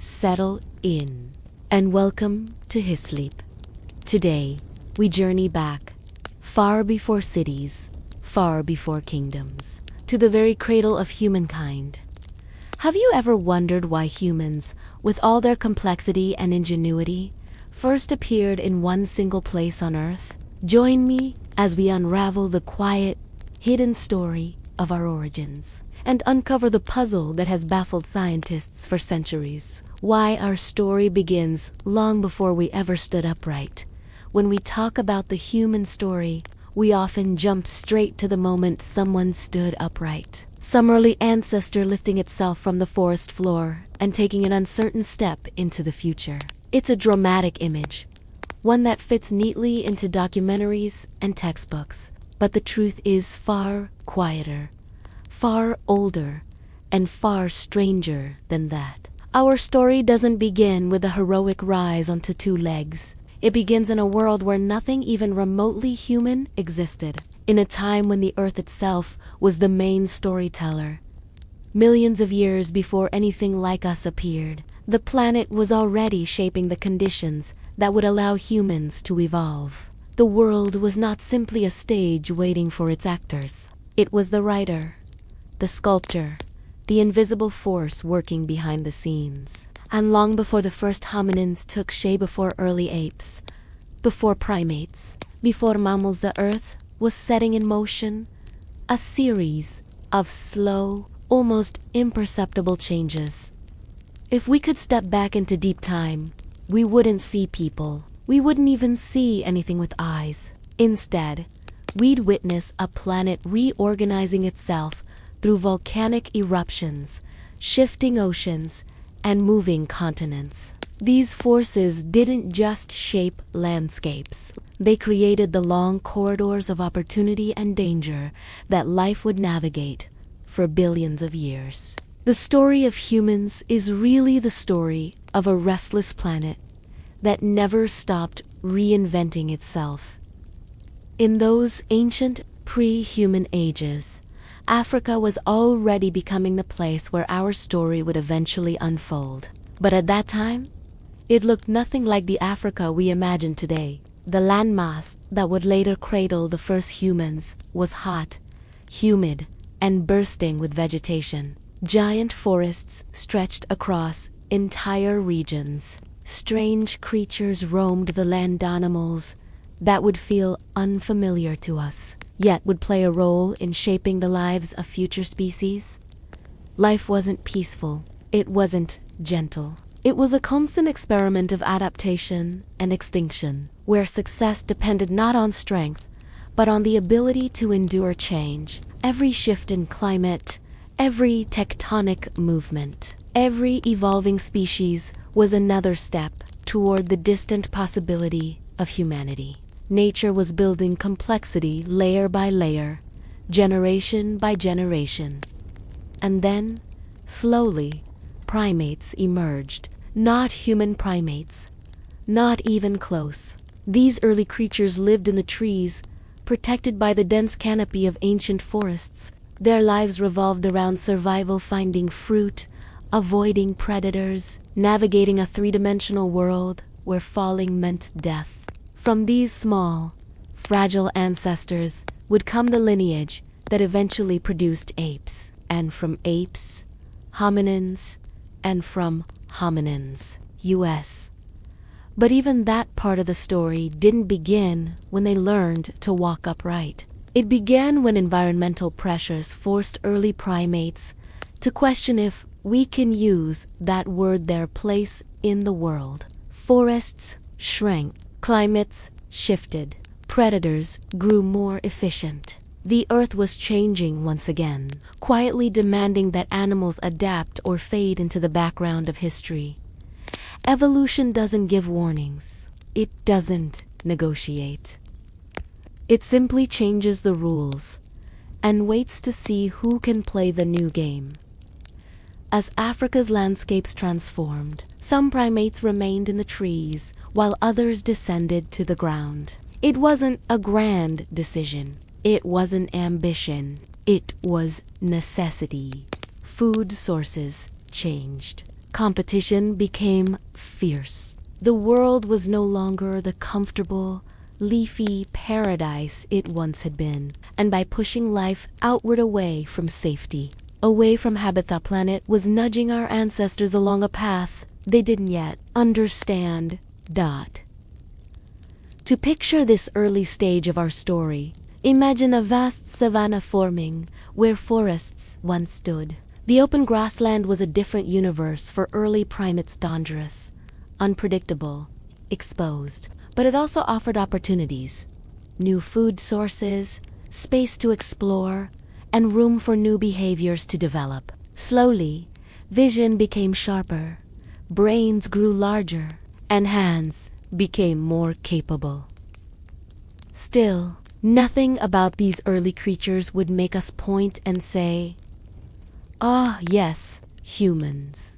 settle in, and welcome to HistSleep. Today, we journey back, far before cities, far before kingdoms, to the very cradle of humankind. Have you ever wondered why humans, with all their complexity and ingenuity, first appeared in one single place on Earth? Join me as we unravel the quiet, hidden story of our origins and uncover the puzzle that has baffled scientists for centuries. Why our story begins long before we ever stood upright. When we talk about the human story, we often jump straight to the moment someone stood upright. Some early ancestor lifting itself from the forest floor and taking an uncertain step into the future. It's a dramatic image, one that fits neatly into documentaries and textbooks. But the truth is far quieter, far older, and far stranger than that. Our story doesn't begin with a heroic rise onto two legs. It begins in a world where nothing even remotely human existed, in a time when the Earth itself was the main storyteller. Millions of years before anything like us appeared, the planet was already shaping the conditions that would allow humans to evolve. The world was not simply a stage waiting for its actors. It was the writer, the sculptor, the invisible force working behind the scenes. And long before the first hominins took shape, before early apes, before primates, before mammals, the Earth was setting in motion a series of slow, almost imperceptible changes. If we could step back into deep time, we wouldn't see people. We wouldn't even see anything with eyes. Instead, we'd witness a planet reorganizing itself through volcanic eruptions, shifting oceans, and moving continents. These forces didn't just shape landscapes. They created the long corridors of opportunity and danger that life would navigate for billions of years. The story of humans is really the story of a restless planet that never stopped reinventing itself. In those ancient pre-human ages, Africa was already becoming the place where our story would eventually unfold. But at that time, it looked nothing like the Africa we imagine today. The landmass that would later cradle the first humans was hot, humid, and bursting with vegetation. Giant forests stretched across entire regions. Strange creatures roamed the land, animals that would feel unfamiliar to us, yet would play a role in shaping the lives of future species. Life wasn't peaceful. It wasn't gentle. It was a constant experiment of adaptation and extinction, where success depended not on strength, but on the ability to endure change. Every shift in climate, every tectonic movement, every evolving species was another step toward the distant possibility of humanity. Nature was building complexity layer by layer, generation by generation. And then, slowly, primates emerged. Not human primates, not even close. These early creatures lived in the trees, protected by the dense canopy of ancient forests. Their lives revolved around survival, finding fruit, avoiding predators, navigating a three-dimensional world where falling meant death. From these small, fragile ancestors would come the lineage that eventually produced apes, and from apes, hominins, and from hominins, US. But even that part of the story didn't begin when they learned to walk upright. It began when environmental pressures forced early primates to question if we can use that word, their place in the world. Forests shrank, climates shifted, predators grew more efficient. The Earth was changing once again, quietly demanding that animals adapt or fade into the background of history. Evolution doesn't give warnings. It doesn't negotiate. It simply changes the rules and waits to see who can play the new game. As Africa's landscapes transformed, some primates remained in the trees while others descended to the ground. It wasn't a grand decision. It wasn't ambition. It was necessity. Food sources changed. Competition became fierce. The world was no longer the comfortable, leafy paradise it once had been, and by pushing life outward away from safety, away from habitat planet was nudging our ancestors along a path they didn't yet understand. To picture this early stage of our story, imagine a vast savanna forming where forests once stood. The open grassland was a different universe for early primates, dangerous, unpredictable, exposed. But it also offered opportunities, new food sources, space to explore, and room for new behaviors to develop. Slowly, vision became sharper, brains grew larger, and hands became more capable. Still, nothing about these early creatures would make us point and say, "Ah, yes, humans."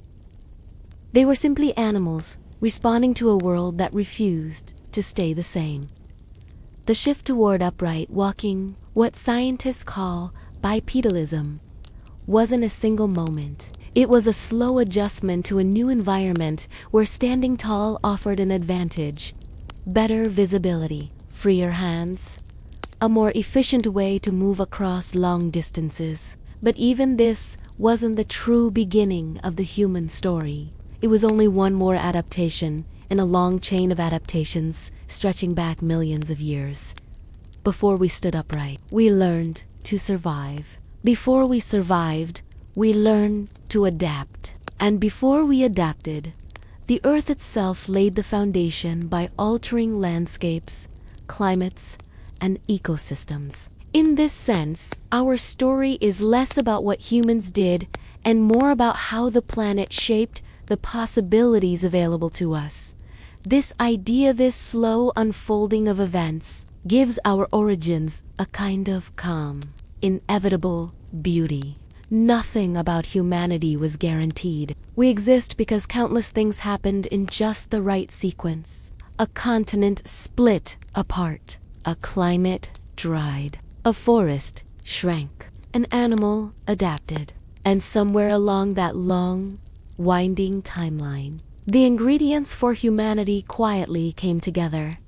They were simply animals responding to a world that refused to stay the same. The shift toward upright walking, what scientists call bipedalism, wasn't a single moment. It was a slow adjustment to a new environment where standing tall offered an advantage. Better visibility, freer hands, a more efficient way to move across long distances. But even this wasn't the true beginning of the human story. It was only one more adaptation in a long chain of adaptations stretching back millions of years. Before we stood upright, we learned to survive. Before we survived, we learned to adapt. And before we adapted, the earth itself laid the foundation by altering landscapes, climates, and ecosystems. In this sense, our story is less about what humans did and more about how the planet shaped the possibilities available to us. This idea, this slow unfolding of events, gives our origins a kind of calm, inevitable beauty. Nothing about humanity was guaranteed. We exist because countless things happened in just the right sequence. A continent split apart. A climate dried. A forest shrank. An animal adapted. And somewhere along that long, winding timeline, the ingredients for humanity quietly came together.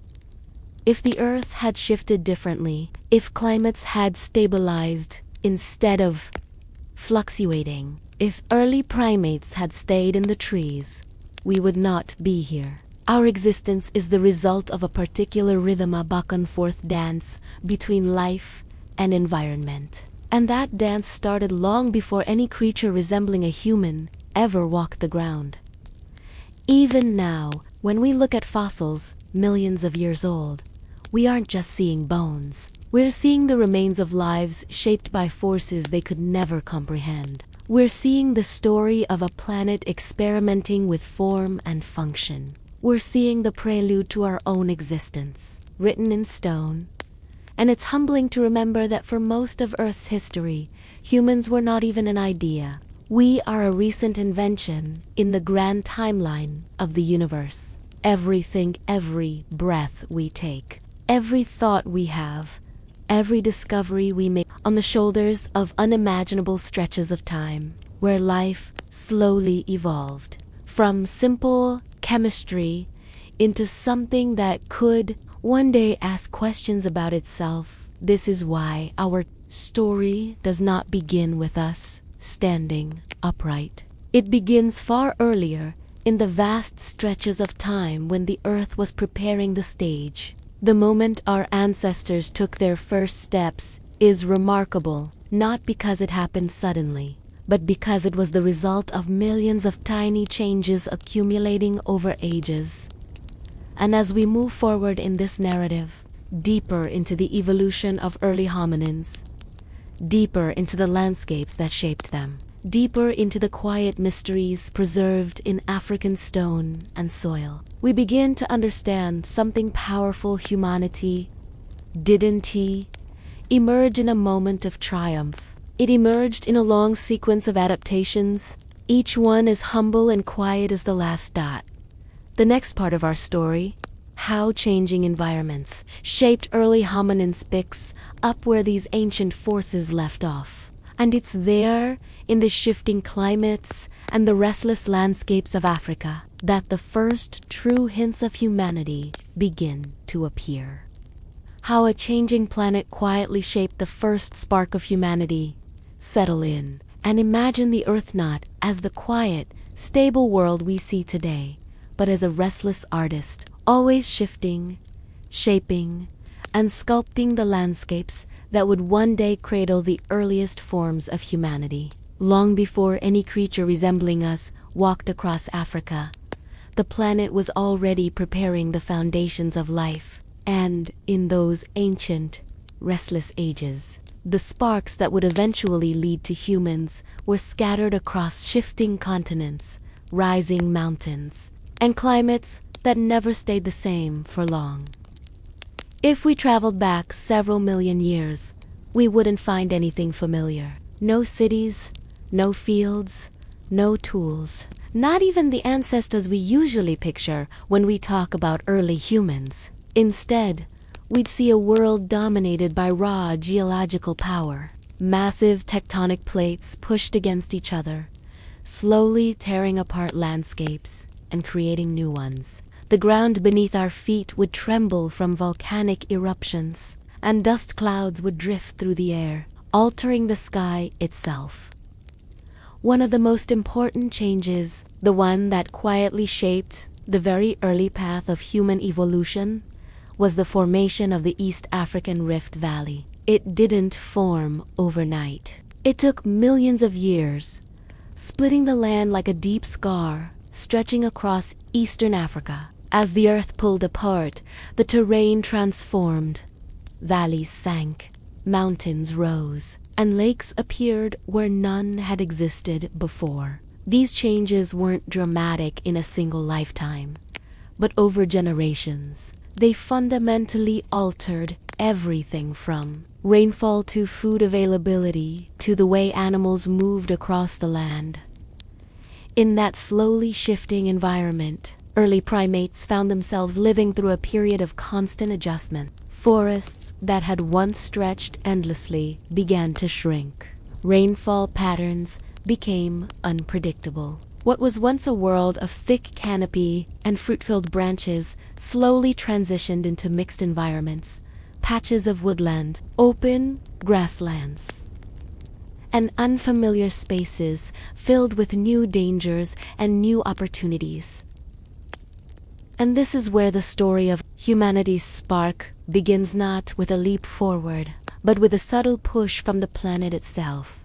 If the earth had shifted differently, if climates had stabilized instead of fluctuating, if early primates had stayed in the trees, we would not be here. Our existence is the result of a particular rhythm, a back and forth dance between life and environment. And that dance started long before any creature resembling a human ever walked the ground. Even now, when we look at fossils millions of years old, we aren't just seeing bones. We're seeing the remains of lives shaped by forces they could never comprehend. We're seeing the story of a planet experimenting with form and function. We're seeing the prelude to our own existence, written in stone. And it's humbling to remember that for most of Earth's history, humans were not even an idea. We are a recent invention in the grand timeline of the universe. Everything, every breath we take, every thought we have, every discovery we make on the shoulders of unimaginable stretches of time, where life slowly evolved from simple chemistry into something that could one day ask questions about itself. This is why our story does not begin with us standing upright. It begins far earlier, in the vast stretches of time when the earth was preparing the stage. The moment our ancestors took their first steps is remarkable, not because it happened suddenly, but because it was the result of millions of tiny changes accumulating over ages. And as we move forward in this narrative, deeper into the evolution of early hominins, deeper into the landscapes that shaped them, deeper into the quiet mysteries preserved in African stone and soil, we begin to understand something powerful. Humanity didn't emerge in a moment of triumph. It emerged in a long sequence of adaptations, each one as humble and quiet as the last dot. The next part of our story, how changing environments shaped early hominins, picks up where these ancient forces left off. And it's there, in the shifting climates and the restless landscapes of Africa that the first true hints of humanity begin to appear. How a changing planet quietly shaped the first spark of humanity. Settle in and imagine the Earth not as the quiet, stable world we see today, but as a restless artist, always shifting, shaping, and sculpting the landscapes that would one day cradle the earliest forms of humanity. Long before any creature resembling us walked across Africa, the planet was already preparing the foundations of life. And in those ancient, restless ages, the sparks that would eventually lead to humans were scattered across shifting continents, rising mountains, and climates that never stayed the same for long. If we traveled back several million years, we wouldn't find anything familiar. No cities, no fields, no tools. Not even the ancestors we usually picture when we talk about early humans. Instead, we'd see a world dominated by raw geological power. Massive tectonic plates pushed against each other, slowly tearing apart landscapes and creating new ones. The ground beneath our feet would tremble from volcanic eruptions, and dust clouds would drift through the air, altering the sky itself. One of the most important changes, the one that quietly shaped the very early path of human evolution, was the formation of the East African Rift Valley. It didn't form overnight. It took millions of years, splitting the land like a deep scar, stretching across eastern Africa. As the earth pulled apart, the terrain transformed. Valleys sank, mountains rose, and lakes appeared where none had existed before. These changes weren't dramatic in a single lifetime, but over generations. They fundamentally altered everything from rainfall to food availability to the way animals moved across the land. In that slowly shifting environment, early primates found themselves living through a period of constant adjustment. Forests that had once stretched endlessly began to shrink. Rainfall patterns became unpredictable. What was once a world of thick canopy and fruit-filled branches slowly transitioned into mixed environments, patches of woodland, open grasslands, and unfamiliar spaces filled with new dangers and new opportunities. And this is where the story of humanity's spark begins, not with a leap forward, but with a subtle push from the planet itself.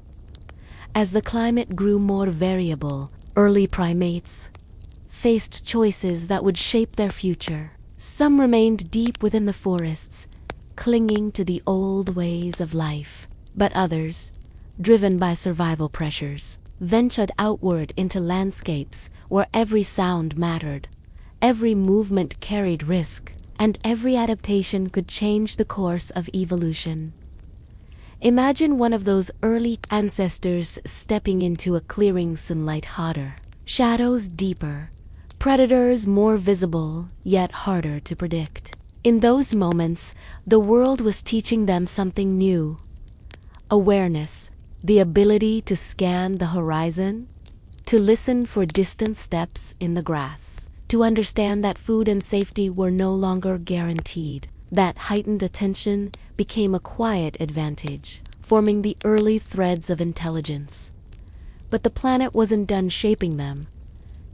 As the climate grew more variable, early primates faced choices that would shape their future. Some remained deep within the forests, clinging to the old ways of life, but others, driven by survival pressures, ventured outward into landscapes where every sound mattered, every movement carried risk, and every adaptation could change the course of evolution. Imagine one of those early ancestors stepping into a clearing, sunlight hotter, shadows deeper, predators more visible, yet harder to predict. In those moments, the world was teaching them something new. Awareness, the ability to scan the horizon, to listen for distant steps in the grass, to understand that food and safety were no longer guaranteed. That heightened attention became a quiet advantage, forming the early threads of intelligence. But the planet wasn't done shaping them.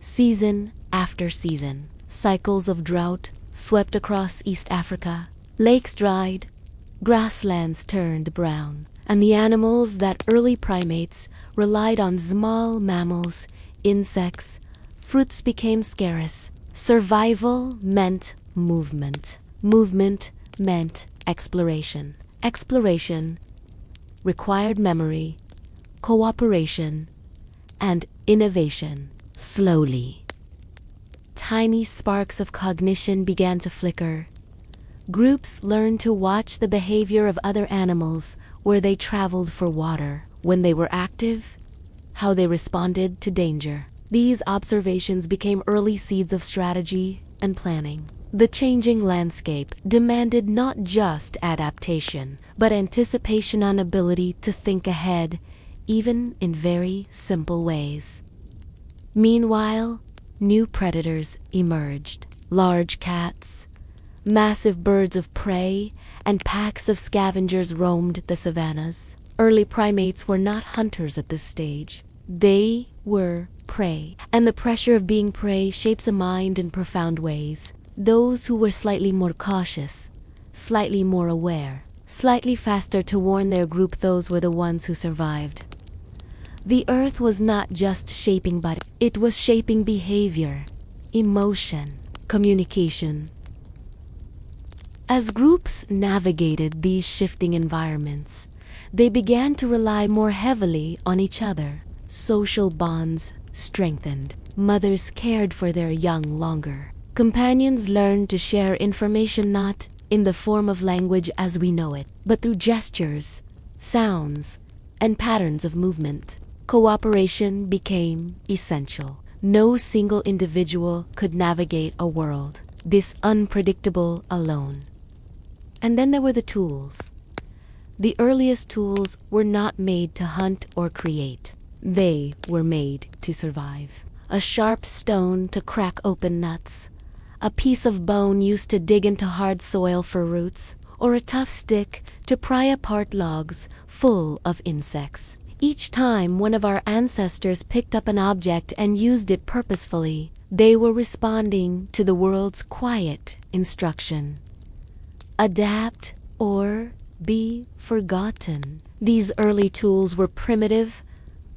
Season after season, cycles of drought swept across East Africa. Lakes dried, grasslands turned brown, and the animals that early primates relied on, small mammals, insects, fruits, became scarce. Survival meant movement. Movement meant exploration. Exploration required memory, cooperation, and innovation. Slowly, tiny sparks of cognition began to flicker. Groups learned to watch the behavior of other animals, where they traveled for water, when they were active, how they responded to danger. These observations became early seeds of strategy and planning. The changing landscape demanded not just adaptation, but anticipation and ability to think ahead, even in very simple ways. Meanwhile, new predators emerged. Large cats, massive birds of prey, and packs of scavengers roamed the savannas. Early primates were not hunters at this stage. They were prey, and the pressure of being prey shapes a mind in profound ways. Those who were slightly more cautious, slightly more aware, slightly faster to warn their group, those were the ones who survived. The earth was not just shaping body, it was shaping behavior, emotion, communication. As groups navigated these shifting environments, they began to rely more heavily on each other. Social bonds strengthened. Mothers cared for their young longer. Companions learned to share information not in the form of language as we know it, but through gestures, sounds, and patterns of movement. Cooperation became essential. No single individual could navigate a world this unpredictable alone. And then there were the tools. The earliest tools were not made to hunt or create. They were made to survive. A sharp stone to crack open nuts, a piece of bone used to dig into hard soil for roots, or a tough stick to pry apart logs full of insects. Each time one of our ancestors picked up an object and used it purposefully, they were responding to the world's quiet instruction. Adapt or be forgotten. These early tools were primitive,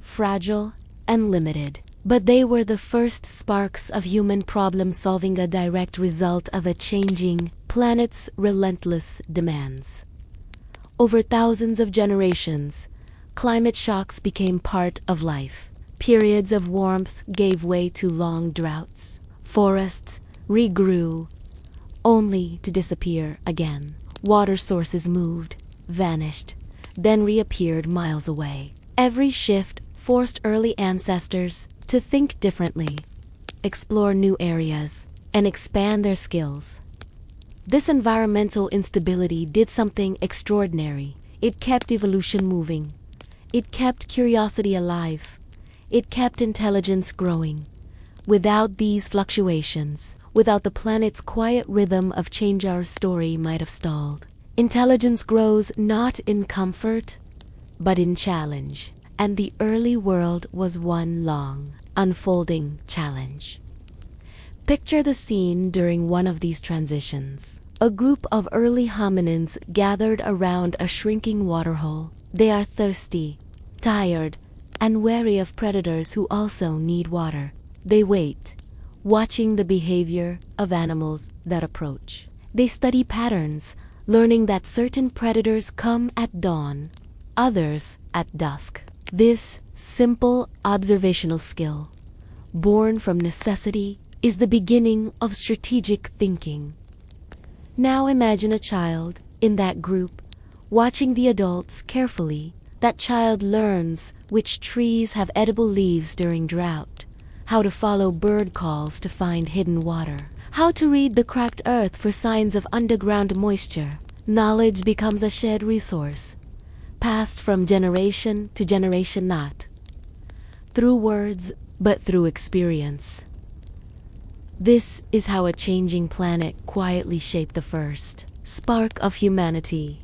fragile, and limited, but they were the first sparks of human problem-solving, a direct result of a changing planet's relentless demands. Over thousands of generations, climate shocks became part of life. Periods of warmth gave way to long droughts. Forests regrew, only to disappear again. Water sources moved, vanished, then reappeared miles away. Every shift forced early ancestors to think differently, explore new areas, and expand their skills. This environmental instability did something extraordinary. It kept evolution moving. It kept curiosity alive. It kept intelligence growing. Without these fluctuations, without the planet's quiet rhythm of change, our story might have stalled. Intelligence grows not in comfort, but in challenge. And the early world was one long, unfolding challenge. Picture the scene during one of these transitions. A group of early hominins gathered around a shrinking waterhole. They are thirsty, tired, and wary of predators who also need water. They wait, watching the behavior of animals that approach. They study patterns, learning that certain predators come at dawn, others at dusk. This simple observational skill, born from necessity, is the beginning of strategic thinking. Now imagine a child in that group, watching the adults carefully. That child learns which trees have edible leaves during drought, how to follow bird calls to find hidden water, how to read the cracked earth for signs of underground moisture. Knowledge becomes a shared resource, passed from generation to generation, not through words, but through experience. This is how a changing planet quietly shaped the first spark of humanity,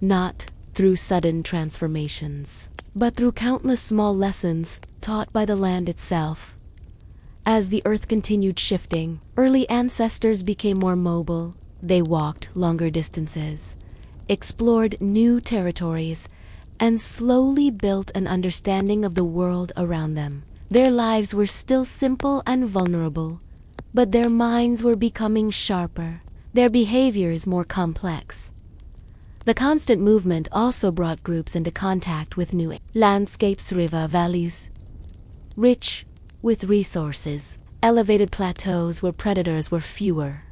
not through sudden transformations, but through countless small lessons taught by the land itself. As the earth continued shifting, early ancestors became more mobile. They walked longer distances, explored new territories, and slowly built an understanding of the world around them. Their lives were still simple and vulnerable, but their minds were becoming sharper, their behaviors more complex. The constant movement also brought groups into contact with new landscapes, river valleys, rich with resources, elevated plateaus where predators were fewer,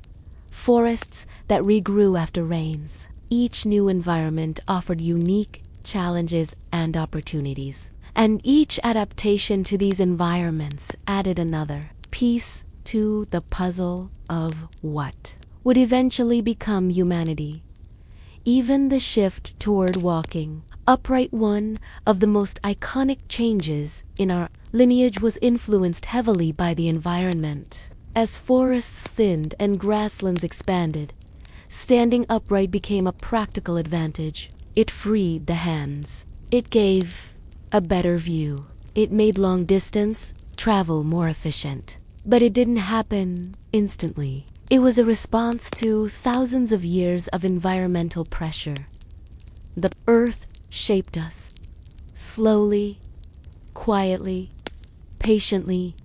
forests that regrew after rains. Each new environment offered unique challenges and opportunities, and each adaptation to these environments added another piece to the puzzle of what would eventually become humanity. Even the shift toward walking upright, one of the most iconic changes in our lineage was influenced heavily by the environment. As forests thinned and grasslands expanded, standing upright became a practical advantage. It freed the hands. It gave a better view. It made long distance travel more efficient. But it didn't happen instantly. It was a response to thousands of years of environmental pressure. The earth shaped us, slowly, quietly, patiently.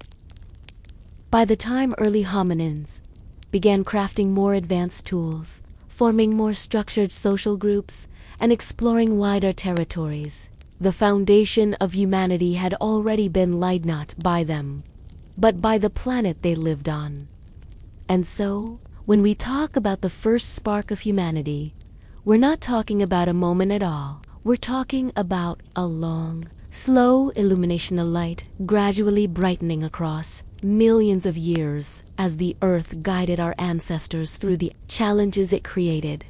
By the time early hominins began crafting more advanced tools, forming more structured social groups, and exploring wider territories, the foundation of humanity had already been laid not by them, but by the planet they lived on. And so, when we talk about the first spark of humanity, we're not talking about a moment at all. We're talking about a long, slow illumination of light, gradually brightening across millions of years as the earth guided our ancestors through the challenges it created.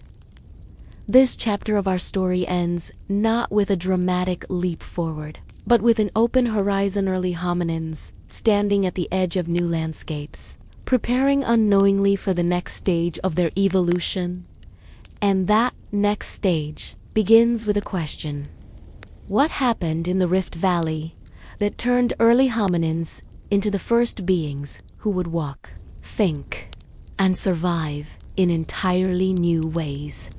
This chapter of our story ends not with a dramatic leap forward, but with an open horizon. Early hominins standing at the edge of new landscapes, preparing unknowingly for the next stage of their evolution. And that next stage begins with a question. What happened in the Rift Valley that turned early hominins into the first beings who would walk, think, and survive in entirely new ways?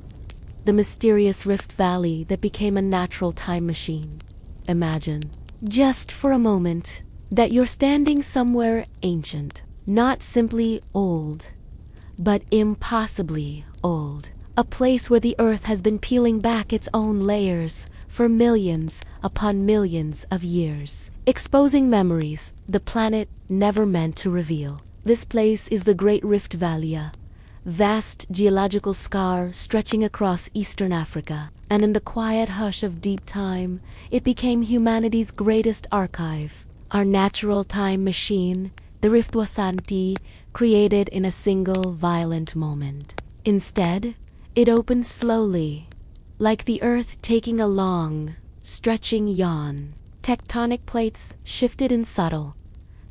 The mysterious Rift Valley that became a natural time machine. Imagine, just for a moment, that you're standing somewhere ancient, not simply old, but impossibly old. A place where the earth has been peeling back its own layers for millions upon millions of years, exposing memories the planet never meant to reveal. This place is the Great Rift Valley, a vast geological scar stretching across eastern Africa, and in the quiet hush of deep time, it became humanity's greatest archive. Our natural time machine, the Rift Wasanti, created in a single violent moment. Instead, it opened slowly, like the earth taking a long, stretching yawn. Tectonic plates shifted in subtle,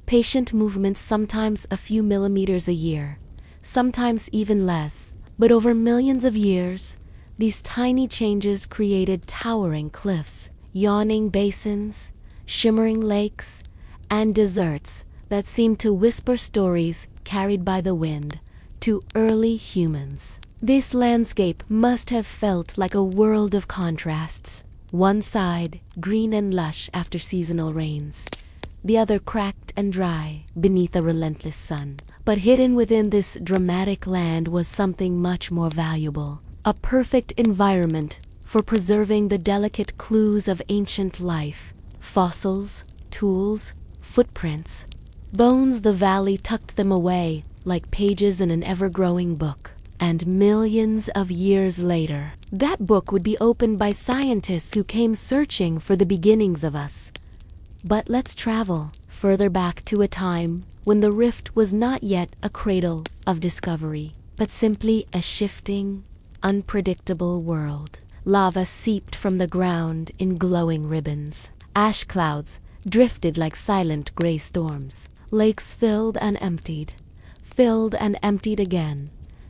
patient movements, sometimes a few millimeters a year, sometimes even less. But over millions of years, these tiny changes created towering cliffs, yawning basins, shimmering lakes, and deserts that seemed to whisper stories carried by the wind to early humans. This landscape must have felt like a world of contrasts. One side, green and lush after seasonal rains, the other cracked and dry beneath a relentless sun. But hidden within this dramatic land was something much more valuable, a perfect environment for preserving the delicate clues of ancient life. Fossils, tools, footprints, bones. The valley tucked them away like pages in an ever-growing book. And millions of years later, that book would be opened by scientists who came searching for the beginnings of us. But let's travel further back to a time when the rift was not yet a cradle of discovery, but simply a shifting, unpredictable world. Lava seeped from the ground in glowing ribbons. Ash clouds drifted like silent gray storms. Lakes filled and emptied again,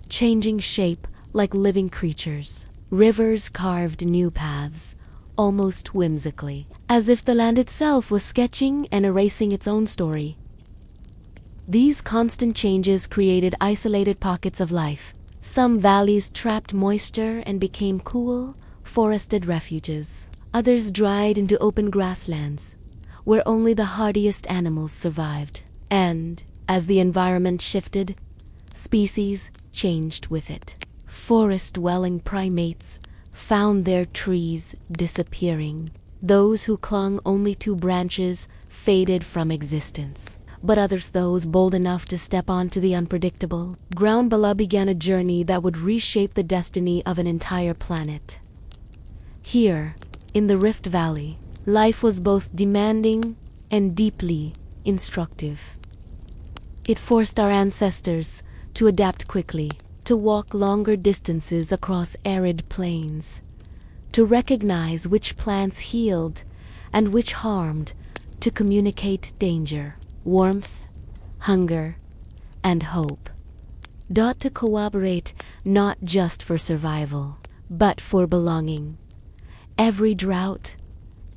changing shape like living creatures. Rivers carved new paths, almost whimsically, as if the land itself was sketching and erasing its own story. These constant changes created isolated pockets of life. Some valleys trapped moisture and became cool, forested refuges. Others dried into open grasslands, where only the hardiest animals survived. And, as the environment shifted, species changed with it. Forest-dwelling primates found their trees disappearing. Those who clung only to branches faded from existence. But others, those bold enough to step onto the unpredictable, ground below, began a journey that would reshape the destiny of an entire planet. Here, in the Rift Valley, life was both demanding and deeply instructive. It forced our ancestors to adapt quickly, to walk longer distances across arid plains, to recognize which plants healed and which harmed, to communicate danger, warmth, hunger, and hope. To cooperate not just for survival, but for belonging. Every drought,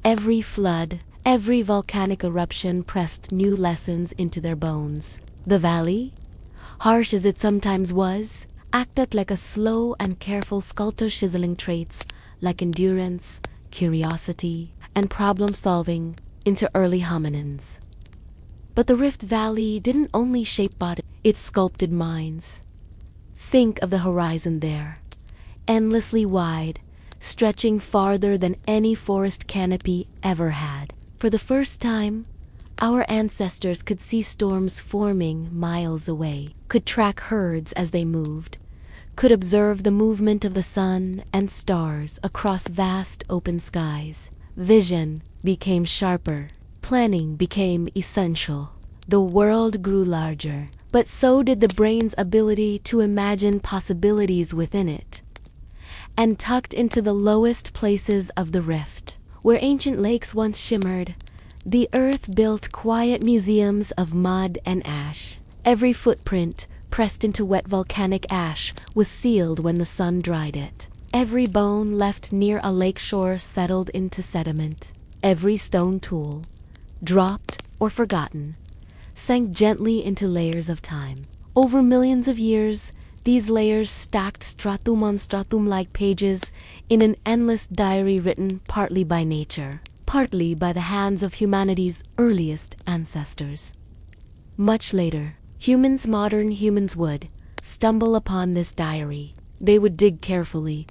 every flood, every volcanic eruption pressed new lessons into their bones. The valley, harsh as it sometimes was, acted like a slow and careful sculptor, chiseling traits like endurance, curiosity, and problem-solving into early hominins. But the Rift Valley didn't only shape bodies, it sculpted minds. Think of the horizon there, endlessly wide, stretching farther than any forest canopy ever had. For the first time, our ancestors could see storms forming miles away, could track herds as they moved, could observe the movement of the sun and stars across vast open skies. Vision became sharper, planning became essential. The world grew larger, but so did the brain's ability to imagine possibilities within it. And tucked into the lowest places of the rift, where ancient lakes once shimmered, the earth built quiet museums of mud and ash. Every footprint pressed into wet volcanic ash was sealed when the sun dried it. Every bone left near a lakeshore settled into sediment. Every stone tool, dropped or forgotten, sank gently into layers of time. Over millions of years, these layers stacked stratum on stratum like pages in an endless diary written partly by nature, partly by the hands of humanity's earliest ancestors. Much later, modern humans would stumble upon this diary. They would dig carefully,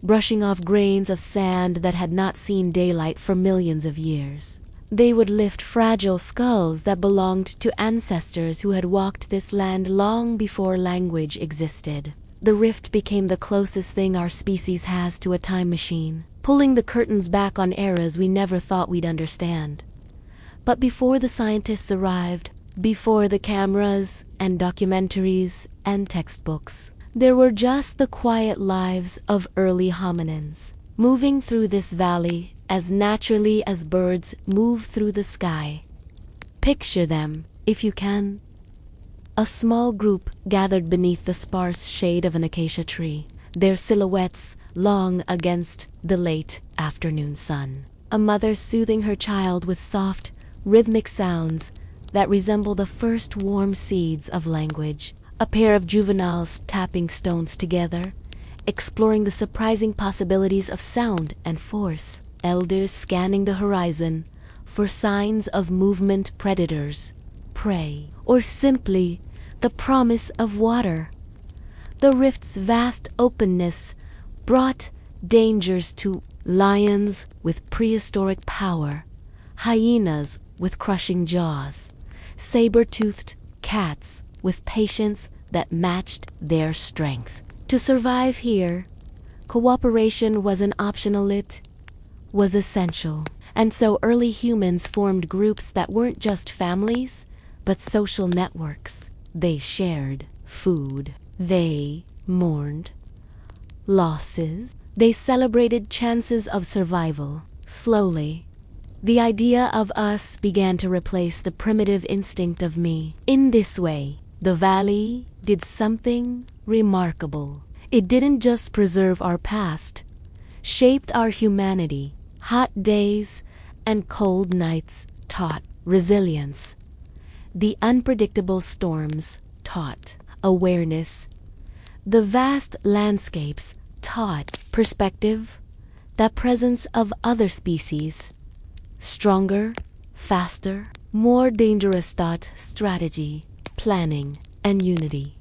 brushing off grains of sand that had not seen daylight for millions of years. They would lift fragile skulls that belonged to ancestors who had walked this land long before language existed. The rift became the closest thing our species has to a time machine, pulling the curtains back on eras we never thought we'd understand. But before the scientists arrived, before the cameras and documentaries and textbooks, there were just the quiet lives of early hominins, moving through this valley as naturally as birds move through the sky. Picture them, if you can. A small group gathered beneath the sparse shade of an acacia tree, their silhouettes long against the late afternoon sun. A mother soothing her child with soft, rhythmic sounds that resemble the first warm seeds of language. A pair of juveniles tapping stones together, exploring the surprising possibilities of sound and force. Elders scanning the horizon for signs of movement, predators, prey, or simply the promise of water. The rift's vast openness brought dangers to lions with prehistoric power, hyenas with crushing jaws, saber-toothed cats with patience that matched their strength. To survive here, cooperation wasn't optional, it was essential. And so early humans formed groups that weren't just families, but social networks. They shared food. They mourned losses. They celebrated chances of survival. Slowly, the idea of us began to replace the primitive instinct of me. In this way, the valley did something remarkable. It didn't just preserve our past, shaped our humanity. Hot days and cold nights taught resilience. The unpredictable storms taught awareness. The vast landscapes taught perspective, the presence of other species. Stronger, faster, more dangerous taught strategy, planning, and unity.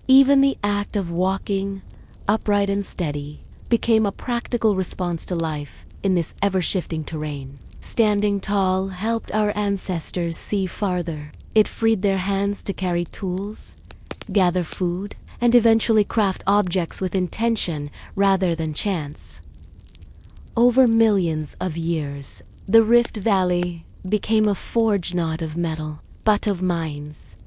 Even the act of walking, upright and steady, became a practical response to life in this ever-shifting terrain. Standing tall helped our ancestors see farther. It freed their hands to carry tools, gather food, and eventually craft objects with intention rather than chance. Over millions of years, the Rift Valley became a forge not of metal, but of minds.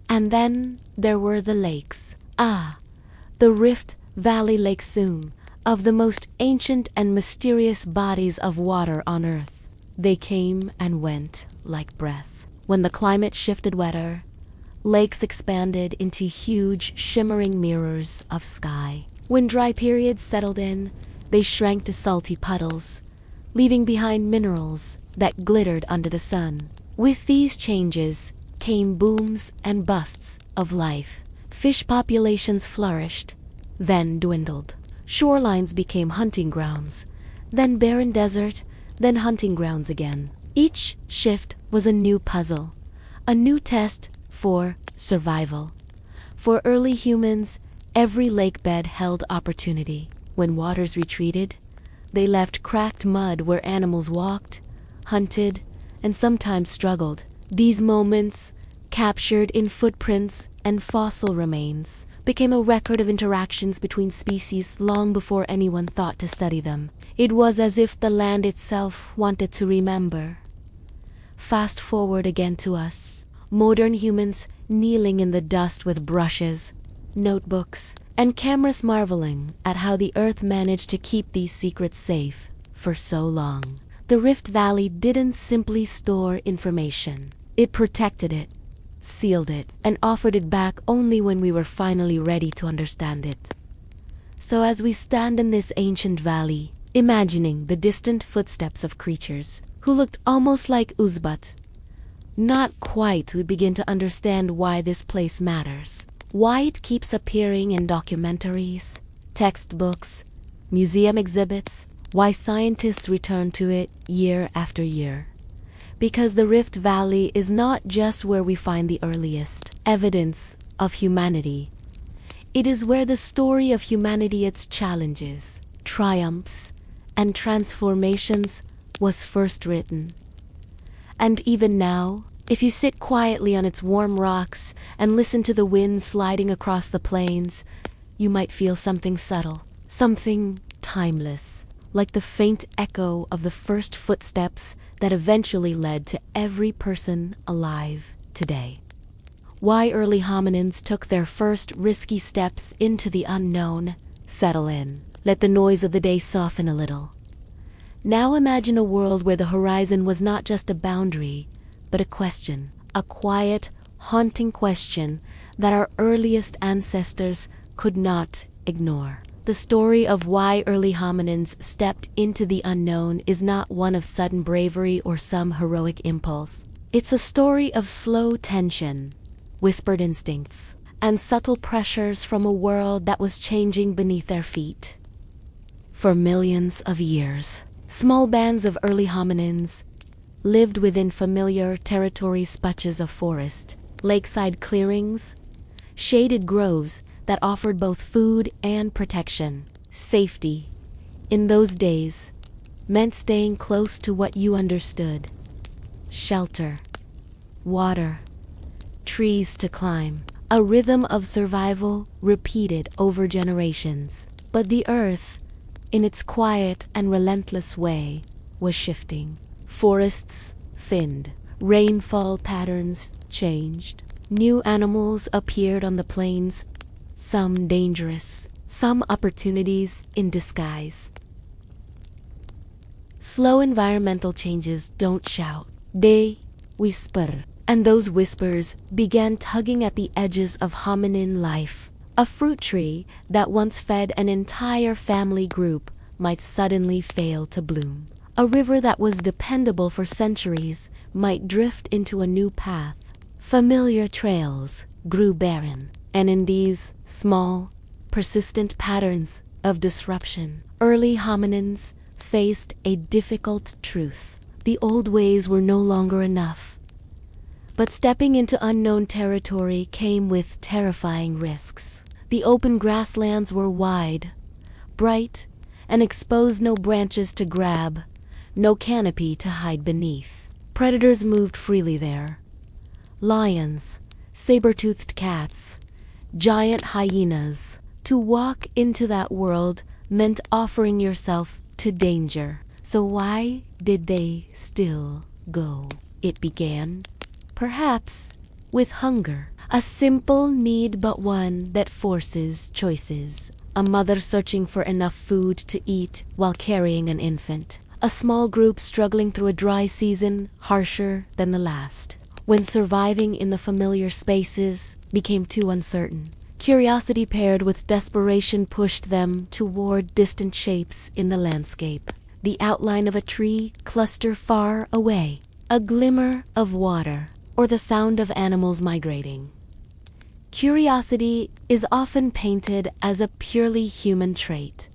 And then there were the lakes. The Rift Valley Lake Sum, of the most ancient and mysterious bodies of water on Earth. They came and went like breath. When the climate shifted wetter, lakes expanded into huge, shimmering mirrors of sky. When dry periods settled in, they shrank to salty puddles, leaving behind minerals that glittered under the sun. With these changes came booms and busts of life. Fish populations flourished, then dwindled. Shorelines became hunting grounds, then barren desert, then hunting grounds again. Each shift was a new puzzle, a new test for survival. For early humans, every lake bed held opportunity. When waters retreated, they left cracked mud where animals walked, hunted, and sometimes struggled. These moments, captured in footprints and fossil remains, became a record of interactions between species long before anyone thought to study them. It was as if the land itself wanted to remember. Fast forward again to us, modern humans kneeling in the dust with brushes, notebooks, and cameras, marveling at how the earth managed to keep these secrets safe for so long. The Rift Valley didn't simply store information. It protected it, sealed it, and offered it back only when we were finally ready to understand it. So as we stand in this ancient valley, imagining the distant footsteps of creatures who looked almost like Uzbat, not quite, we begin to understand why this place matters. Why it keeps appearing in documentaries, textbooks, museum exhibits, why scientists return to it year after year. Because the Rift Valley is not just where we find the earliest evidence of humanity. It is where the story of humanity, its challenges, triumphs, and transformations was first written. And even now, if you sit quietly on its warm rocks and listen to the wind sliding across the plains, you might feel something subtle, something timeless, like the faint echo of the first footsteps that eventually led to every person alive today. Why early hominins took their first risky steps into the unknown. Settle in. Let the noise of the day soften a little. Now imagine a world where the horizon was not just a boundary, but a question, a quiet, haunting question that our earliest ancestors could not ignore. The story of why early hominins stepped into the unknown is not one of sudden bravery or some heroic impulse. It's a story of slow tension, whispered instincts, and subtle pressures from a world that was changing beneath their feet. For millions of years, small bands of early hominins lived within familiar territory, patches of forest, lakeside clearings, shaded groves that offered both food and protection. Safety, in those days, meant staying close to what you understood. Shelter, water, trees to climb, a rhythm of survival repeated over generations. But the earth, in its quiet and relentless way, was shifting. Forests thinned, rainfall patterns changed. New animals appeared on the plains, some dangerous, some opportunities in disguise. Slow environmental changes don't shout, they whisper. And those whispers began tugging at the edges of hominin life. A fruit tree that once fed an entire family group might suddenly fail to bloom. A river that was dependable for centuries might drift into a new path. Familiar trails grew barren, and in these small, persistent patterns of disruption, early hominins faced a difficult truth. The old ways were no longer enough. But stepping into unknown territory came with terrifying risks. The open grasslands were wide, bright, and exposed no branches to grab, no canopy to hide beneath. Predators moved freely there. Lions, saber-toothed cats, giant hyenas. To walk into that world meant offering yourself to danger. So why did they still go? It began, perhaps, with hunger. A simple need, but one that forces choices. A mother searching for enough food to eat while carrying an infant. A small group struggling through a dry season harsher than the last. When surviving in the familiar spaces became too uncertain, curiosity paired with desperation pushed them toward distant shapes in the landscape. The outline of a tree cluster far away, a glimmer of water, or the sound of animals migrating. Curiosity is often painted as a purely human trait,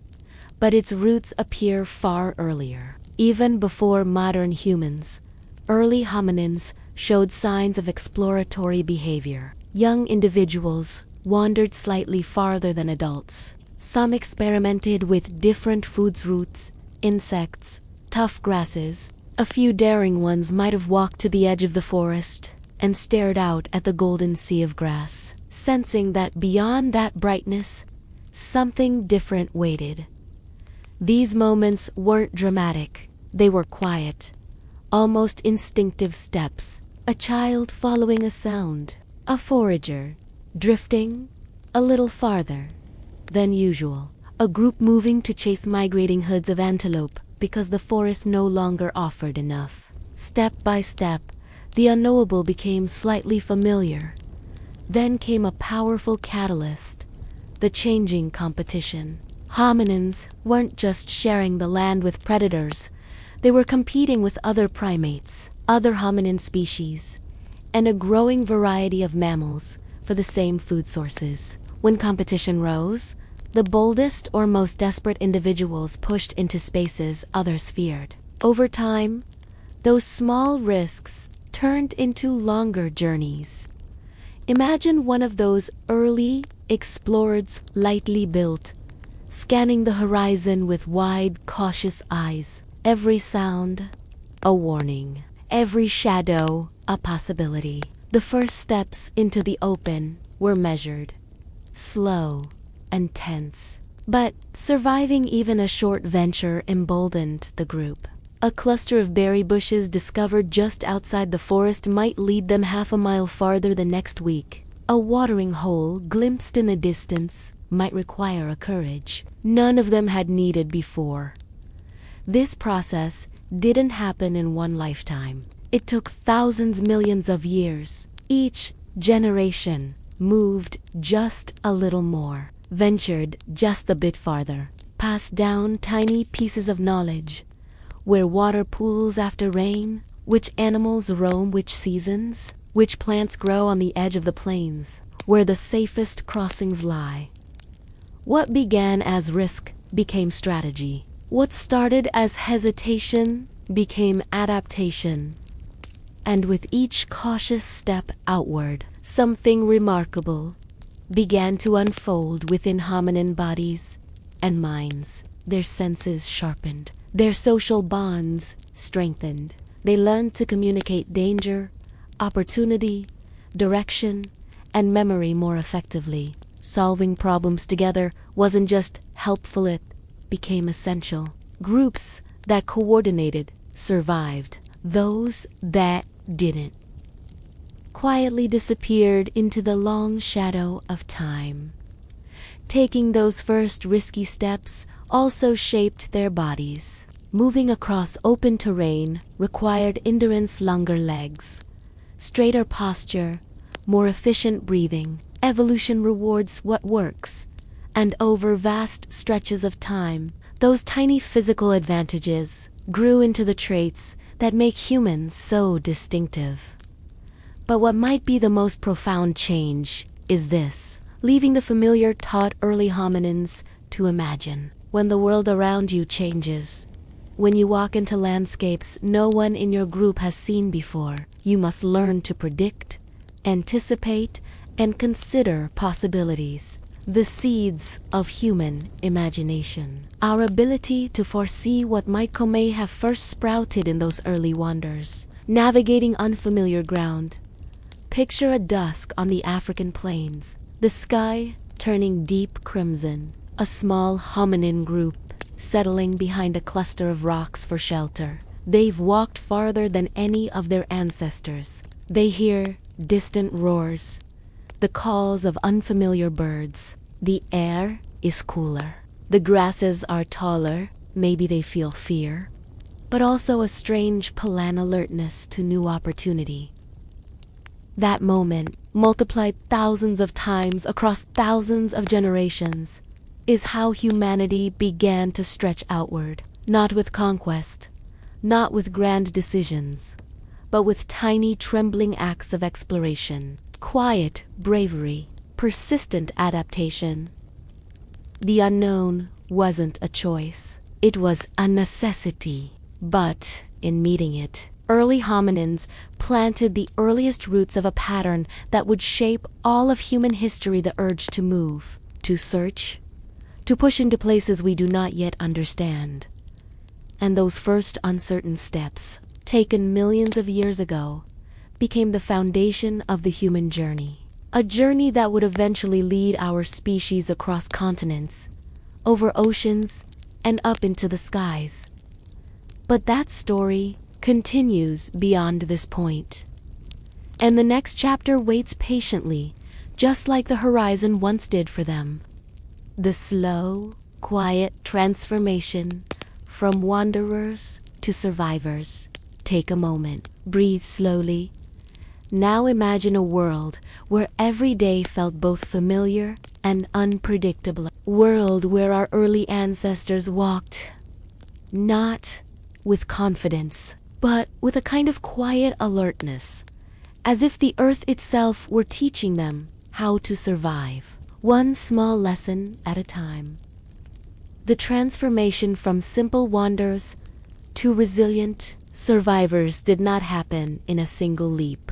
but its roots appear far earlier. Even before modern humans, early hominins showed signs of exploratory behavior. Young individuals wandered slightly farther than adults. Some experimented with different foods, roots, insects, tough grasses. A few daring ones might have walked to the edge of the forest and stared out at the golden sea of grass, sensing that beyond that brightness, something different waited. These moments weren't dramatic. They were quiet, almost instinctive steps. A child following a sound, a forager drifting a little farther than usual, a group moving to chase migrating herds of antelope because the forest no longer offered enough. Step by step, the unknowable became slightly familiar. Then came a powerful catalyst, the changing competition. Hominins weren't just sharing the land with predators, they were competing with other primates, other hominin species, and a growing variety of mammals for the same food sources. When competition rose, the boldest or most desperate individuals pushed into spaces others feared. Over time, those small risks turned into longer journeys. Imagine one of those early explorers, lightly built, scanning the horizon with wide, cautious eyes. Every sound, a warning. Every shadow, a possibility. The first steps into the open were measured, slow, and tense. But surviving even a short venture emboldened the group. A cluster of berry bushes discovered just outside the forest might lead them half a mile farther the next week. A watering hole glimpsed in the distance might require a courage none of them had needed before. This process didn't happen in one lifetime. It took thousands, millions of years. Each generation moved just a little more, ventured just a bit farther, passed down tiny pieces of knowledge. Where water pools after rain, which animals roam which seasons, which plants grow on the edge of the plains, where the safest crossings lie. What began as risk became strategy. What started as hesitation became adaptation. And with each cautious step outward, something remarkable began to unfold within hominin bodies and minds. Their senses sharpened, their social bonds strengthened. They learned to communicate danger, opportunity, direction, and memory more effectively. Solving problems together wasn't just helpful, it became essential. Groups that coordinated survived. Those that didn't quietly disappeared into the long shadow of time. Taking those first risky steps also shaped their bodies. Moving across open terrain required endurance, longer legs, straighter posture, more efficient breathing. Evolution rewards what works, and over vast stretches of time, those tiny physical advantages grew into the traits that make humans so distinctive. But what might be the most profound change is this: leaving the familiar taught early hominins to imagine. When the world around you changes, when you walk into landscapes no one in your group has seen before, you must learn to predict, anticipate, and consider possibilities. The seeds of human imagination. Our ability to foresee what may have first sprouted in those early wanders. Navigating unfamiliar ground. Picture a dusk on the African plains, the sky turning deep crimson. A small hominin group settling behind a cluster of rocks for shelter. They've walked farther than any of their ancestors. They hear distant roars, the calls of unfamiliar birds. The air is cooler. The grasses are taller. Maybe they feel fear. but also a strange plan alertness to new opportunity. That moment, multiplied thousands of times across thousands of generations, is how humanity began to stretch outward, not with conquest, not with grand decisions, but with tiny trembling acts of exploration, quiet bravery, persistent adaptation. The unknown wasn't a choice, it was a necessity. But, in meeting it, early hominins planted the earliest roots of a pattern that would shape all of human history: the urge to move, to search, to push into places we do not yet understand. And those first uncertain steps, taken millions of years ago, became the foundation of the human journey. A journey that would eventually lead our species across continents, over oceans, and up into the skies. But that story continues beyond this point. And the next chapter waits patiently, just like the horizon once did for them. The slow, quiet transformation from wanderers to survivors. Take a moment, breathe slowly. Now imagine a world where every day felt both familiar and unpredictable. A world where our early ancestors walked, not with confidence, but with a kind of quiet alertness, as if the earth itself were teaching them how to survive, one small lesson at a time. The transformation from simple wanderers to resilient survivors did not happen in a single leap.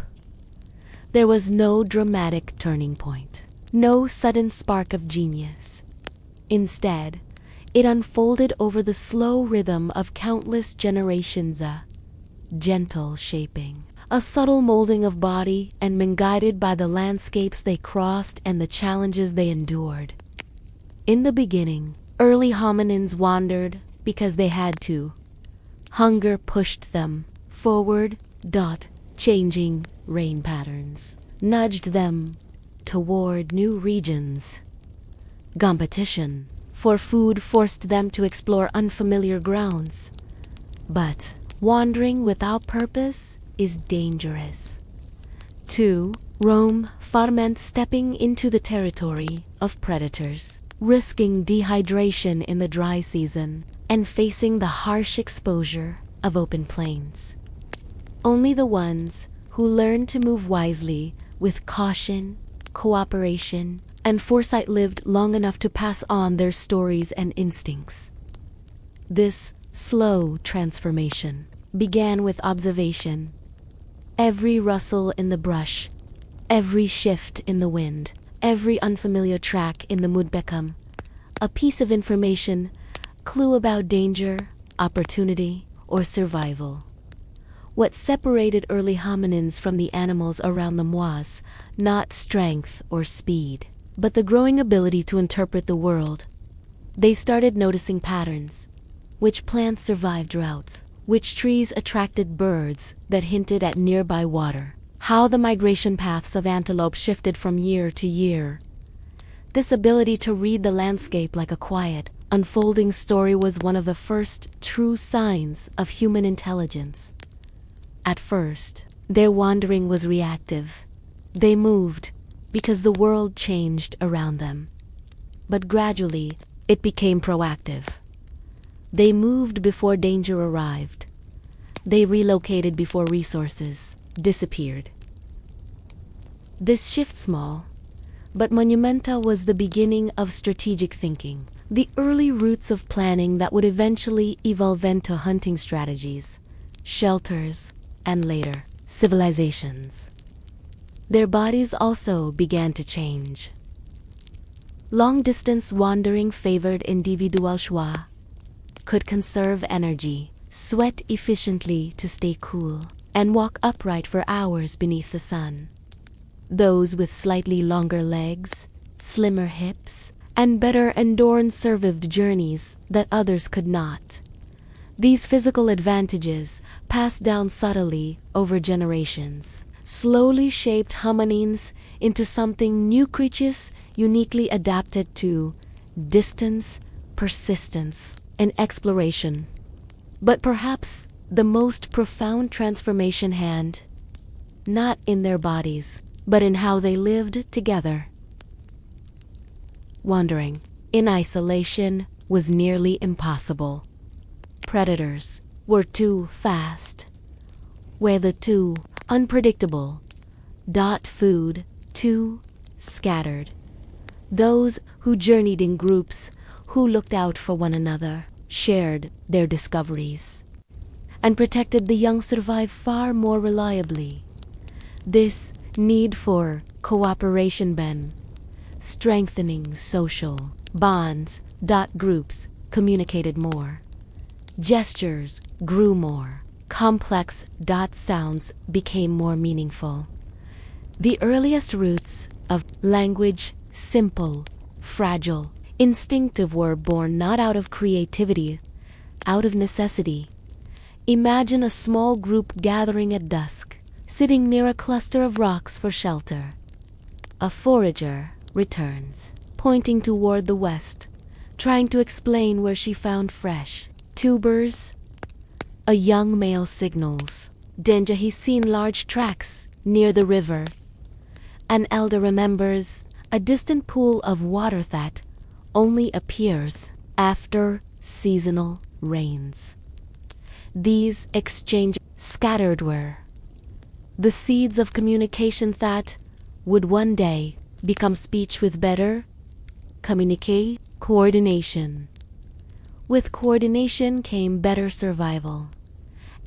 There was no dramatic turning point, no sudden spark of genius. Instead, it unfolded over the slow rhythm of countless generations, a gentle shaping, a subtle molding of body and men, guided by the landscapes they crossed and the challenges they endured. In the beginning, early hominins wandered because they had to. Hunger pushed them forward. Changing rain patterns nudged them toward new regions. Competition for food forced them to explore unfamiliar grounds. But wandering without purpose is dangerous. To roam far meant stepping into the territory of predators, risking dehydration in the dry season, and facing the harsh exposure of open plains. Only the ones who learned to move wisely with caution, cooperation, and foresight lived long enough to pass on their stories and instincts. This slow transformation began with observation. Every rustle in the brush, every shift in the wind, every unfamiliar track in the mud became a piece of information, clue about danger, opportunity, or survival. What separated early hominins from the animals around them was not strength or speed, but the growing ability to interpret the world. They started noticing patterns. Which plants survived drought? Which trees attracted birds that hinted at nearby water? How the migration paths of antelope shifted from year to year. This ability to read the landscape like a quiet, unfolding story was one of the first true signs of human intelligence. At first, their wandering was reactive. They moved because the world changed around them. But gradually, it became proactive. They moved before danger arrived. They relocated before resources disappeared. This shift, small but monumental, was the beginning of strategic thinking, the early roots of planning that would eventually evolve into hunting strategies, shelters, and later, civilizations. Their bodies also began to change. Long-distance wandering favored individual choix, could conserve energy, sweat efficiently to stay cool, and walk upright for hours beneath the sun. Those with slightly longer legs, slimmer hips, and better endurance survived journeys that others could not. These physical advantages, passed down subtly over generations, slowly shaped hominins into something new: creatures uniquely adapted to distance, persistence, and exploration. But perhaps the most profound transformation hand, not in their bodies, but in how they lived together. Wandering in isolation was nearly impossible. Predators were too fast, were the too unpredictable, food too scattered. Those who journeyed in groups, who looked out for one another, shared their discoveries, and protected the young survive far more reliably. This need for cooperation began, strengthening social bonds. Groups communicated more. Gestures grew more complex. Sounds became more meaningful. The earliest roots of language, simple, fragile, instinctive, were born not out of creativity, out of necessity. Imagine a small group gathering at dusk, sitting near a cluster of rocks for shelter. A forager returns, pointing toward the west, trying to explain where she found fresh tubers. A young male signals danger. He's seen large tracks near the river. An elder remembers a distant pool of water that only appears after seasonal rains. These exchanges scattered were the seeds of communication that would one day become speech. With better communicate, coordination. With coordination came better survival.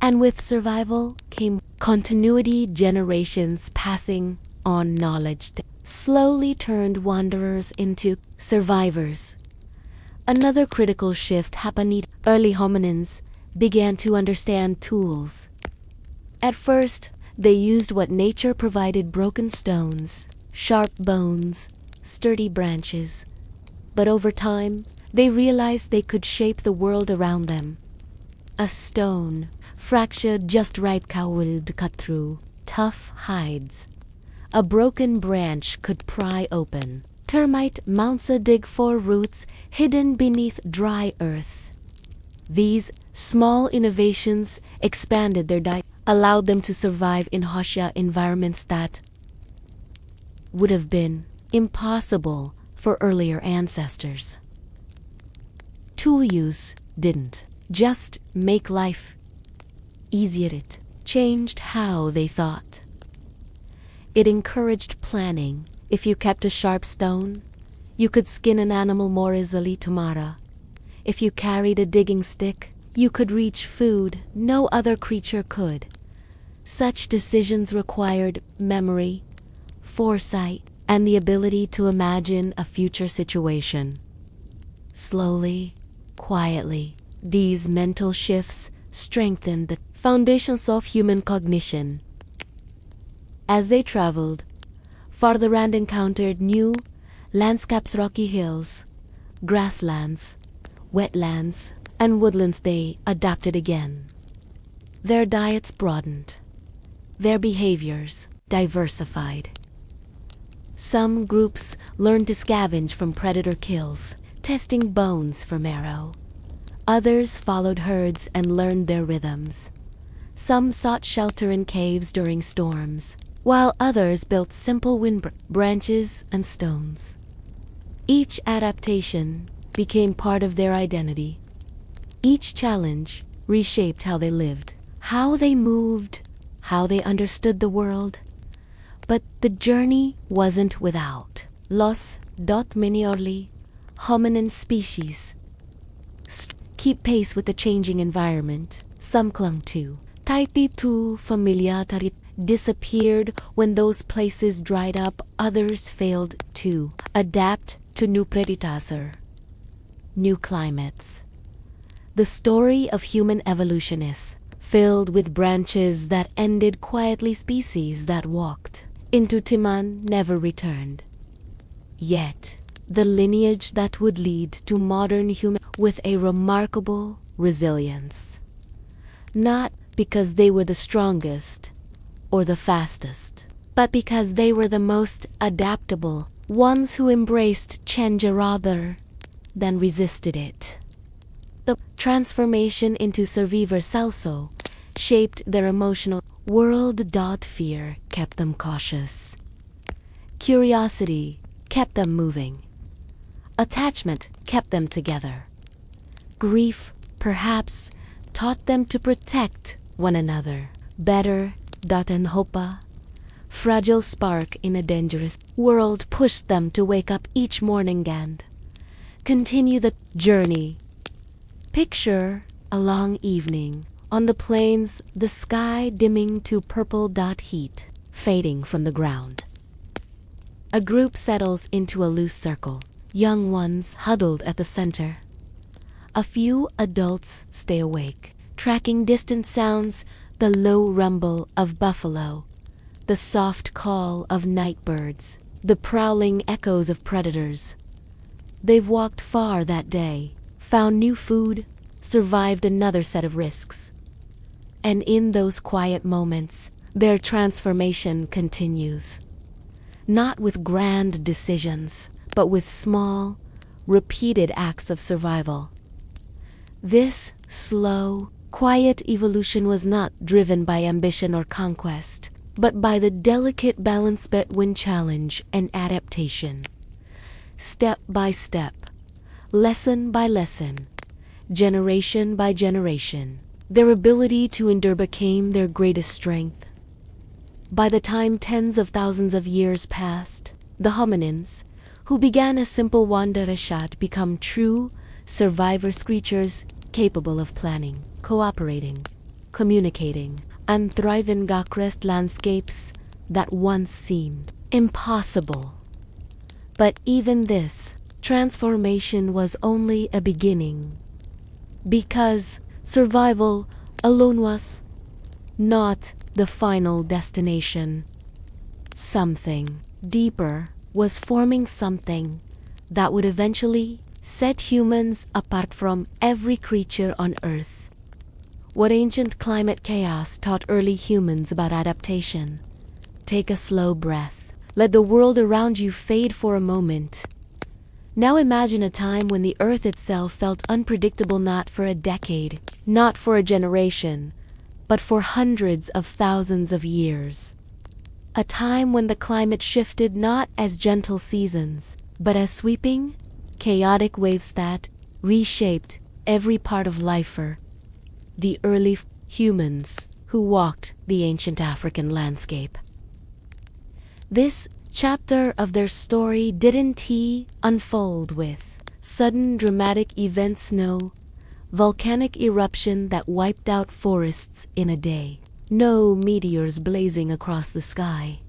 And with survival came continuity. Generations passing on knowledge slowly turned wanderers into survivors. Another critical shift happened. Early hominins began to understand tools. At first, they used what nature provided: broken stones, sharp bones, sturdy branches. But over time, they realized they could shape the world around them. A stone, fractured just right, would cut through tough hides. A broken branch could pry open termite mounds. Dig for roots hidden beneath dry earth. These small innovations expanded their diet, allowed them to survive in hostile environments that would have been impossible for earlier ancestors. Tool use didn't just make life easier, it changed how they thought. It encouraged planning. If you kept a sharp stone, you could skin an animal more easily tomorrow. If you carried a digging stick, you could reach food no other creature could. Such decisions required memory, foresight, and the ability to imagine a future situation. Slowly, quietly, these mental shifts strengthened the foundations of human cognition. As they traveled farther and encountered new landscapes, rocky hills, grasslands, wetlands, and woodlands, they adapted again. Their diets broadened. Their behaviors diversified. Some groups learned to scavenge from predator kills, testing bones for marrow. Others followed herds and learned their rhythms. Some sought shelter in caves during storms, while others built simple branches and stones. Each adaptation became part of their identity. Each challenge reshaped how they lived, how they moved, how they understood the world. But the journey wasn't without loss. Many early hominin species keep pace with the changing environment. Some clung to tightly to familiarity, disappeared when those places dried up. Others failed to adapt to new predators or new climates. The story of human evolution is filled with branches that ended quietly. Species that walked into Timan never returned. Yet, the lineage that would lead to modern human with a remarkable resilience. Not because they were the strongest or the fastest, but because they were the most adaptable, ones who embraced change rather than resisted it. The transformation into survivors also shaped their emotional world. Fear kept them cautious. Curiosity kept them moving. Attachment kept them together. Grief, perhaps, taught them to protect one another better. And hope, fragile spark in a dangerous world, pushed them to wake up each morning and continue the journey. Picture a long evening on the plains, the sky dimming to purple. Heat fading from the ground. A group settles into a loose circle, young ones huddled at the center. A few adults stay awake, tracking distant sounds, the low rumble of buffalo, the soft call of night birds, the prowling echoes of predators. They've walked far that day, found new food, survived another set of risks. And in those quiet moments, their transformation continues. Not with grand decisions, but with small, repeated acts of survival. This slow, quiet evolution was not driven by ambition or conquest, but by the delicate balance between challenge and adaptation. Step by step, lesson by lesson, generation by generation, their ability to endure became their greatest strength. By the time tens of thousands of years passed, the hominins, who began as simple wandereshat, become true survivors, creatures capable of planning, cooperating, communicating, and thrive in gacrest landscapes that once seemed impossible. But even this transformation was only a beginning, because survival alone was not the final destination. Something deeper was forming, something that would eventually set humans apart from every creature on Earth. What ancient climate chaos taught early humans about adaptation? Take a slow breath. Let the world around you fade for a moment. Now imagine a time when the Earth itself felt unpredictable, not for a decade, not for a generation, but for hundreds of thousands of years. A time when the climate shifted not as gentle seasons, but as sweeping, chaotic waves that reshaped every part of life for the early humans who walked the ancient African landscape. This chapter of their story didn't unfold with sudden dramatic events, no volcanic eruption that wiped out forests in a day, no meteors blazing across the sky.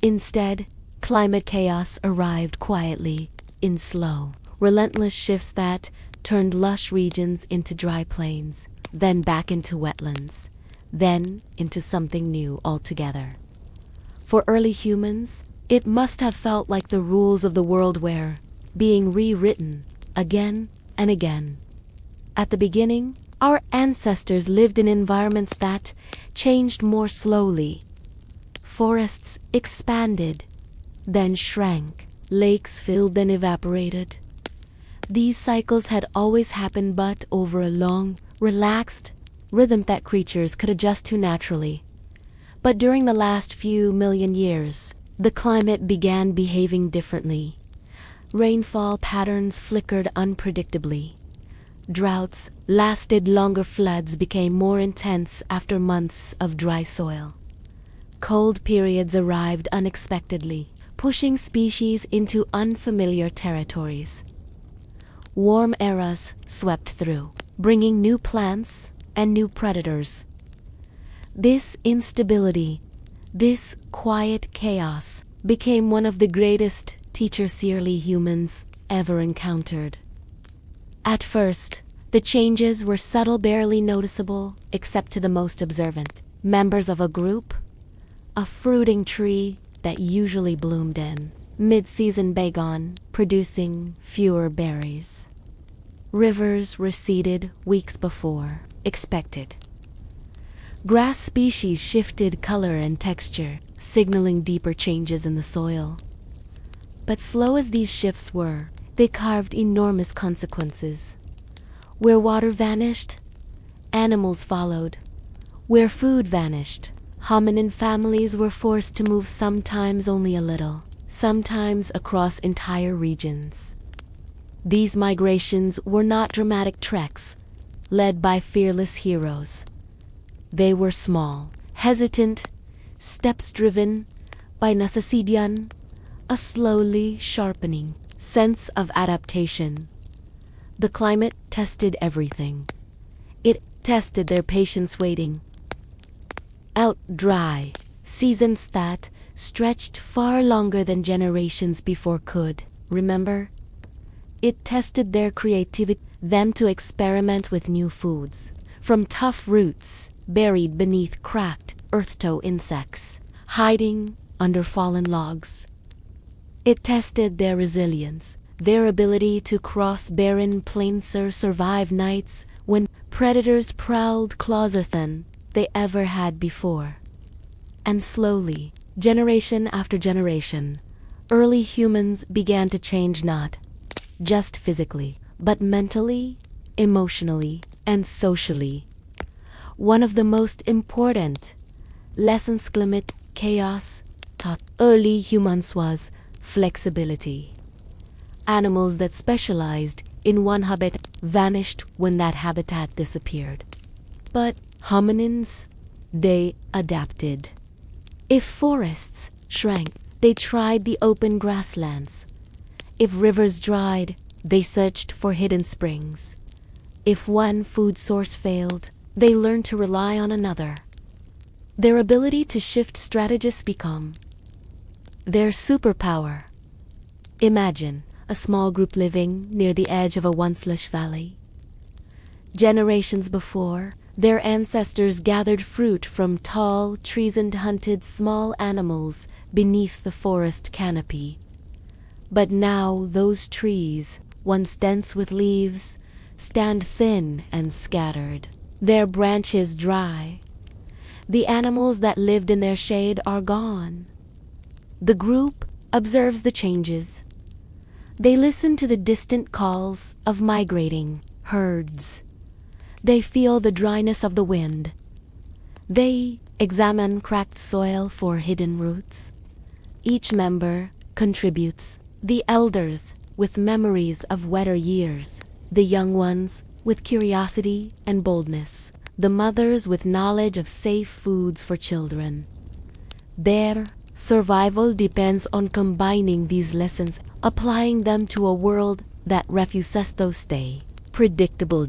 Instead, climate chaos arrived quietly, in slow, relentless shifts that turned lush regions into dry plains, then back into wetlands, then into something new altogether. For early humans, it must have felt like the rules of the world were being rewritten again and again. At the beginning, our ancestors lived in environments that changed more slowly. Forests expanded, then shrank, lakes filled and evaporated. These cycles had always happened, but over a long, relaxed rhythm that creatures could adjust to naturally. But during the last few million years, the climate began behaving differently. Rainfall patterns flickered unpredictably. Droughts lasted longer, floods became more intense after months of dry soil. Cold periods arrived unexpectedly, pushing species into unfamiliar territories. Warm eras swept through, bringing new plants and new predators. This instability, this quiet chaos, became one of the greatest teachers early humans ever encountered. At first, the changes were subtle, barely noticeable, except to the most observant members of a group. A fruiting tree that usually bloomed in mid-season began producing fewer berries. Rivers receded weeks before expected. Grass species shifted color and texture, signaling deeper changes in the soil. But slow as these shifts were, they carved enormous consequences. Where water vanished, animals followed. Where food vanished, hominin families were forced to move sometimes only a little, sometimes across entire regions. These migrations were not dramatic treks, led by fearless heroes. They were small, hesitant, steps driven by nasasidian, a slowly sharpening sense of adaptation. The climate tested everything. It tested their patience waiting out dry, seasons that stretched far longer than generations before could. Remember? It tested their creativity, them to experiment with new foods, from tough roots buried beneath cracked earth-toe insects, hiding under fallen logs. It tested their resilience, their ability to cross barren plains or survive nights when predators prowled closer than they ever had before. And slowly, generation after generation, early humans began to change, not just physically, but mentally, emotionally, and socially. One of the most important lessons climate chaos taught early humans was flexibility. Animals that specialized in one habitat vanished when that habitat disappeared. But hominins, they adapted. If forests shrank, they tried the open grasslands. If rivers dried, they searched for hidden springs. If one food source failed, they learned to rely on another. Their ability to shift strategies become their superpower. Imagine a small group living near the edge of a once lush valley. Generations before, their ancestors gathered fruit from tall trees and hunted small animals beneath the forest canopy. But now those trees, once dense with leaves, stand thin and scattered, their branches dry. The animals that lived in their shade are gone. The group observes the changes. They listen to the distant calls of migrating herds. They feel the dryness of the wind. They examine cracked soil for hidden roots. Each member contributes. The elders with memories of wetter years, the young ones with curiosity and boldness, the mothers with knowledge of safe foods for children. Their survival depends on combining these lessons, applying them to a world that refuses to stay predictable.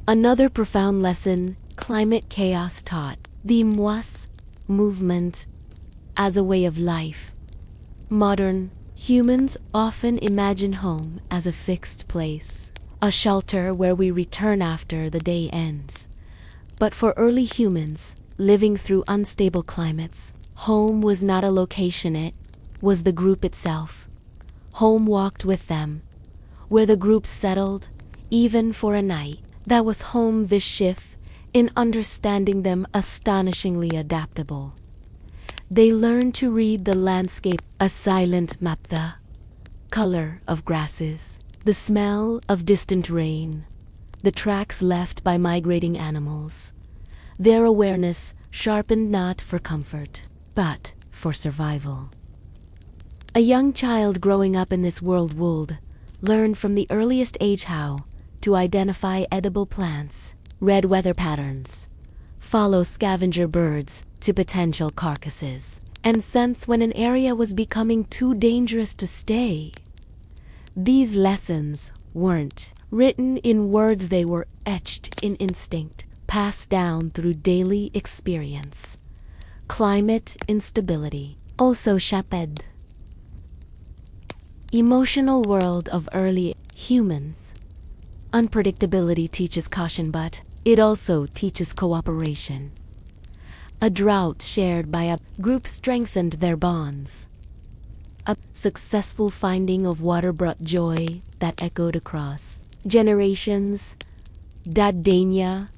Another profound lesson climate chaos taught: the mwas movement as a way of life. Modern humans often imagine home as a fixed place, a shelter where we return after the day ends. But for early humans living through unstable climates, home was not a location, it was the group itself. Home walked with them. Where the group settled, even for a night, that was home. This shift in understanding them astonishingly adaptable. They learned to read the landscape, a silent map, the color of grasses, the smell of distant rain, the tracks left by migrating animals. Their awareness sharpened not for comfort, but for survival. A young child growing up in this world would learn from the earliest age how to identify edible plants, read weather patterns, follow scavenger birds to potential carcasses, and sense when an area was becoming too dangerous to stay. These lessons weren't written in words, they were etched in instinct, passed down through daily experience. Climate instability also shaped emotional world of early humans. Unpredictability teaches caution, but it also teaches cooperation. A drought shared by a group strengthened their bonds. A successful finding of water brought joy that echoed across generations. Dadanya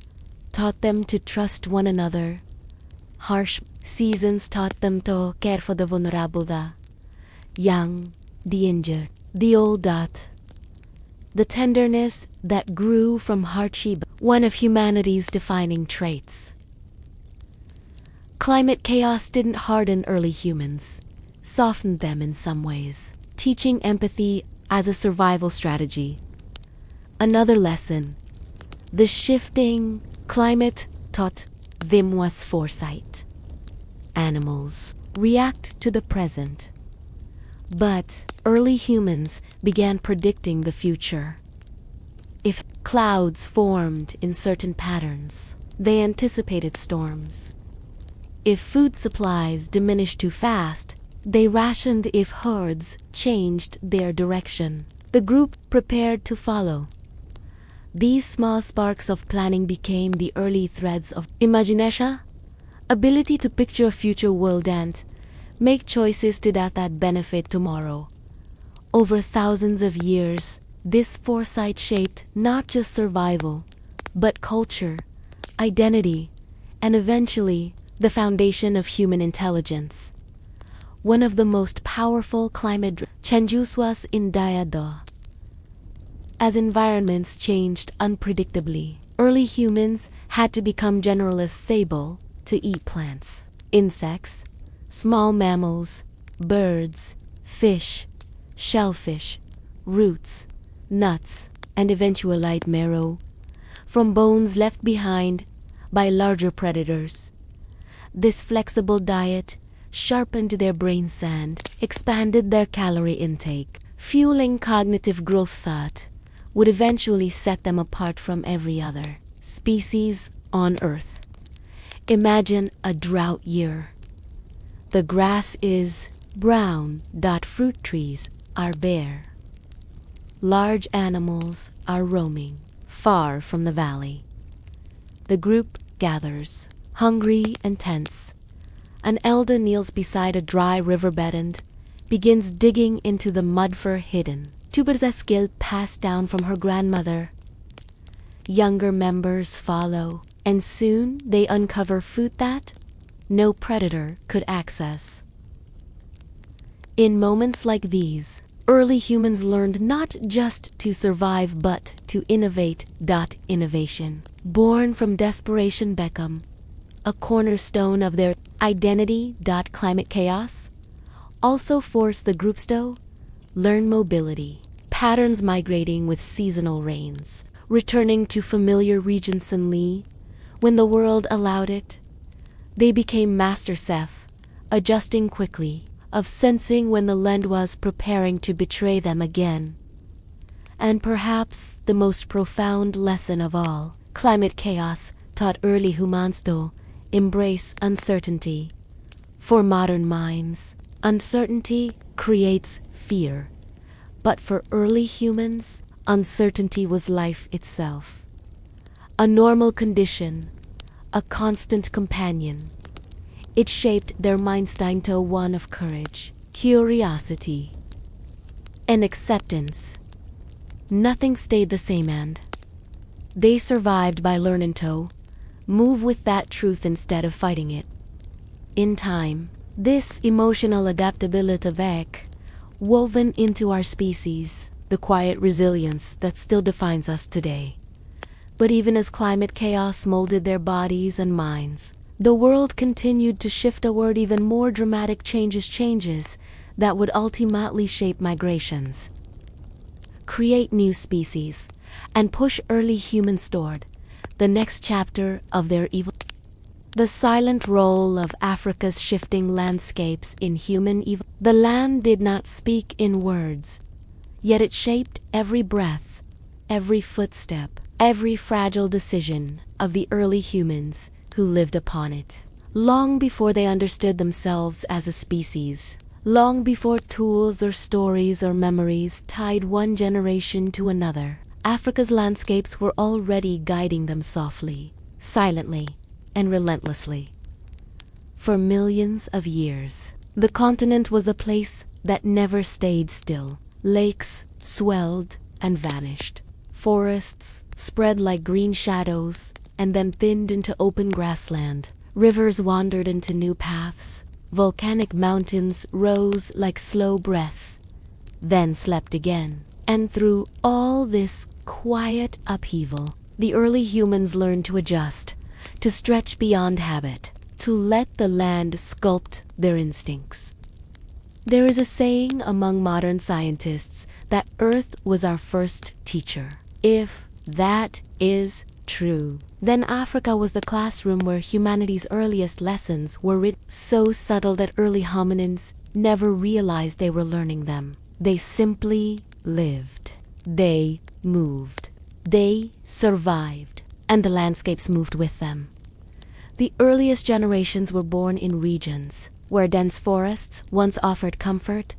taught them to trust one another. Harsh seasons taught them to care for the vulnerable, the young, the injured, the old. The tenderness that grew from hardship, one of humanity's defining traits. Climate chaos didn't harden early humans, softened them in some ways, teaching empathy as a survival strategy. Another lesson: the shifting climate taught them was foresight. Animals react to the present, but early humans began predicting the future. If clouds formed in certain patterns, they anticipated storms. If food supplies diminished too fast, they rationed. If herds changed their direction, the group prepared to follow. These small sparks of planning became the early threads of imagination, ability to picture a future world and make choices today that benefit tomorrow. Over thousands of years, this foresight shaped not just survival, but culture, identity, and eventually the foundation of human intelligence. One of the most powerful climate changes was in Diado. As environments changed unpredictably, early humans had to become generalists able to eat plants, insects, small mammals, birds, fish, shellfish, roots, nuts, and eventually marrow, from bones left behind by larger predators. This flexible diet sharpened their brain sand, expanded their calorie intake, fueling cognitive growth that would eventually set them apart from every other species on Earth. Imagine a drought year. The grass is brown, fruit trees are bare. Large animals are roaming far from the valley. The group gathers, hungry and tense. An elder kneels beside a dry riverbed and begins digging into the mud for hidden tubers, a skill passed down from her grandmother. Younger members follow, and soon they uncover food that no predator could access. In moments like these, early humans learned not just to survive but to innovate. Innovation, born from desperation, become a cornerstone of their identity. Climate chaos also forced the groups to learn mobility, patterns migrating with seasonal rains, returning to familiar regions suddenly when the world allowed it. They became master chef, adjusting quickly, of sensing when the land was preparing to betray them again. And perhaps the most profound lesson of all, climate chaos taught early humans to embrace uncertainty. For modern minds, uncertainty creates fear. But for early humans, uncertainty was life itself. A normal condition, a constant companion. It shaped their minds into one of courage, curiosity, and acceptance. Nothing stayed the same, and they survived by learning to move with that truth instead of fighting it. In time, this emotional adaptability woven into our species, the quiet resilience that still defines us today. But even as climate chaos molded their bodies and minds, the world continued to shift toward even more dramatic changes that would ultimately shape migrations, create new species, and push early humans toward the next chapter of their evil. The silent role of Africa's shifting landscapes in human evil. The land did not speak in words, yet it shaped every breath, every footstep, every fragile decision of the early humans who lived upon it. Long before they understood themselves as a species, long before tools or stories or memories tied one generation to another, Africa's landscapes were already guiding them softly, silently, and relentlessly. For millions of years, the continent was a place that never stayed still. Lakes swelled and vanished. Forests spread like green shadows and then thinned into open grassland. Rivers wandered into new paths. Volcanic mountains rose like slow breath, then slept again. And through all this quiet upheaval, the early humans learned to adjust, to stretch beyond habit, to let the land sculpt their instincts. There is a saying among modern scientists that Earth was our first teacher. If that is true, then Africa was the classroom where humanity's earliest lessons were written, so subtle that early hominins never realized they were learning them. They simply lived. They moved. They survived, and the landscapes moved with them. The earliest generations were born in regions where dense forests once offered comfort,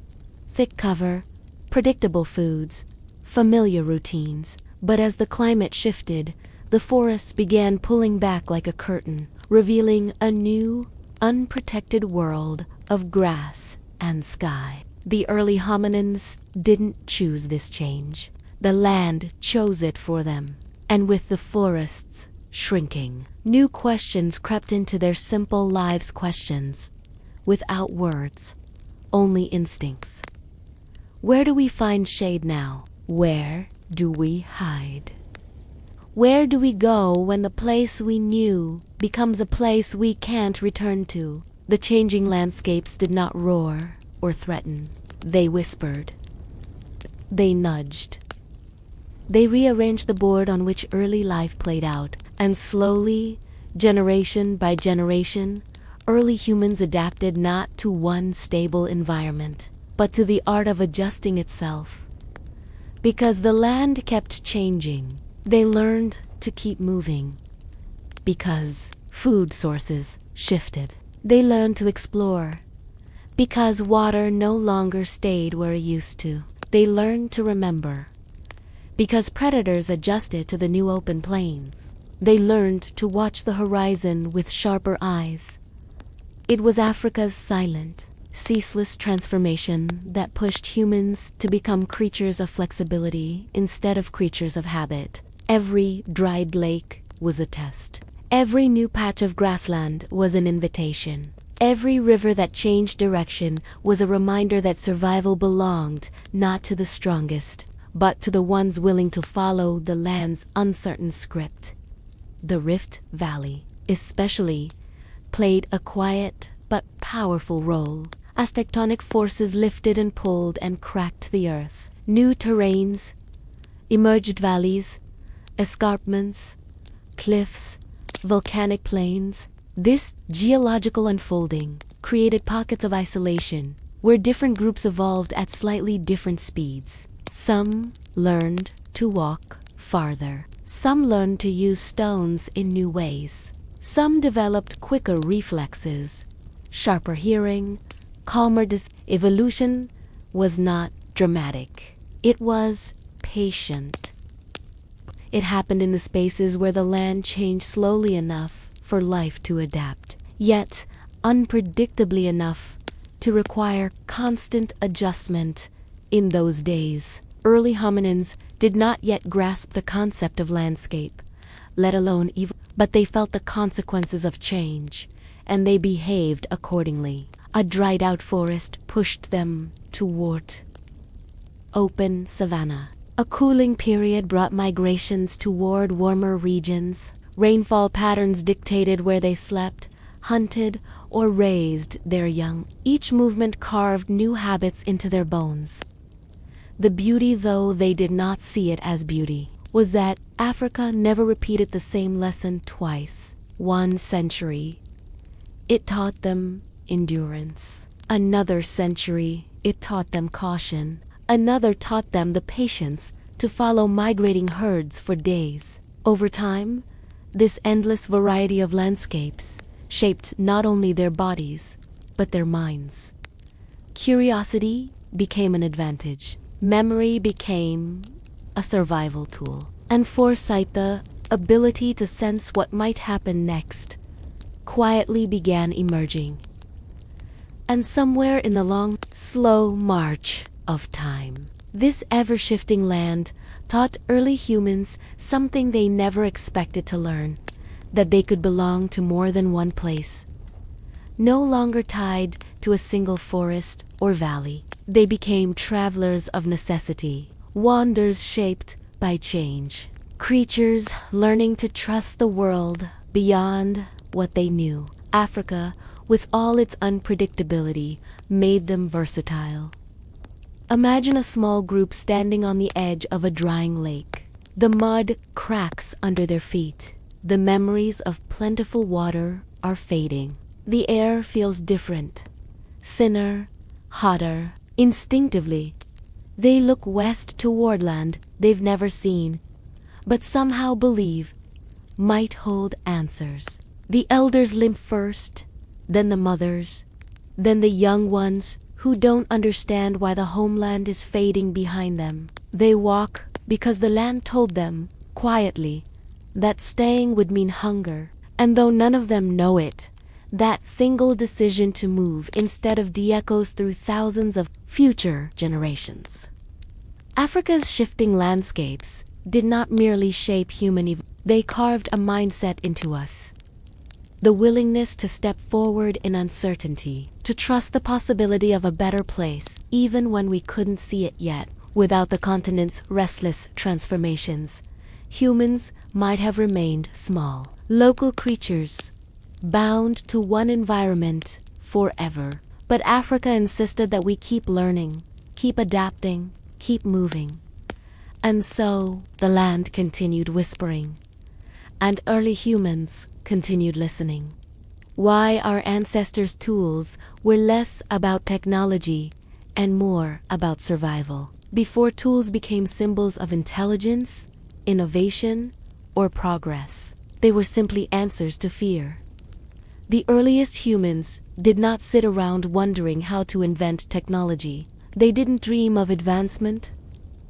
thick cover, predictable foods, familiar routines. But as the climate shifted, the forests began pulling back like a curtain, revealing a new, unprotected world of grass and sky. The early hominins didn't choose this change. The land chose it for them. And with the forests shrinking, new questions crept into their simple lives, questions without words, only instincts. Where do we find shade now? Where do we hide? Where do we go when the place we knew becomes a place we can't return to? The changing landscapes did not roar or threaten. They whispered. They nudged. They rearranged the board on which early life played out, and slowly, generation by generation, early humans adapted not to one stable environment, but to the art of adjusting itself. Because the land kept changing, they learned to keep moving. Because food sources shifted, they learned to explore. Because water no longer stayed where it used to, they learned to remember. Because predators adjusted to the new open plains, they learned to watch the horizon with sharper eyes. It was Africa's silent, ceaseless transformation that pushed humans to become creatures of flexibility instead of creatures of habit. Every dried lake was a test. Every new patch of grassland was an invitation. Every river that changed direction was a reminder that survival belonged not to the strongest, but to the ones willing to follow the land's uncertain script. The Rift Valley, especially, played a quiet but powerful role as tectonic forces lifted and pulled and cracked the earth. New terrains emerged: valleys, escarpments, cliffs, volcanic plains. This geological unfolding created pockets of isolation where different groups evolved at slightly different speeds. Some learned to walk farther. Some learned to use stones in new ways. Some developed quicker reflexes, sharper hearing, calmer evolution was not dramatic. It was patient. It happened in the spaces where the land changed slowly enough for life to adapt, yet unpredictably enough to require constant adjustment. In those days, early hominins did not yet grasp the concept of landscape, let alone evil, but they felt the consequences of change, and they behaved accordingly. A dried-out forest pushed them toward open savanna. A cooling period brought migrations toward warmer regions. Rainfall patterns dictated where they slept, hunted, or raised their young. Each movement carved new habits into their bones. The beauty, though they did not see it as beauty, was that Africa never repeated the same lesson twice. 1 century, it taught them endurance. Another century, it taught them caution. Another taught them the patience to follow migrating herds for days. Over time, this endless variety of landscapes shaped not only their bodies, but their minds. Curiosity became an advantage. Memory became a survival tool. And foresight, the ability to sense what might happen next, quietly began emerging. And somewhere in the long, slow march of time, this ever-shifting land taught early humans something they never expected to learn: that they could belong to more than one place. No longer tied to a single forest or valley, they became travelers of necessity, wanderers shaped by change, creatures learning to trust the world beyond what they knew. Africa, with all its unpredictability, made them versatile. Imagine a small group standing on the edge of a drying lake. The mud cracks under their feet. The memories of plentiful water are fading. The air feels different, thinner, hotter. Instinctively, they look west toward land they've never seen, but somehow believe might hold answers. The elders limp first, then the mothers, then the young ones who don't understand why the homeland is fading behind them. They walk because the land told them, quietly, that staying would mean hunger, and though none of them know it, that single decision to move instead of de-echoes through thousands of future generations. Africa's shifting landscapes did not merely shape they carved a mindset into us. The willingness to step forward in uncertainty, to trust the possibility of a better place, even when we couldn't see it yet. Without the continent's restless transformations, humans might have remained small, local creatures, bound to one environment forever. But Africa insisted that we keep learning, keep adapting, keep moving. And so the land continued whispering, and early humans continued listening. Why our ancestors' tools were less about technology and more about survival. Before tools became symbols of intelligence, innovation, or progress, they were simply answers to fear. The earliest humans did not sit around wondering how to invent technology. They didn't dream of advancement,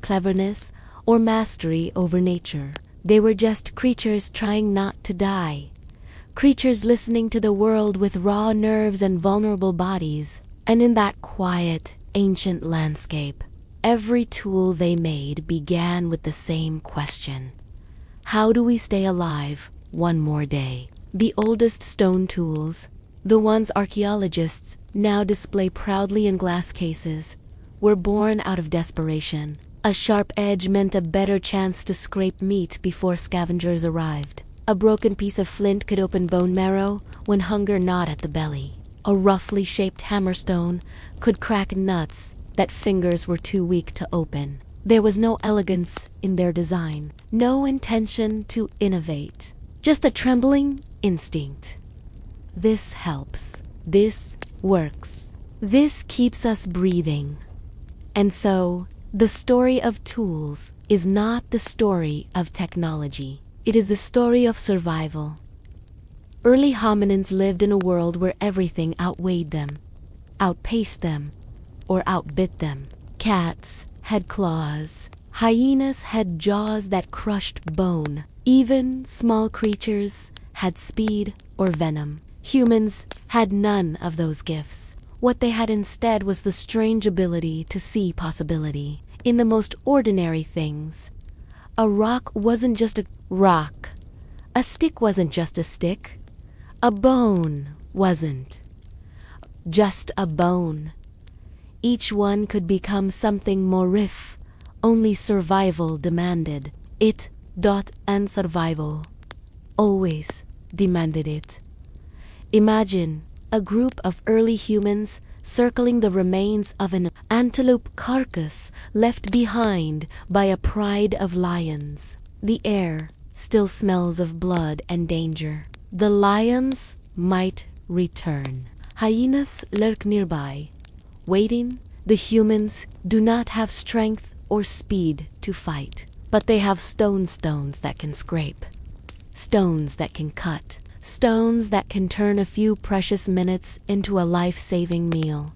cleverness, or mastery over nature. They were just creatures trying not to die. Creatures listening to the world with raw nerves and vulnerable bodies. And in that quiet, ancient landscape, every tool they made began with the same question. How do we stay alive one more day? The oldest stone tools, the ones archaeologists now display proudly in glass cases, were born out of desperation. A sharp edge meant a better chance to scrape meat before scavengers arrived. A broken piece of flint could open bone marrow when hunger gnawed at the belly. A roughly shaped hammerstone could crack nuts that fingers were too weak to open. There was no elegance in their design, no intention to innovate, just a trembling instinct. This helps. This works. This keeps us breathing. And so, the story of tools is not the story of technology. It is the story of survival. Early hominins lived in a world where everything outweighed them, outpaced them, or outbit them. Cats had claws. Hyenas had jaws that crushed bone. Even small creatures had speed or venom. Humans had none of those gifts. What they had instead was the strange ability to see possibility in the most ordinary things. A rock wasn't just a rock. A stick wasn't just a stick. A bone wasn't just a bone. Each one could become something more if only survival demanded it. And survival always demanded it. Imagine a group of early humans circling the remains of an antelope carcass left behind by a pride of lions. The air still smells of blood and danger. The lions might return. Hyenas lurk nearby, waiting. The humans do not have strength or speed to fight, but they have stones that can scrape, stones that can cut, stones that can turn a few precious minutes into a life-saving meal.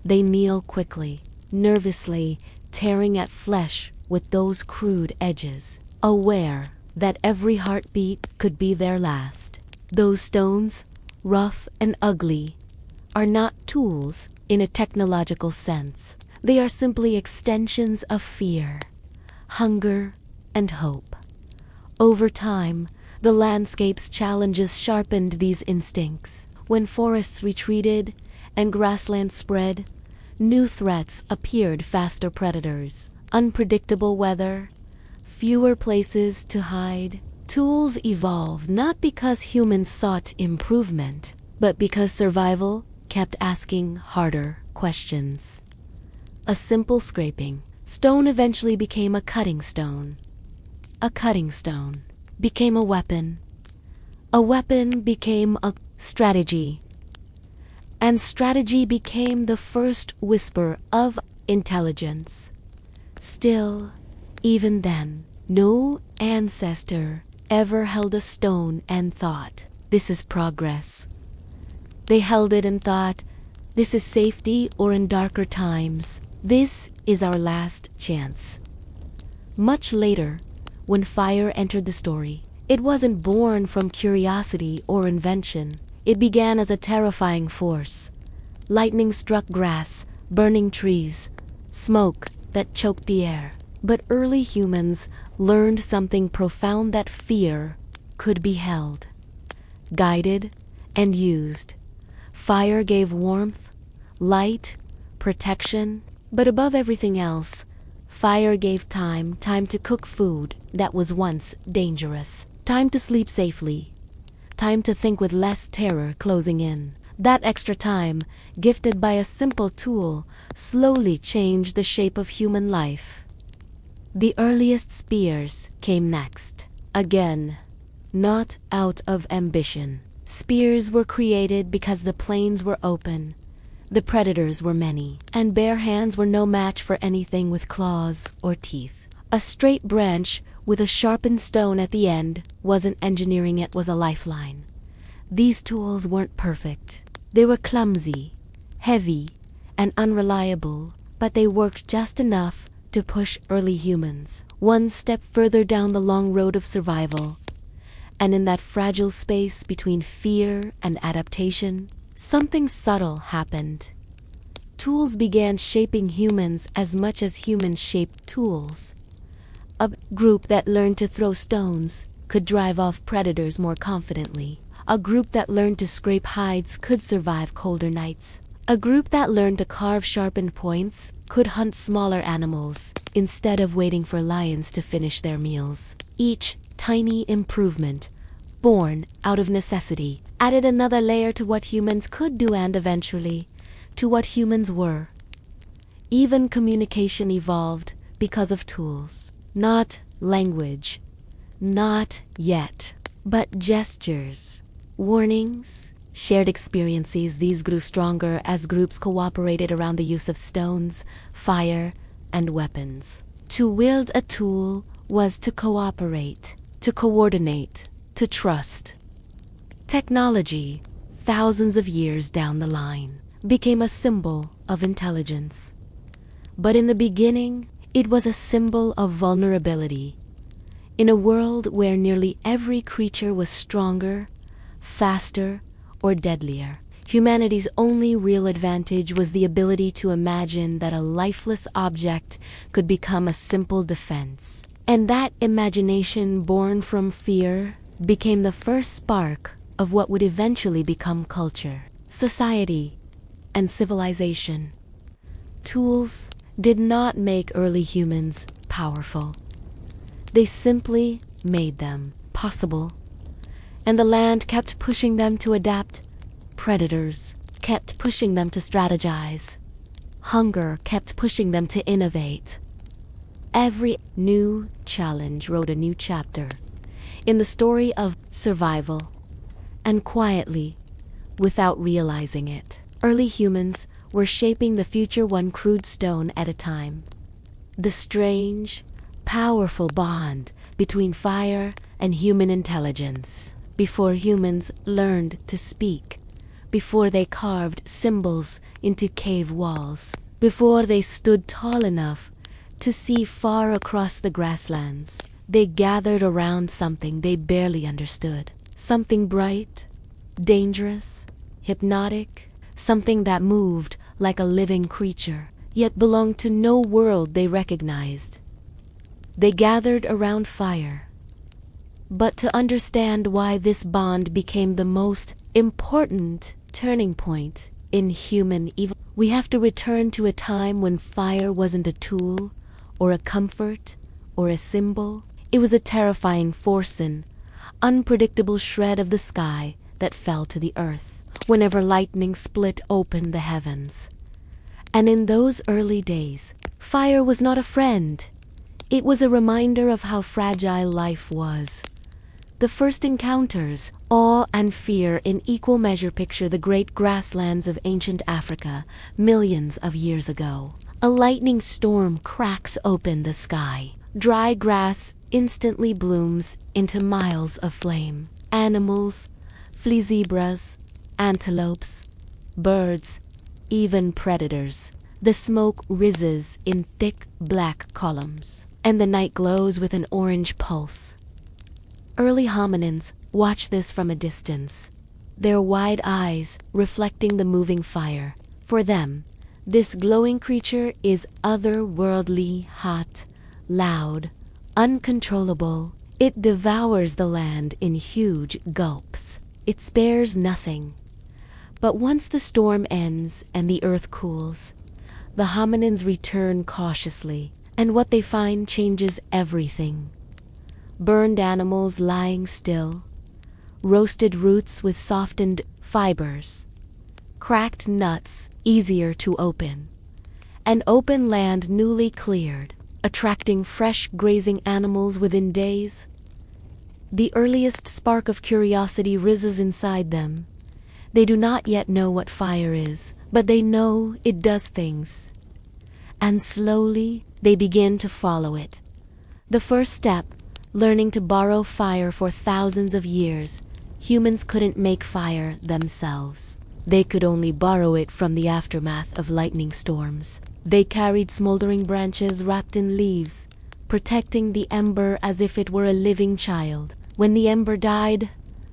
They kneel quickly, nervously, tearing at flesh with those crude edges, aware that every heartbeat could be their last. Those stones, rough and ugly, are not tools in a technological sense. They are simply extensions of fear, hunger, and hope. Over time, the landscape's challenges sharpened these instincts. When forests retreated and grasslands spread, new threats appeared: faster predators, unpredictable weather, fewer places to hide, Tools evolved not because humans sought improvement, but because survival kept asking harder questions. A simple scraping stone eventually became a cutting stone. A cutting stone became a weapon. A weapon became a strategy. And strategy became the first whisper of intelligence. Still, even then, no ancestor ever held a stone and thought, "This is progress." They held it and thought, "This is safety," or in darker times, "This is our last chance." Much later, when fire entered the story, it wasn't born from curiosity or invention. It began as a terrifying force. Lightning struck grass, burning trees, smoke that choked the air. But early humans learned something profound, that fear could be held, guided, and used. Fire gave warmth, light, protection, but above everything else, fire gave time to cook food that was once dangerous, time to sleep safely, time to think with less terror closing in. That extra time, gifted by a simple tool, slowly changed the shape of human life. The earliest spears came next. Again, not out of ambition. Spears were created because the plains were open, the predators were many, and bare hands were no match for anything with claws or teeth. A straight branch with a sharpened stone at the end wasn't engineering, it was a lifeline. These tools weren't perfect. They were clumsy, heavy, and unreliable, but they worked just enough to push early humans one step further down the long road of survival. And in that fragile space between fear and adaptation, something subtle happened. Tools began shaping humans as much as humans shaped tools. A group that learned to throw stones could drive off predators more confidently. A group that learned to scrape hides could survive colder nights. A group that learned to carve sharpened points could hunt smaller animals instead of waiting for lions to finish their meals. Each tiny improvement, born out of necessity, added another layer to what humans could do and eventually to what humans were. Even communication evolved because of tools. Not language, not yet, but gestures, warnings, shared experiences. These grew stronger as groups cooperated around the use of stones, fire, and weapons. To wield a tool was to cooperate, to coordinate, to trust. Technology, thousands of years down the line, became a symbol of intelligence. But in the beginning, it was a symbol of vulnerability. In a world where nearly every creature was stronger, faster, or deadlier, humanity's only real advantage was the ability to imagine that a lifeless object could become a simple defense. And that imagination, born from fear, became the first spark of what would eventually become culture, society, and civilization. Tools did not make early humans powerful. They simply made them possible. And the land kept pushing them to adapt. Predators kept pushing them to strategize. Hunger kept pushing them to innovate. Every new challenge wrote a new chapter in the story of survival. And quietly, without realizing it, early humans were shaping the future one crude stone at a time. The strange, powerful bond between fire and human intelligence. Before humans learned to speak, before they carved symbols into cave walls, before they stood tall enough to see far across the grasslands, they gathered around something they barely understood. Something bright, dangerous, hypnotic, something that moved like a living creature, yet belonged to no world they recognized. They gathered around fire. But to understand why this bond became the most important turning point in human evil, we have to return to a time when fire wasn't a tool, or a comfort, or a symbol. It was a terrifying force, an unpredictable shred of the sky that fell to the earth whenever lightning split open the heavens. And in those early days, fire was not a friend. It was a reminder of how fragile life was. The first encounters, awe and fear in equal measure, picture the great grasslands of ancient Africa millions of years ago. A lightning storm cracks open the sky. Dry grass instantly blooms into miles of flame. Animals, flea zebras, antelopes, birds, even predators. The smoke rises in thick black columns, and the night glows with an orange pulse. Early hominins watch this from a distance, their wide eyes reflecting the moving fire. For them, this glowing creature is otherworldly, hot, loud, uncontrollable. It devours the land in huge gulps. It spares nothing. But once the storm ends and the earth cools, the hominins return cautiously, and what they find changes everything. Burned animals lying still, roasted roots with softened fibers, cracked nuts easier to open, and open land newly cleared, attracting fresh grazing animals within days. The earliest spark of curiosity rises inside them. They do not yet know what fire is, but they know it does things. And slowly they begin to follow it. The first step, learning to borrow fire. For thousands of years, humans couldn't make fire themselves. They could only borrow it from the aftermath of lightning storms. They carried smoldering branches wrapped in leaves, protecting the ember as if it were a living child. When the ember died,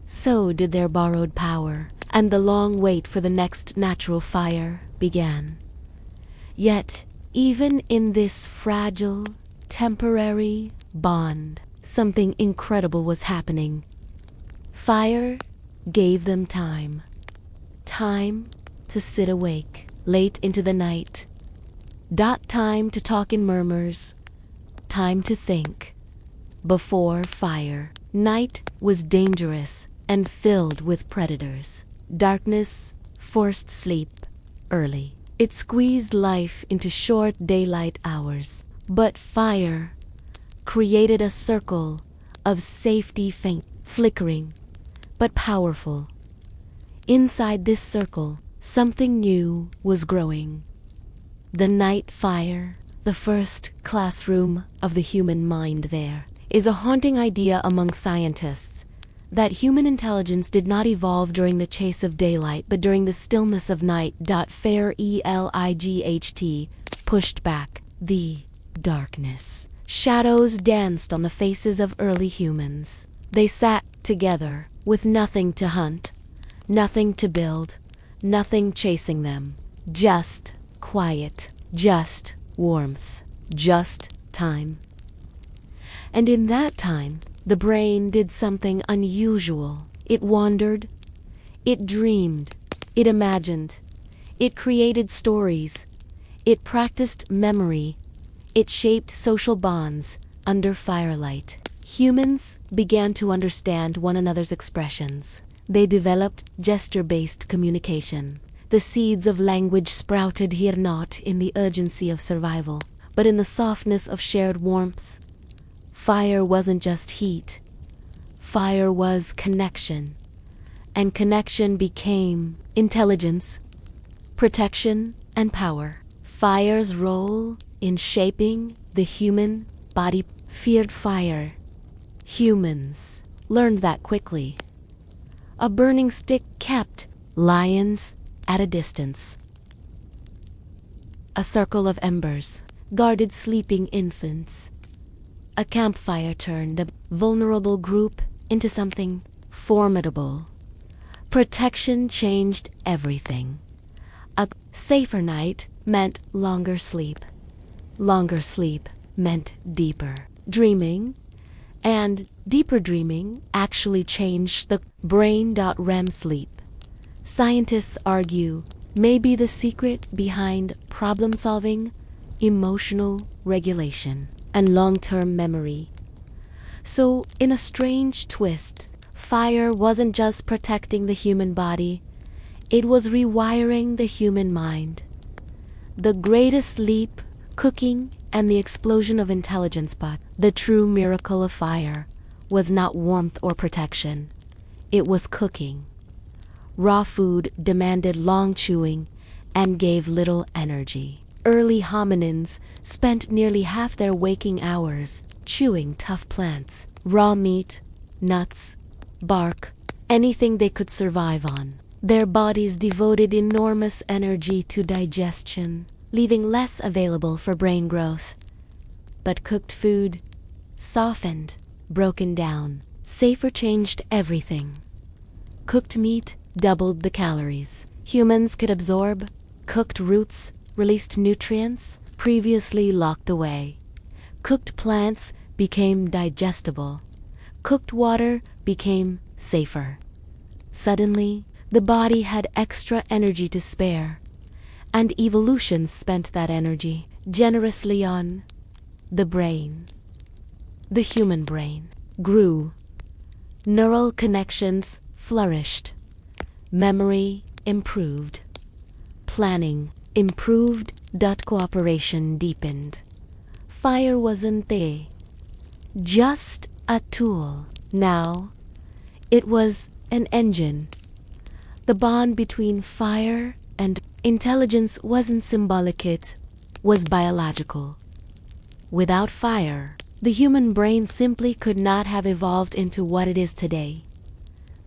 so did their borrowed power, and the long wait for the next natural fire began. Yet, even in this fragile, temporary bond, something incredible was happening. Fire gave them time. Time to sit awake late into the night. Time to talk in murmurs. Time to think. Before fire, night was dangerous and filled with predators. Darkness forced sleep early. It squeezed life into short daylight hours. But fire created a circle of safety, faint, flickering, but powerful. Inside this circle, something new was growing. The night fire, the first classroom of the human mind. There is a haunting idea among scientists that human intelligence did not evolve during the chase of daylight, but during the stillness of night. Fair ELIGHT pushed back the darkness. Shadows danced on the faces of early humans. They sat together with nothing to hunt, nothing to build, nothing chasing them. Just quiet, just warmth, just time. And in that time, the brain did something unusual. It wandered, it dreamed, it imagined, it created stories, it practiced memory, it shaped social bonds under firelight. Humans began to understand one another's expressions. They developed gesture-based communication. The seeds of language sprouted here, not in the urgency of survival, but in the softness of shared warmth. Fire wasn't just heat. Fire was connection. And connection became intelligence, protection, and power. Fire's role in shaping the human body feared fire. Humans learned that quickly. A burning stick kept lions at a distance. A circle of embers guarded sleeping infants. A campfire turned a vulnerable group into something formidable. Protection changed everything. A safer night meant longer sleep. Longer sleep meant deeper dreaming, and deeper dreaming actually changed the brain. REM sleep, scientists argue, may be the secret behind problem-solving, emotional regulation, and long-term memory. So, in a strange twist, fire wasn't just protecting the human body, it was rewiring the human mind. The greatest leap, cooking, and the explosion of intelligence, but the true miracle of fire was not warmth or protection. It was cooking. Raw food demanded long chewing and gave little energy. Early hominins spent nearly half their waking hours chewing tough plants, raw meat, nuts, bark, anything they could survive on. Their bodies devoted enormous energy to digestion, leaving less available for brain growth. But cooked food, softened, broken down, safer changed everything. Cooked meat doubled the calories humans could absorb. Cooked roots released nutrients previously locked away. Cooked plants became digestible. Cooked water became safer. Suddenly, the body had extra energy to spare, and evolution spent that energy generously on the brain. The human brain grew. Neural connections flourished. Memory improved. Planning improved. Cooperation deepened. Fire wasn't just a tool. Now, it was an engine. The bond between fire and intelligence wasn't symbolic, it was biological. Without fire, the human brain simply could not have evolved into what it is today.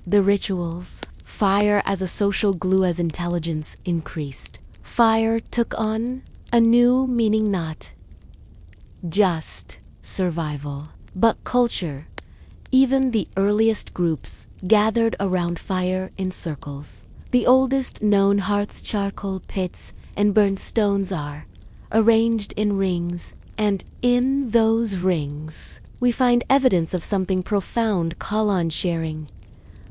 The rituals, fire as a social glue as intelligence increased. Fire took on a new meaning, not just survival, but culture. Even the earliest groups gathered around fire in circles. The oldest known hearths, charcoal pits, and burnt stones are arranged in rings, and in those rings we find evidence of something profound: call on sharing.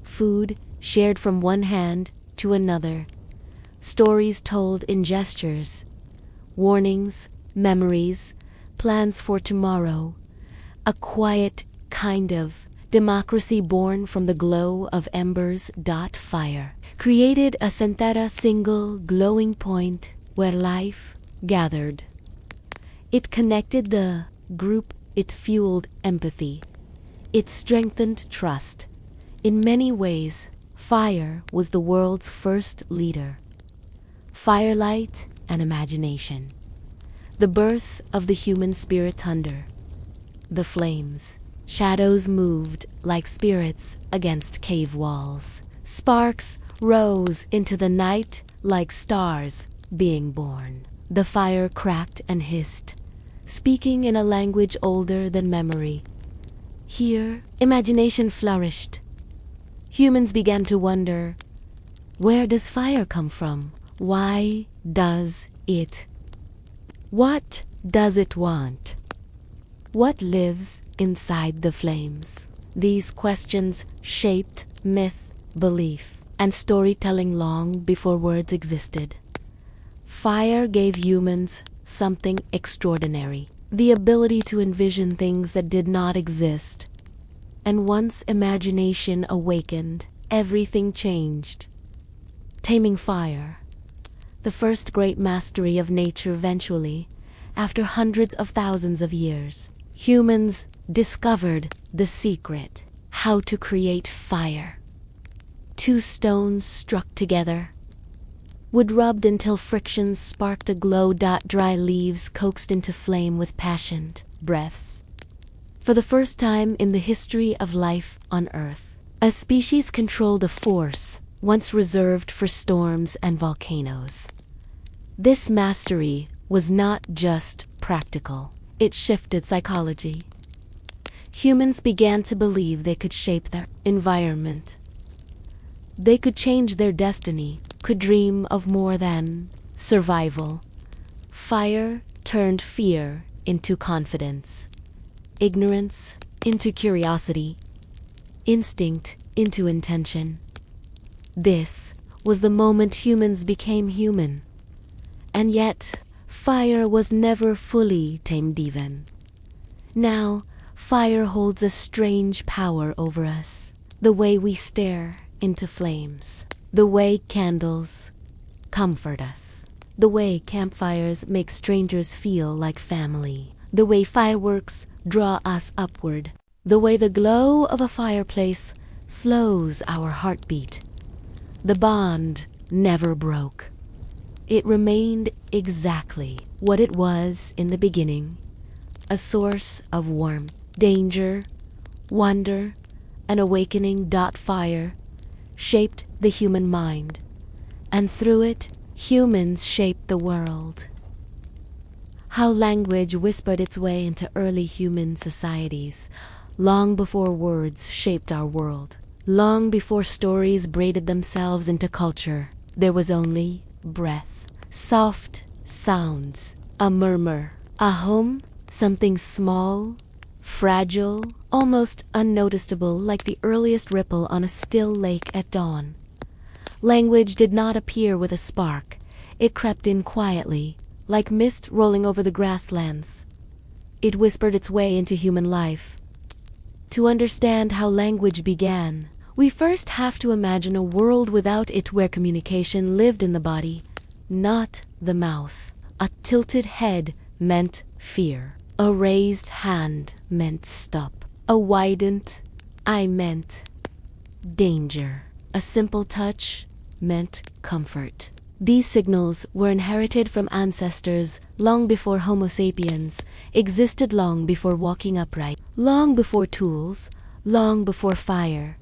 Food shared from one hand to another. Stories told in gestures. Warnings, memories, plans for tomorrow. A quiet kind of democracy born from the glow of embers. Fire created a single glowing point where life gathered. It connected the group, it fueled empathy, it strengthened trust. In many ways, fire was the world's first leader. Firelight and imagination. The birth of the human spirit under the flames. Shadows moved like spirits against cave walls. Sparks rose into the night like stars being born. The fire cracked and hissed, speaking in a language older than memory. Here, imagination flourished. Humans began to wonder, where does fire come from? Why does it? What does it want? What lives inside the flames? These questions shaped myth, belief, and storytelling long before words existed. Fire gave humans something extraordinary: the ability to envision things that did not exist. And once imagination awakened, everything changed. Taming fire, the first great mastery of nature. Eventually, after hundreds of thousands of years, humans discovered the secret: how to create fire. Two stones struck together, wood rubbed until friction sparked a glow. Dry leaves coaxed into flame with passionate breaths. For the first time in the history of life on Earth, a species controlled a force once reserved for storms and volcanoes. This mastery was not just practical, it shifted psychology. Humans began to believe they could shape their environment. They could change their destiny, could dream of more than survival. Fire turned fear into confidence, ignorance into curiosity, instinct into intention. This was the moment humans became human. And yet, fire was never fully tamed even. Now, Fire holds a strange power over us. The way we stare into flames. The way candles comfort us. The way campfires make strangers feel like family. The way fireworks draw us upward. The way the glow of a fireplace slows our heartbeat. The bond never broke. It remained exactly what it was in the beginning, a source of warmth, danger, wonder, and awakening. Fire shaped the human mind, and through it, humans shaped the world. How language whispered its way into early human societies, long before words shaped our world. Long before stories braided themselves into culture, there was only breath, soft sounds, a murmur, a hum, something small, fragile, almost unnoticeable, like the earliest ripple on a still lake at dawn. Language did not appear with a spark. It crept in quietly, like mist rolling over the grasslands. It whispered its way into human life. To understand how language began, we first have to imagine a world without it, where communication lived in the body, not the mouth. A tilted head meant fear. A raised hand meant stop. A widened eye meant danger. A simple touch meant comfort. These signals were inherited from ancestors long before Homo sapiens existed, long before walking upright, long before tools, long before fire.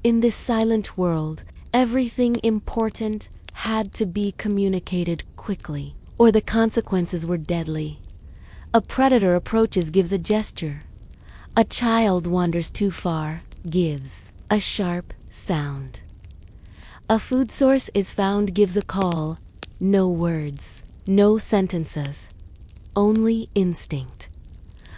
In this silent world, everything important had to be communicated quickly, or the consequences were deadly. A predator approaches, gives a gesture. A child wanders too far, gives a sharp sound. A food source is found, gives a call. No words, no sentences, only instinct.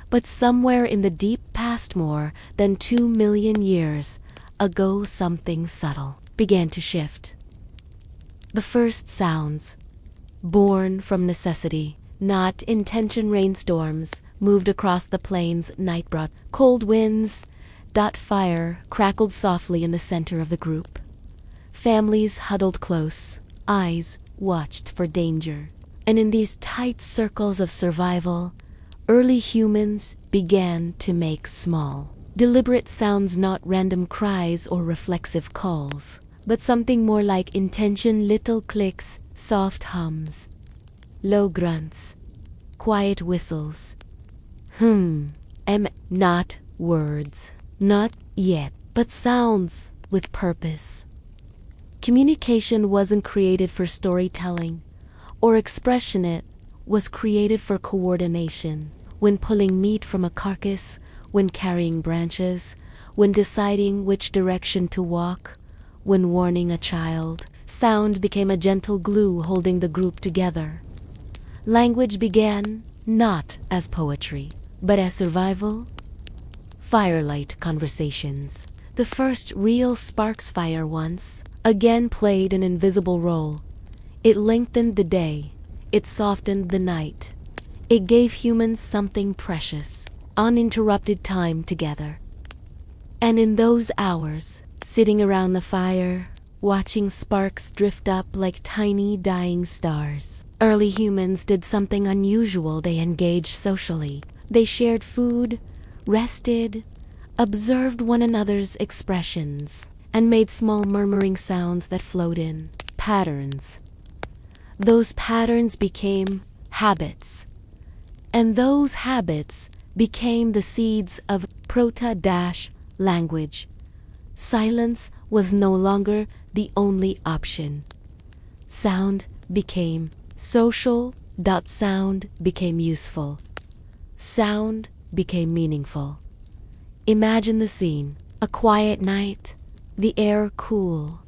But somewhere in the deep past, more than 2 million years ago, something subtle began to shift. The first sounds, born from necessity, not intention, rainstorms moved across the plains. Night brought cold winds. Fire crackled softly in the center of the group. Families huddled close, eyes watched for danger. And in these tight circles of survival, early humans began to make small, deliberate sounds, not random cries or reflexive calls, but something more like intention. Little clicks, soft hums, low grunts, quiet whistles. Not words, not yet, but sounds with purpose. Communication wasn't created for storytelling or expression, it was created for coordination. When pulling meat from a carcass, when carrying branches, when deciding which direction to walk, when warning a child, sound became a gentle glue holding the group together. Language began not as poetry, but as survival. Firelight conversations. The first real sparks. Fire once again played an invisible role. It lengthened the day. It softened the night. It gave humans something precious, uninterrupted time together. And in those hours, sitting around the fire, watching sparks drift up like tiny dying stars, early humans did something unusual. They engaged socially. They shared food, rested, observed one another's expressions, and made small murmuring sounds that flowed in. Patterns. Those patterns became habits. And those habits became the seeds of proto-language. Silence was no longer the only option. Sound became social. Sound became useful. Sound became meaningful. Imagine the scene. A quiet night, the air cool.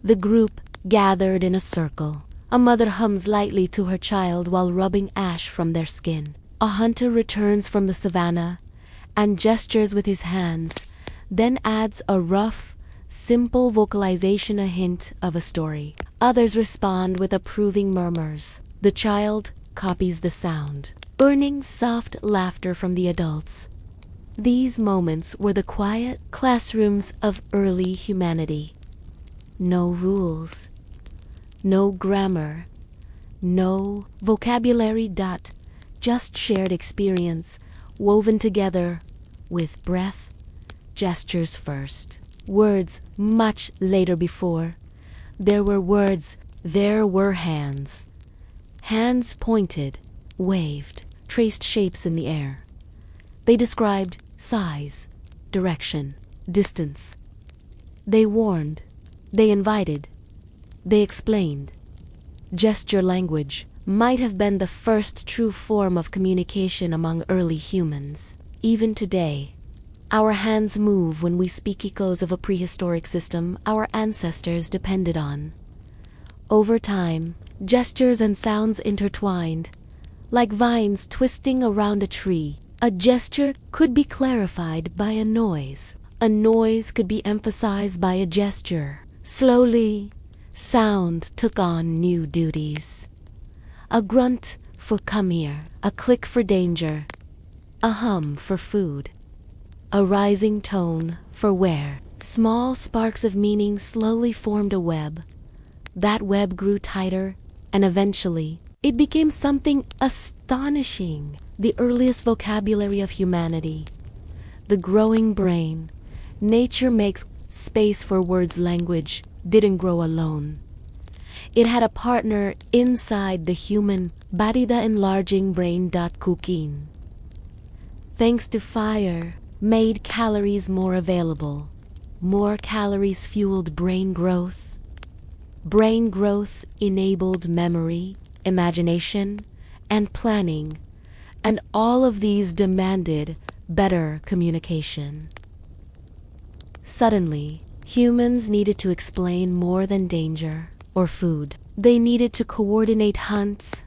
The group gathered in a circle. A mother hums lightly to her child while rubbing ash from their skin. A hunter returns from the savannah and gestures with his hands, then adds a rough, simple vocalization, a hint of a story. Others respond with approving murmurs. The child copies the sound, earning soft laughter from the adults. These moments were the quiet classrooms of early humanity. No rules, no grammar, no vocabulary. Just shared experience, woven together with breath, gestures first, words much later. Before there were words, there were hands. Hands pointed, waved, traced shapes in the air. They described size, direction, distance. They warned, they invited, they explained. Gesture language might have been the first true form of communication among early humans. Even today, our hands move when we speak, echoes of a prehistoric system our ancestors depended on. Over time, gestures and sounds intertwined, like vines twisting around a tree. A gesture could be clarified by a noise. A noise could be emphasized by a gesture. Slowly, sound took on new duties. A grunt for come here, a click for danger, a hum for food, a rising tone for where. Small sparks of meaning slowly formed a web. That web grew tighter, and eventually, it became something astonishing. The earliest vocabulary of humanity. The growing brain. Nature makes space for words. Language didn't grow alone. It had a partner inside the human body, the enlarging brain. Cooking, thanks to fire, made calories more available. More calories fueled brain growth. Brain growth enabled memory, imagination, and planning. And all of these demanded better communication. Suddenly, humans needed to explain more than danger or food. They needed to coordinate hunts,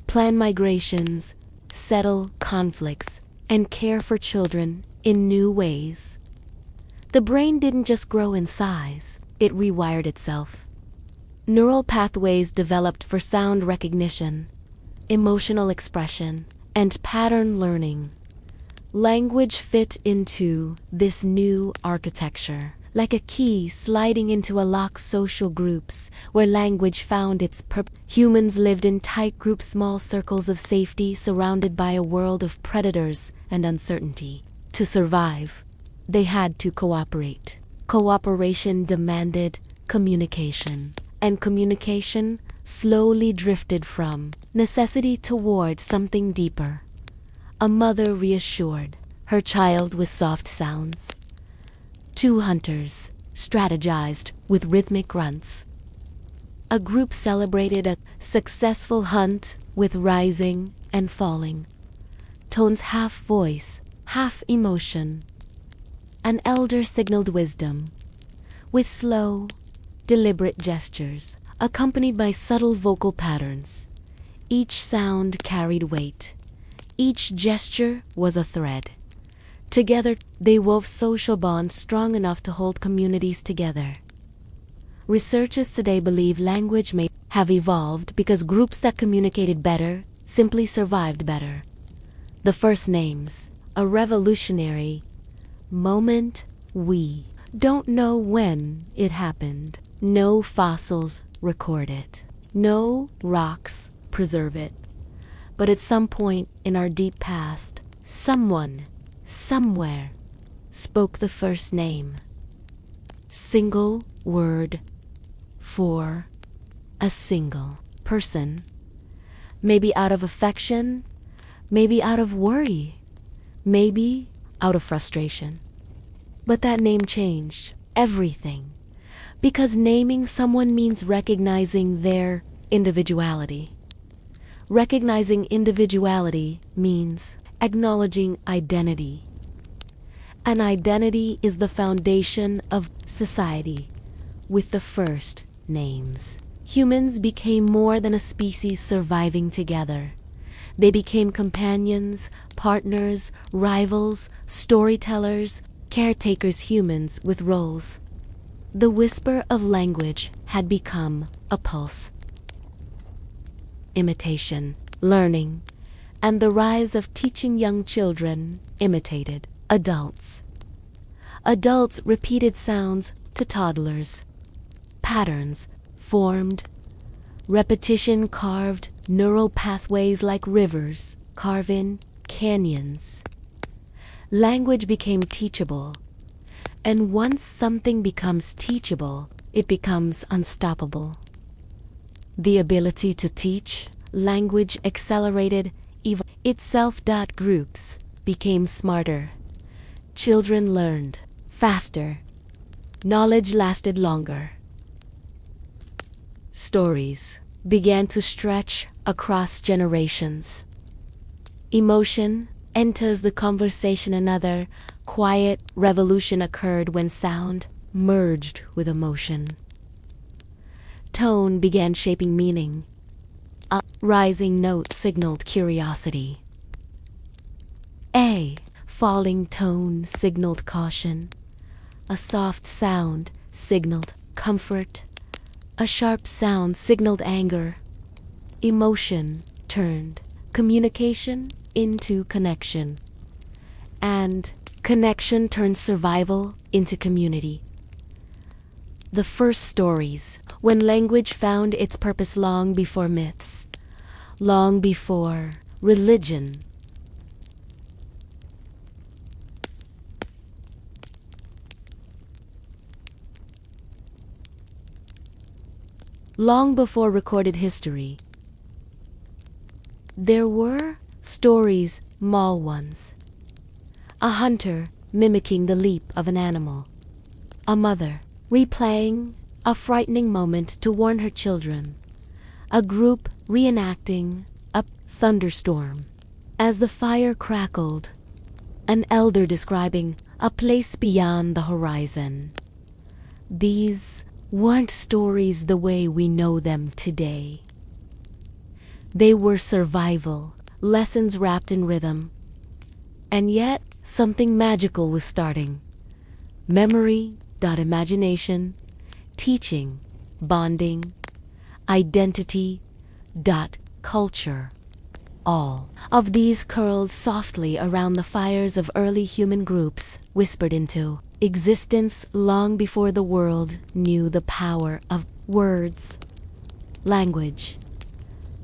plan migrations, settle conflicts, and care for children in new ways. The brain didn't just grow in size, it rewired itself. Neural pathways developed for sound recognition, emotional expression, and pattern learning. Language fit into this new architecture, like a key sliding into a lock. Social groups, where language found its purpose. Humans lived in tight groups, small circles of safety, surrounded by a world of predators and uncertainty. To survive, they had to cooperate. Cooperation demanded communication, and communication slowly drifted from necessity toward something deeper. A mother reassured her child with soft sounds. Two hunters strategized with rhythmic grunts. A group celebrated a successful hunt with rising and falling tones, half voice, half emotion. An elder signaled wisdom with slow, deliberate gestures, accompanied by subtle vocal patterns. Each sound carried weight. Each gesture was a thread. Together, they wove social bonds strong enough to hold communities together. Researchers today believe language may have evolved because groups that communicated better simply survived better. The first names, a revolutionary moment. We don't know when it happened. No fossils record it. No rocks preserve it. But at some point in our deep past, someone, somewhere, spoke the first name. Single word for a single person. Maybe out of affection, maybe out of worry, maybe out of frustration. But that name changed everything, because naming someone means recognizing their individuality. Recognizing individuality means acknowledging identity. An identity is the foundation of society. With the first names, humans became more than a species surviving together. They became companions, partners, rivals, storytellers, caretakers, humans with roles. The whisper of language had become a pulse. Imitation, learning, and the rise of teaching young children imitated. Adults. Adults repeated sounds to toddlers. Patterns formed. Repetition carved neural pathways like rivers carve in canyons. Language became teachable. And once something becomes teachable, it becomes unstoppable. The ability to teach, language accelerated itself. Groups became smarter. Children learned faster. Knowledge lasted longer. Stories began to stretch across generations. Emotion enters the conversation. Another quiet revolution occurred when sound merged with emotion. Tone began shaping meaning. A rising note signaled curiosity. A falling tone signaled caution. A soft sound signaled comfort. A sharp sound signaled anger. Emotion turned communication into connection. And connection turned survival into community. The first stories, when language found its purpose long before myths, long before religion. Long before recorded history. There were stories, small ones. A hunter mimicking the leap of an animal. A mother replaying a frightening moment to warn her children. A group reenacting a thunderstorm. As the fire crackled, an elder describing a place beyond the horizon. These weren't stories the way we know them today. They were survival, lessons wrapped in rhythm. And yet, something magical was starting. Memory, imagination, teaching, bonding, identity, culture. All of these curled softly around the fires of early human groups, whispered into existence long before the world knew the power of words. Language.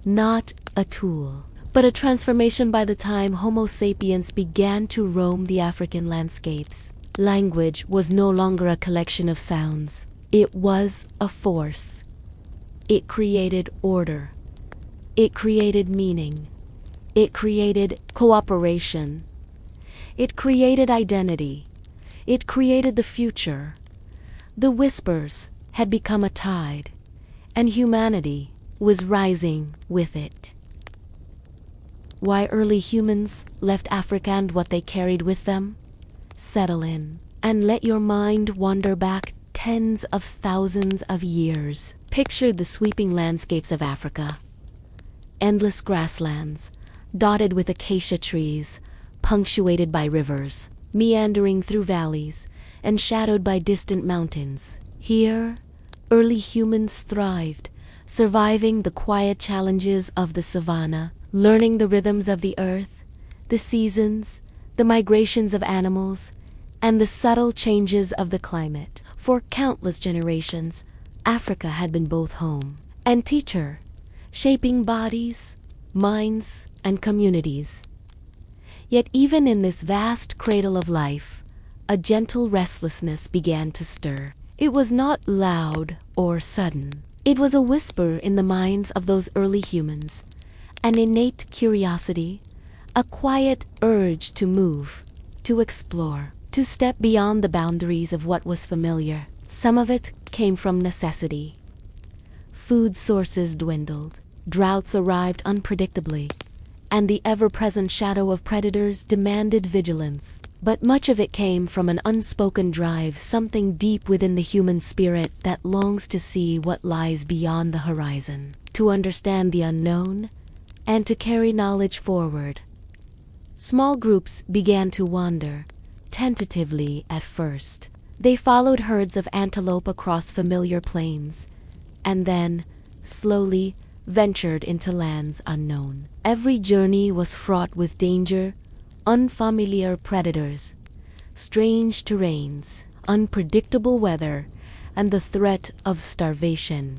Not a tool, but a transformation. By the time Homo sapiens began to roam the African landscapes, language was no longer a collection of sounds. It was a force. It created order. It created meaning. It created cooperation. It created identity. It created the future. The whispers had become a tide, and humanity was rising with it. Why early humans left Africa and what they carried with them? Settle in and let your mind wander back tens of thousands of years. Picture the sweeping landscapes of Africa. Endless grasslands, dotted with acacia trees, punctuated by rivers, meandering through valleys, and shadowed by distant mountains. Here, early humans thrived, surviving the quiet challenges of the savanna, learning the rhythms of the earth, the seasons, the migrations of animals, and the subtle changes of the climate. For countless generations, Africa had been both home and teacher, shaping bodies, minds, and communities. Yet even in this vast cradle of life, a gentle restlessness began to stir. It was not loud or sudden. It was a whisper in the minds of those early humans, an innate curiosity, a quiet urge to move, to explore, to step beyond the boundaries of what was familiar. Some of it came from necessity. Food sources dwindled, droughts arrived unpredictably, and the ever-present shadow of predators demanded vigilance. But much of it came from an unspoken drive, something deep within the human spirit that longs to see what lies beyond the horizon, to understand the unknown, and to carry knowledge forward. Small groups began to wander, tentatively at first. They followed herds of antelope across familiar plains, and then, slowly, ventured into lands unknown. Every journey was fraught with danger, unfamiliar predators, strange terrains, unpredictable weather, and the threat of starvation.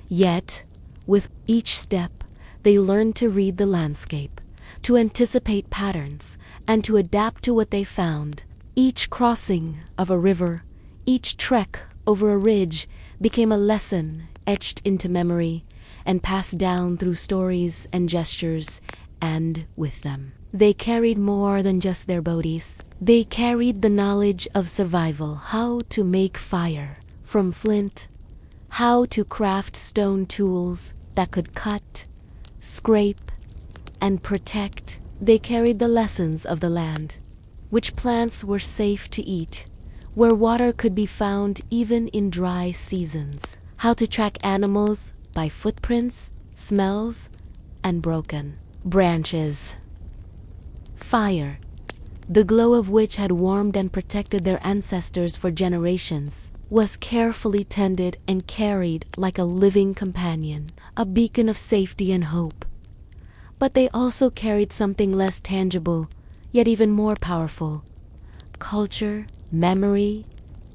Yet, with each step, they learned to read the landscape, to anticipate patterns, and to adapt to what they found. Each crossing of a river, each trek over a ridge became a lesson etched into memory and passed down through stories and gestures, and with them, they carried more than just their bodies. They carried the knowledge of survival, how to make fire from flint, how to craft stone tools that could cut, scrape, and protect. They carried the lessons of the land, which plants were safe to eat, where water could be found even in dry seasons, how to track animals by footprints, smells, and broken branches. Fire, the glow of which had warmed and protected their ancestors for generations, was carefully tended and carried like a living companion, a beacon of safety and hope. But they also carried something less tangible, yet even more powerful: culture, memory,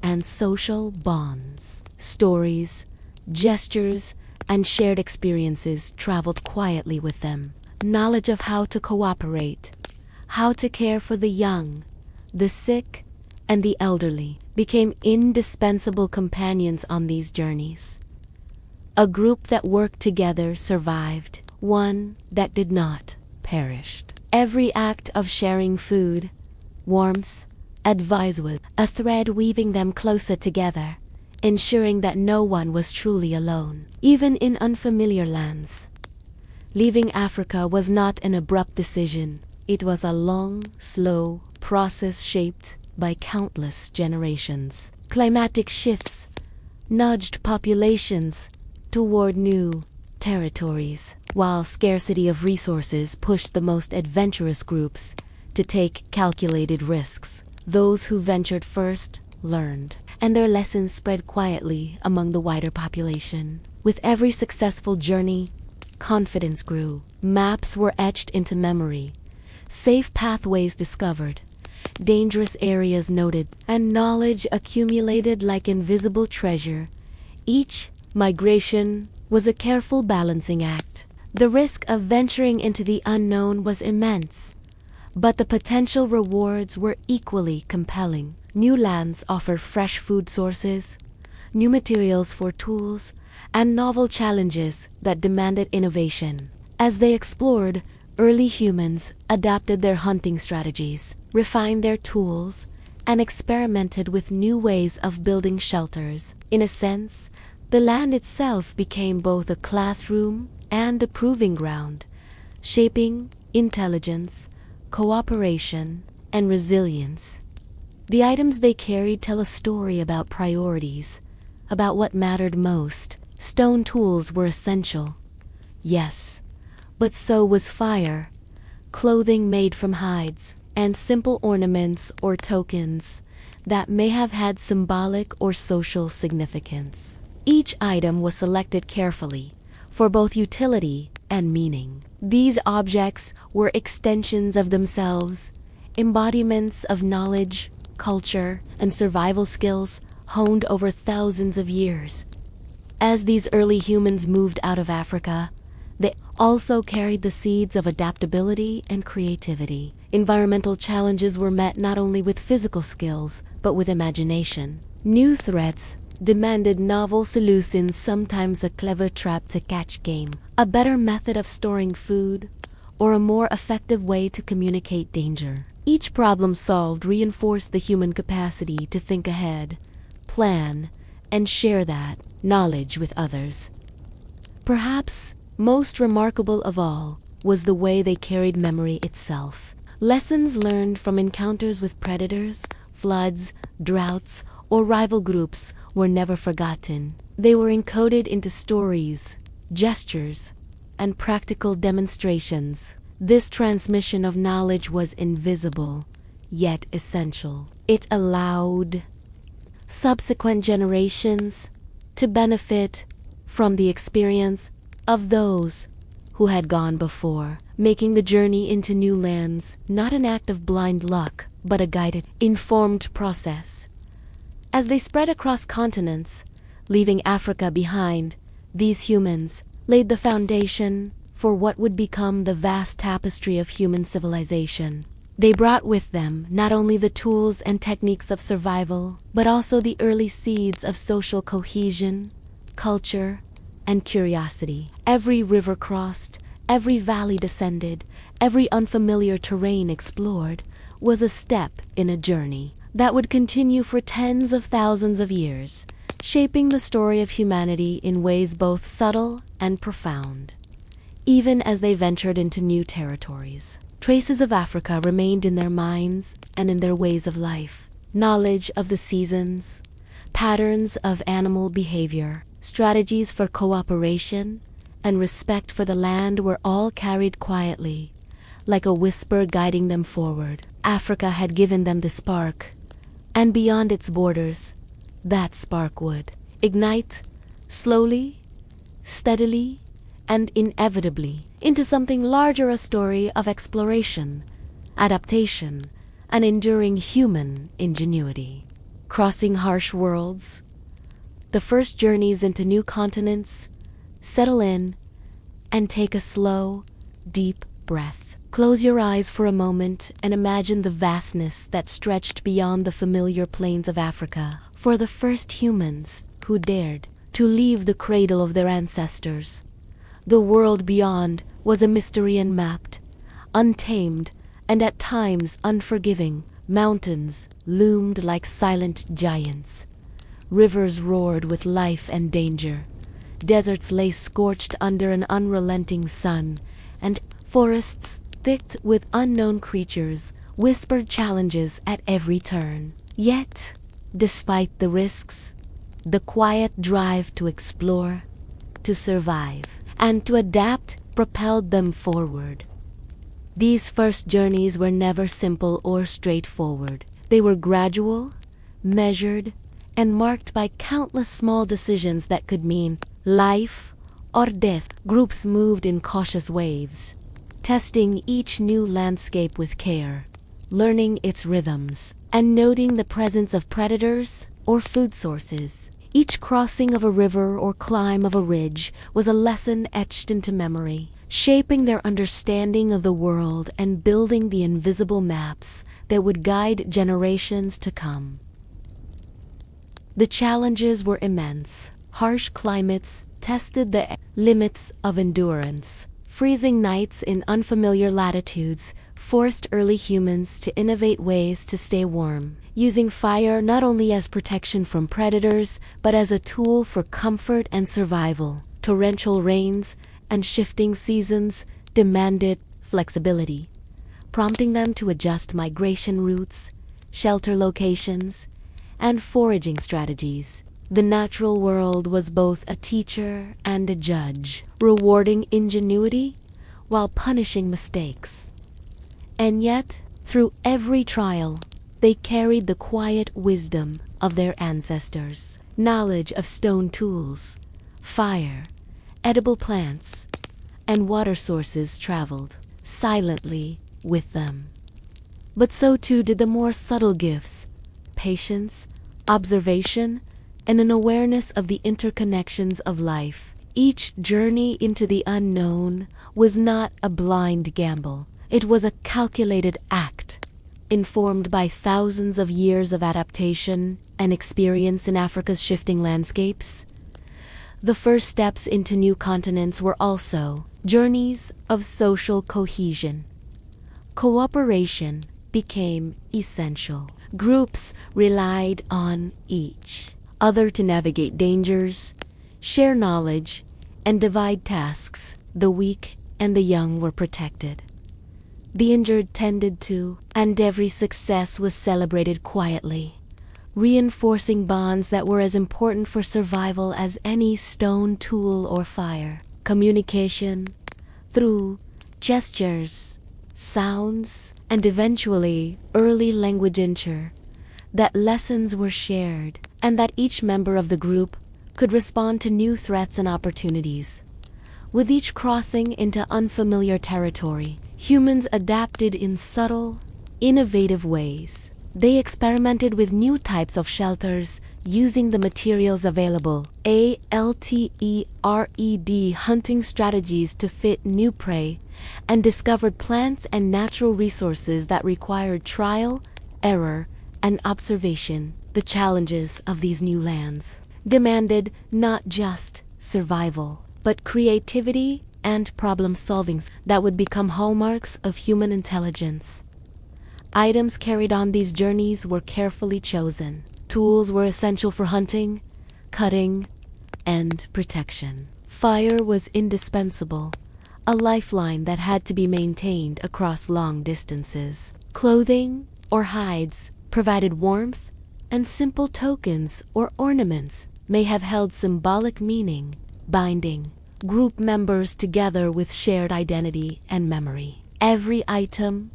and social bonds. Stories, gestures, and shared experiences traveled quietly with them. Knowledge of how to cooperate, how to care for the young, the sick, and the elderly became indispensable companions on these journeys. A group that worked together survived, one that did not perished. Every act of sharing food, warmth, advice was a thread weaving them closer together, ensuring that no one was truly alone, even in unfamiliar lands. Leaving Africa was not an abrupt decision. It was a long, slow process shaped by countless generations. Climatic shifts nudged populations toward new territories, while scarcity of resources pushed the most adventurous groups to take calculated risks. Those who ventured first learned, and their lessons spread quietly among the wider population. With every successful journey, confidence grew. Maps were etched into memory, safe pathways discovered, dangerous areas noted, and knowledge accumulated like invisible treasure. Each migration was a careful balancing act. The risk of venturing into the unknown was immense, but the potential rewards were equally compelling. New lands offered fresh food sources, new materials for tools, and novel challenges that demanded innovation. As they explored, early humans adapted their hunting strategies, refined their tools, and experimented with new ways of building shelters. In a sense, the land itself became both a classroom and a proving ground, shaping intelligence, cooperation, and resilience. The items they carried tell a story about priorities, about what mattered most. Stone tools were essential, yes, but so was fire, clothing made from hides, and simple ornaments or tokens that may have had symbolic or social significance. Each item was selected carefully for both utility and meaning. These objects were extensions of themselves, embodiments of knowledge, culture, and survival skills honed over thousands of years. As these early humans moved out of Africa, they also carried the seeds of adaptability and creativity. Environmental challenges were met not only with physical skills, but with imagination. New threats demanded novel solutions, sometimes a clever trap to catch game, a better method of storing food, or a more effective way to communicate danger. Each problem solved reinforced the human capacity to think ahead, plan, and share that knowledge with others. Perhaps most remarkable of all was the way they carried memory itself. Lessons learned from encounters with predators, floods, droughts, or rival groups were never forgotten. They were encoded into stories, gestures, and practical demonstrations. This transmission of knowledge was invisible, yet essential. It allowed subsequent generations to benefit from the experience of those who had gone before, making the journey into new lands not an act of blind luck, but a guided, informed process. As they spread across continents, leaving Africa behind, these humans laid the foundation for what would become the vast tapestry of human civilization. They brought with them not only the tools and techniques of survival, but also the early seeds of social cohesion, culture, and curiosity. Every river crossed, every valley descended, every unfamiliar terrain explored was a step in a journey that would continue for tens of thousands of years, shaping the story of humanity in ways both subtle and profound. Even as they ventured into new territories, traces of Africa remained in their minds and in their ways of life. Knowledge of the seasons, patterns of animal behavior, strategies for cooperation, and respect for the land were all carried quietly, like a whisper guiding them forward. Africa had given them the spark, and beyond its borders, that spark would ignite slowly, steadily, and inevitably into something larger, a story of exploration, adaptation, and enduring human ingenuity. Crossing harsh worlds, the first journeys into new continents, settle in and take a slow, deep breath. Close your eyes for a moment and imagine the vastness that stretched beyond the familiar plains of Africa. For the first humans who dared to leave the cradle of their ancestors, the world beyond was a mystery unmapped, untamed, and at times unforgiving. Mountains loomed like silent giants. Rivers roared with life and danger. Deserts lay scorched under an unrelenting sun, and forests thick with unknown creatures whispered challenges at every turn. Yet, despite the risks, the quiet drive to explore, to survive, and to adapt propelled them forward. These first journeys were never simple or straightforward. They were gradual, measured, and marked by countless small decisions that could mean life or death. Groups moved in cautious waves, testing each new landscape with care, learning its rhythms, and noting the presence of predators or food sources. Each crossing of a river or climb of a ridge was a lesson etched into memory, shaping their understanding of the world and building the invisible maps that would guide generations to come. The challenges were immense. Harsh climates tested the limits of endurance. Freezing nights in unfamiliar latitudes forced early humans to innovate ways to stay warm, using fire not only as protection from predators, but as a tool for comfort and survival. Torrential rains and shifting seasons demanded flexibility, prompting them to adjust migration routes, shelter locations, and foraging strategies. The natural world was both a teacher and a judge, rewarding ingenuity while punishing mistakes. And yet, through every trial, they carried the quiet wisdom of their ancestors, knowledge of stone tools, fire, edible plants, and water sources traveled silently with them. But so too did the more subtle gifts, patience, observation, and an awareness of the interconnections of life. Each journey into the unknown was not a blind gamble. It was a calculated act, informed by thousands of years of adaptation and experience in Africa's shifting landscapes. The first steps into new continents were also journeys of social cohesion. Cooperation became essential. Groups relied on each other to navigate dangers, share knowledge, and divide tasks. The weak and the young were protected, the injured tended to, and every success was celebrated quietly, reinforcing bonds that were as important for survival as any stone tool or fire. Communication through gestures, sounds, and eventually early language ensured that lessons were shared and that each member of the group could respond to new threats and opportunities. With each crossing into unfamiliar territory, humans adapted in subtle, innovative ways. They experimented with new types of shelters using the materials available, ALTERED hunting strategies to fit new prey, and discovered plants and natural resources that required trial, error, and observation. The challenges of these new lands demanded not just survival, but creativity and problem-solving that would become hallmarks of human intelligence. Items carried on these journeys were carefully chosen. Tools were essential for hunting, cutting, and protection. Fire was indispensable, a lifeline that had to be maintained across long distances. Clothing or hides provided warmth, and simple tokens or ornaments may have held symbolic meaning, binding group members together with shared identity and memory. Every item,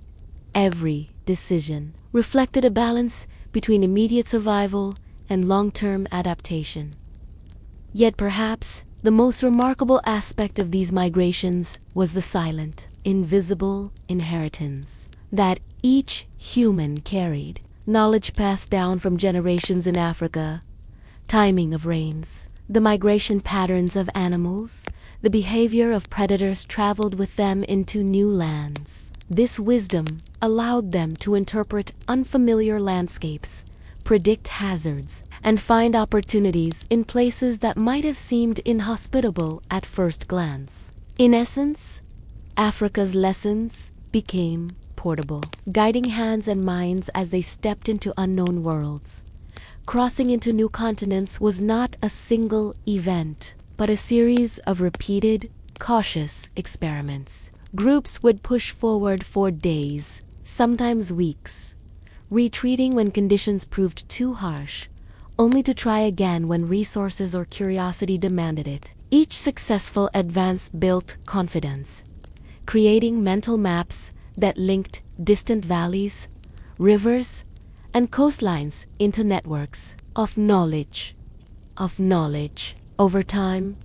every decision reflected a balance between immediate survival and long-term adaptation. Yet perhaps the most remarkable aspect of these migrations was the silent, invisible inheritance that each human carried. Knowledge passed down from generations in Africa, timing of rains, the migration patterns of animals, the behavior of predators traveled with them into new lands. This wisdom allowed them to interpret unfamiliar landscapes, predict hazards, and find opportunities in places that might have seemed inhospitable at first glance. In essence, Africa's lessons became portable, guiding hands and minds as they stepped into unknown worlds. Crossing into new continents was not a single event, but a series of repeated, cautious experiments. Groups would push forward for days, sometimes weeks, retreating when conditions proved too harsh, only to try again when resources or curiosity demanded it. Each successful advance built confidence, creating mental maps that linked distant valleys, rivers, and coastlines into networks of knowledge. Over time,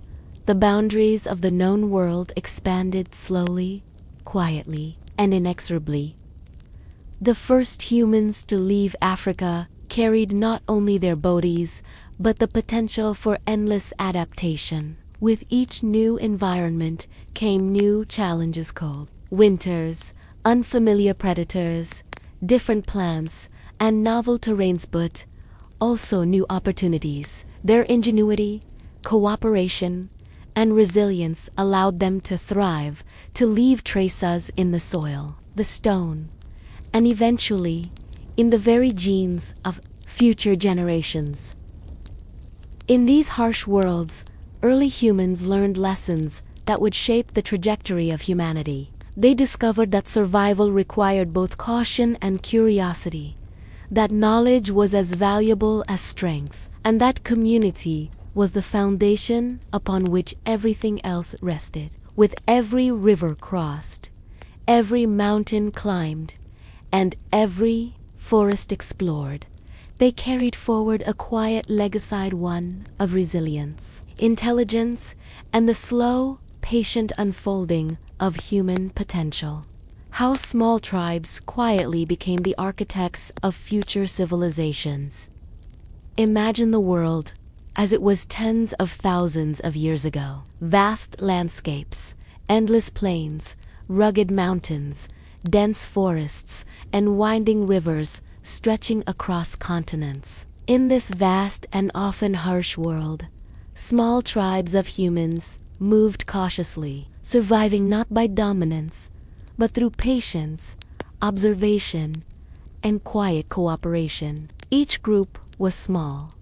the boundaries of the known world expanded slowly, quietly, and inexorably. The first humans to leave Africa carried not only their bodies, but the potential for endless adaptation. With each new environment came new challenges called winters, unfamiliar predators, different plants, and novel terrains, but also new opportunities. Their ingenuity, cooperation, and resilience allowed them to thrive, to leave traces in the soil, the stone, and eventually in the very genes of future generations. In these harsh worlds, early humans learned lessons that would shape the trajectory of humanity. They discovered that survival required both caution and curiosity, that knowledge was as valuable as strength, and that community was the foundation upon which everything else rested. With every river crossed, every mountain climbed, and every forest explored, they carried forward a quiet legacy, one of resilience, intelligence, and the slow, patient unfolding of human potential. How small tribes quietly became the architects of future civilizations. Imagine the world as it was tens of thousands of years ago. Vast landscapes, endless plains, rugged mountains, dense forests, and winding rivers stretching across continents. In this vast and often harsh world, small tribes of humans moved cautiously, surviving not by dominance, but through patience, observation, and quiet cooperation. Each group was small,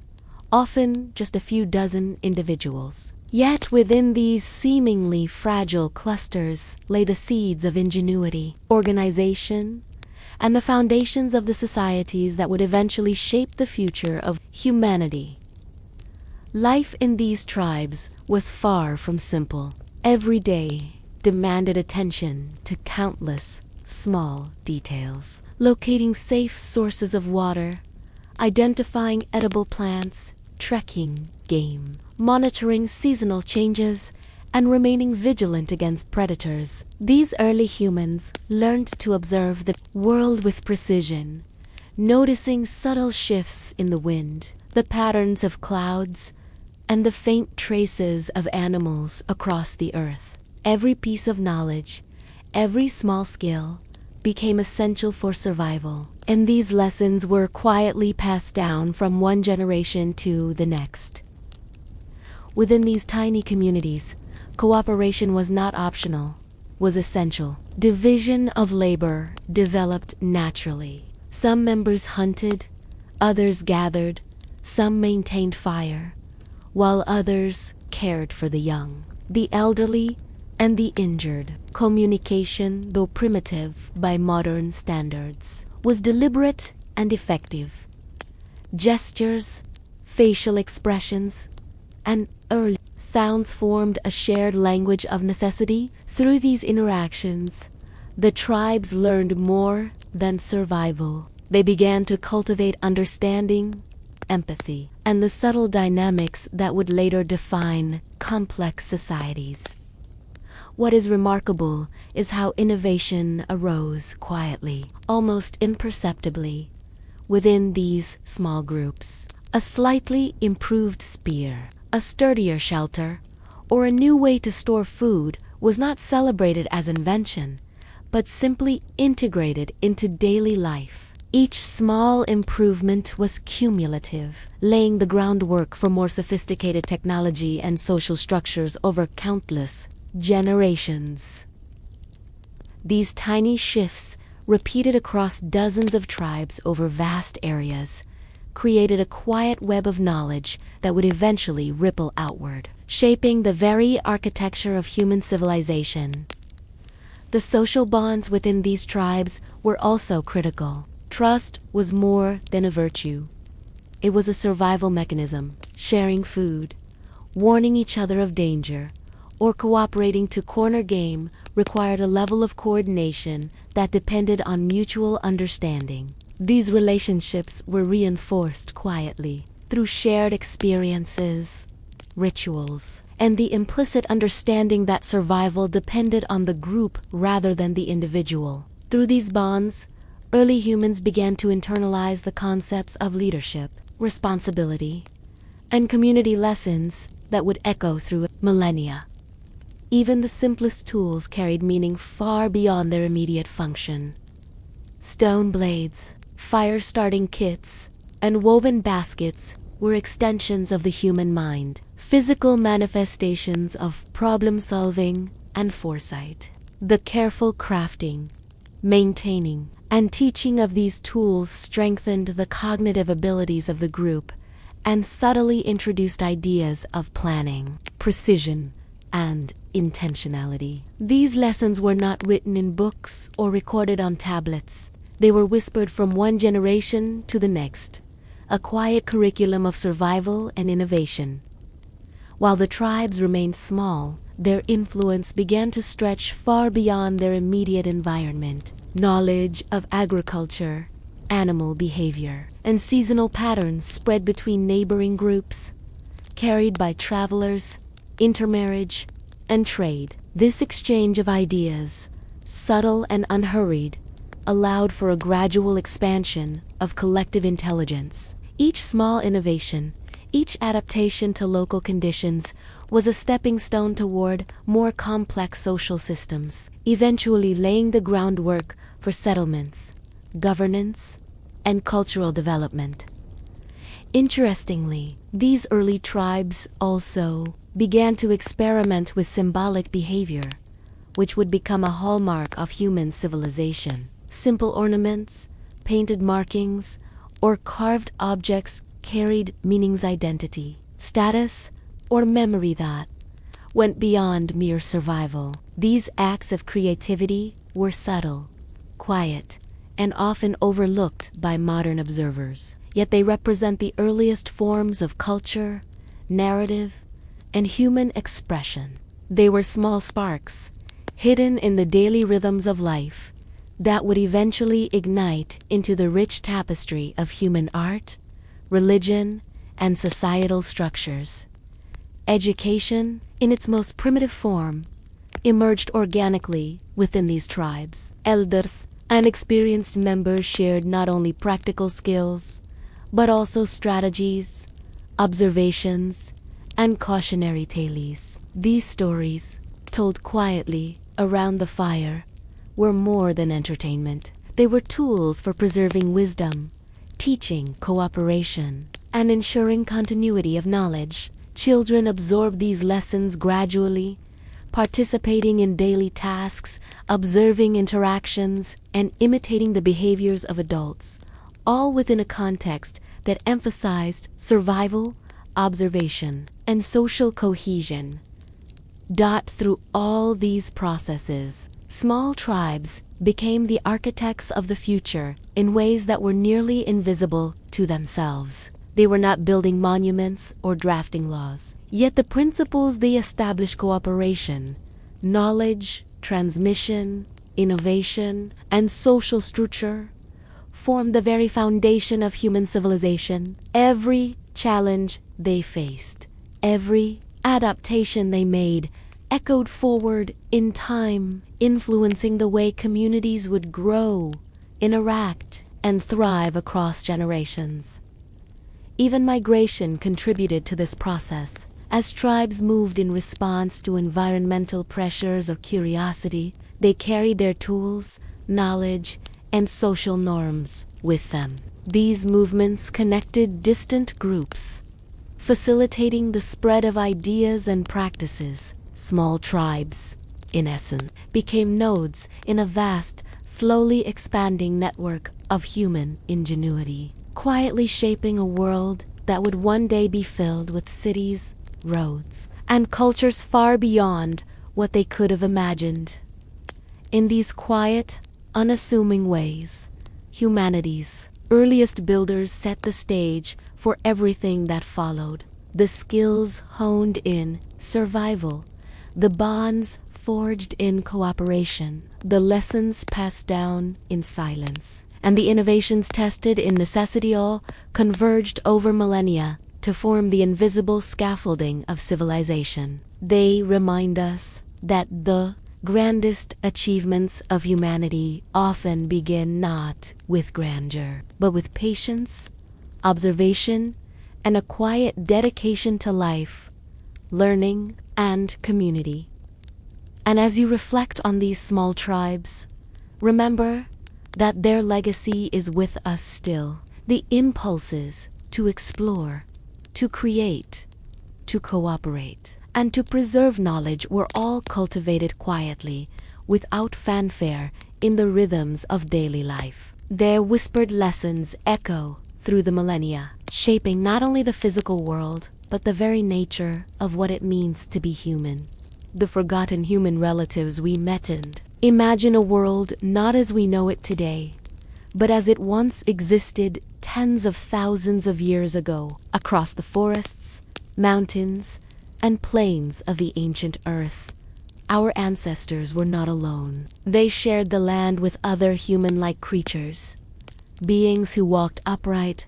often just a few dozen individuals. Yet within these seemingly fragile clusters lay the seeds of ingenuity, organization, and the foundations of the societies that would eventually shape the future of humanity. Life in these tribes was far from simple. Every day demanded attention to countless small details. Locating safe sources of water, identifying edible plants, trekking game, monitoring seasonal changes, and remaining vigilant against predators. These early humans learned to observe the world with precision, noticing subtle shifts in the wind, the patterns of clouds, and the faint traces of animals across the earth. Every piece of knowledge, every small skill, became essential for survival, and these lessons were quietly passed down from one generation to the next. Within these tiny communities, cooperation was not optional, was essential. Division of labor developed naturally. Some members hunted, others gathered, some maintained fire, while others cared for the young, the elderly, and the injured. Communication, though primitive by modern standards, was deliberate and effective. Gestures, facial expressions, and early sounds formed a shared language of necessity. Through these interactions, the tribes learned more than survival. They began to cultivate understanding, empathy, and the subtle dynamics that would later define complex societies. What is remarkable is how innovation arose quietly, almost imperceptibly, within these small groups. A slightly improved spear, a sturdier shelter, or a new way to store food was not celebrated as invention, but simply integrated into daily life. Each small improvement was cumulative, laying the groundwork for more sophisticated technology and social structures over countless generations. These tiny shifts, repeated across dozens of tribes over vast areas, created a quiet web of knowledge that would eventually ripple outward, shaping the very architecture of human civilization. The social bonds within these tribes were also critical. Trust was more than a virtue. It was a survival mechanism, sharing food, warning each other of danger, or cooperating to corner game required a level of coordination that depended on mutual understanding. These relationships were reinforced quietly through shared experiences, rituals, and the implicit understanding that survival depended on the group rather than the individual. Through these bonds, early humans began to internalize the concepts of leadership, responsibility, and community lessons that would echo through millennia. Even the simplest tools carried meaning far beyond their immediate function. Stone blades, fire-starting kits, and woven baskets were extensions of the human mind, physical manifestations of problem-solving and foresight. The careful crafting, maintaining, and teaching of these tools strengthened the cognitive abilities of the group and subtly introduced ideas of planning, precision, and intentionality. These lessons were not written in books or recorded on tablets. They were whispered from one generation to the next, a quiet curriculum of survival and innovation. While the tribes remained small, their influence began to stretch far beyond their immediate environment. Knowledge of agriculture, animal behavior, and seasonal patterns spread between neighboring groups, carried by travelers, intermarriage, and trade. This exchange of ideas, subtle and unhurried, allowed for a gradual expansion of collective intelligence. Each small innovation, each adaptation to local conditions was a stepping stone toward more complex social systems, eventually laying the groundwork for settlements, governance, and cultural development. Interestingly, these early tribes also began to experiment with symbolic behavior, which would become a hallmark of human civilization. Simple ornaments, painted markings, or carved objects carried meaning's identity, status, or memory that went beyond mere survival. These acts of creativity were subtle, quiet, and often overlooked by modern observers. Yet they represent the earliest forms of culture, narrative, and human expression. They were small sparks, hidden in the daily rhythms of life, that would eventually ignite into the rich tapestry of human art, religion, and societal structures. Education, in its most primitive form, emerged organically within these tribes. Elders and experienced members shared not only practical skills, but also strategies, observations, and cautionary tales. These stories, told quietly around the fire, were more than entertainment. They were tools for preserving wisdom, teaching cooperation, and ensuring continuity of knowledge. Children absorbed these lessons gradually, participating in daily tasks, observing interactions, and imitating the behaviors of adults, all within a context that emphasized survival, observation, and social cohesion. Through all these processes, small tribes became the architects of the future in ways that were nearly invisible to themselves. They were not building monuments or drafting laws. Yet the principles they established: cooperation, knowledge, transmission, innovation, and social structure formed the very foundation of human civilization. Every challenge they faced, every adaptation they made, echoed forward in time, influencing the way communities would grow, interact, and thrive across generations. Even migration contributed to this process. As tribes moved in response to environmental pressures or curiosity, they carried their tools, knowledge, and social norms with them. These movements connected distant groups, facilitating the spread of ideas and practices. Small tribes, in essence, became nodes in a vast, slowly expanding network of human ingenuity, quietly shaping a world that would one day be filled with cities, roads, and cultures far beyond what they could have imagined. In these quiet, unassuming ways, humanity's earliest builders set the stage for everything that followed. The skills honed in survival, the bonds forged in cooperation, the lessons passed down in silence, and the innovations tested in necessity all converged over millennia to form the invisible scaffolding of civilization. They remind us that the grandest achievements of humanity often begin not with grandeur, but with patience, observation, and a quiet dedication to life, learning, and community. And as you reflect on these small tribes, remember that their legacy is with us still. The impulses to explore, to create, to cooperate, and to preserve knowledge were all cultivated quietly, without fanfare, in the rhythms of daily life. Their whispered lessons echo through the millennia, shaping not only the physical world, but the very nature of what it means to be human. The forgotten human relatives we met in. Imagine a world not as we know it today, but as it once existed tens of thousands of years ago, across the forests, mountains, and plains of the ancient earth. Our ancestors were not alone. They shared the land with other human-like creatures, beings who walked upright,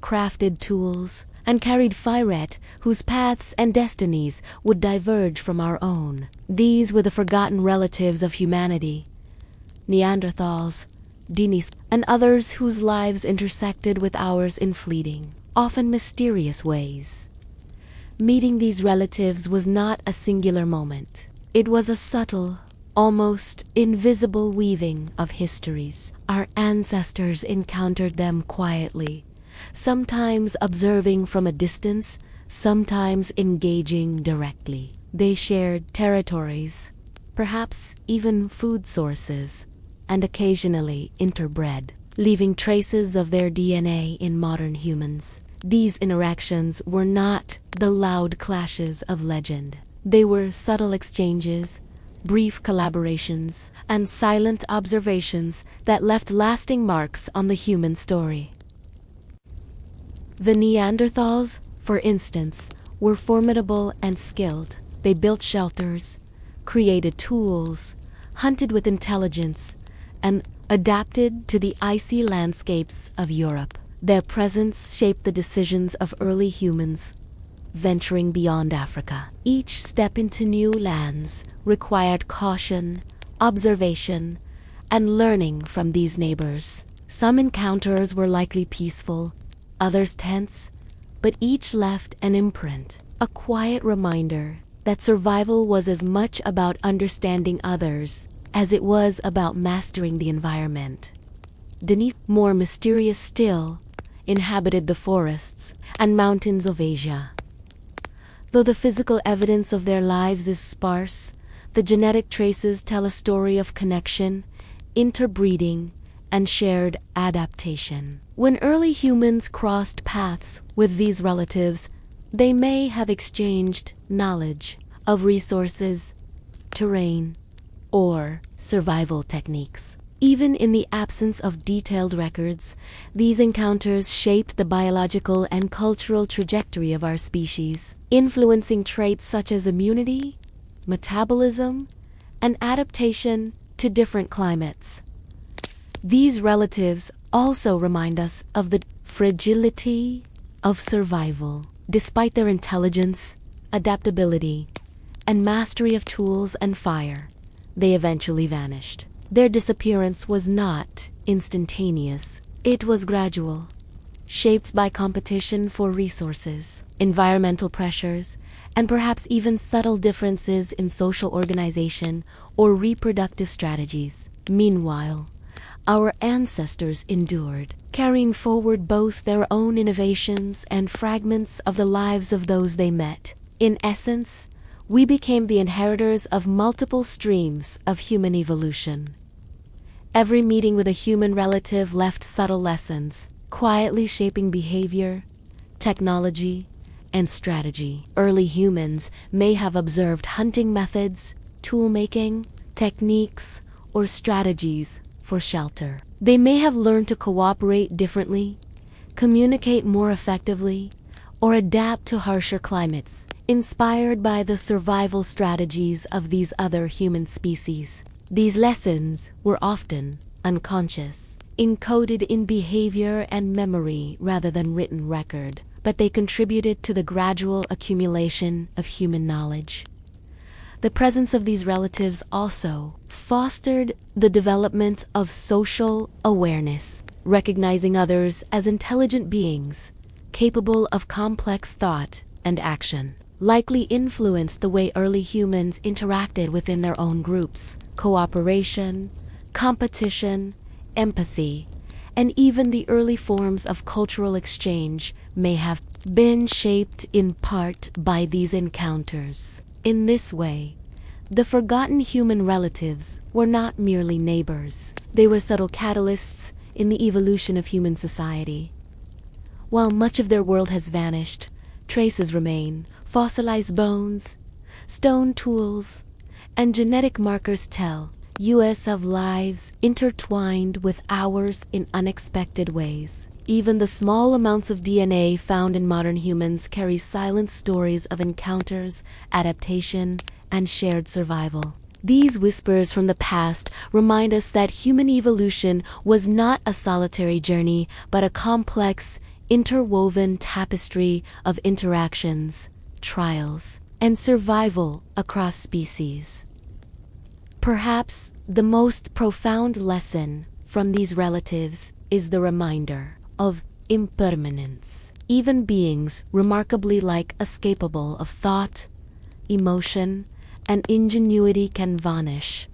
crafted tools, and carried firet whose paths and destinies would diverge from our own. These were the forgotten relatives of humanity, Neanderthals, Denis, and others whose lives intersected with ours in fleeting, often mysterious ways. Meeting these relatives was not a singular moment. It was a subtle, almost invisible weaving of histories. Our ancestors encountered them quietly, sometimes observing from a distance, sometimes engaging directly. They shared territories, perhaps even food sources, and occasionally interbred, leaving traces of their DNA in modern humans. These interactions were not the loud clashes of legend. They were subtle exchanges, brief collaborations, and silent observations that left lasting marks on the human story. The Neanderthals, for instance, were formidable and skilled. They built shelters, created tools, hunted with intelligence, and adapted to the icy landscapes of Europe. Their presence shaped the decisions of early humans, venturing beyond Africa. Each step into new lands required caution, observation, and learning from these neighbors. Some encounters were likely peaceful, others tense, but each left an imprint, a quiet reminder that survival was as much about understanding others as it was about mastering the environment. Denise, more mysterious still, inhabited the forests and mountains of Asia. Though the physical evidence of their lives is sparse, the genetic traces tell a story of connection, interbreeding, and shared adaptation. When early humans crossed paths with these relatives, they may have exchanged knowledge of resources, terrain, or survival techniques. Even in the absence of detailed records, these encounters shaped the biological and cultural trajectory of our species, influencing traits such as immunity, metabolism, and adaptation to different climates. These relatives also remind us of the fragility of survival. Despite their intelligence, adaptability, and mastery of tools and fire, they eventually vanished. Their disappearance was not instantaneous. It was gradual, shaped by competition for resources, environmental pressures, and perhaps even subtle differences in social organization or reproductive strategies. Meanwhile, our ancestors endured, carrying forward both their own innovations and fragments of the lives of those they met. In essence, we became the inheritors of multiple streams of human evolution. Every meeting with a human relative left subtle lessons, quietly shaping behavior, technology, and strategy. Early humans may have observed hunting methods, tool-making, techniques, or strategies for shelter. They may have learned to cooperate differently, communicate more effectively, or adapt to harsher climates, inspired by the survival strategies of these other human species. These lessons were often unconscious, encoded in behavior and memory rather than written record, but they contributed to the gradual accumulation of human knowledge. The presence of these relatives also fostered the development of social awareness, recognizing others as intelligent beings capable of complex thought and action. Likely influenced the way early humans interacted within their own groups. Cooperation, competition, empathy, and even the early forms of cultural exchange may have been shaped in part by these encounters. In this way, the forgotten human relatives were not merely neighbors. They were subtle catalysts in the evolution of human society. While much of their world has vanished, traces remain. Fossilized bones, stone tools, and genetic markers tell us of lives intertwined with ours in unexpected ways. Even the small amounts of DNA found in modern humans carry silent stories of encounters, adaptation, and shared survival. These whispers from the past remind us that human evolution was not a solitary journey, but a complex, interwoven tapestry of interactions, trials, and survival across species. Perhaps the most profound lesson from these relatives is the reminder of impermanence. Even beings remarkably escapable of thought, emotion, and ingenuity can vanish,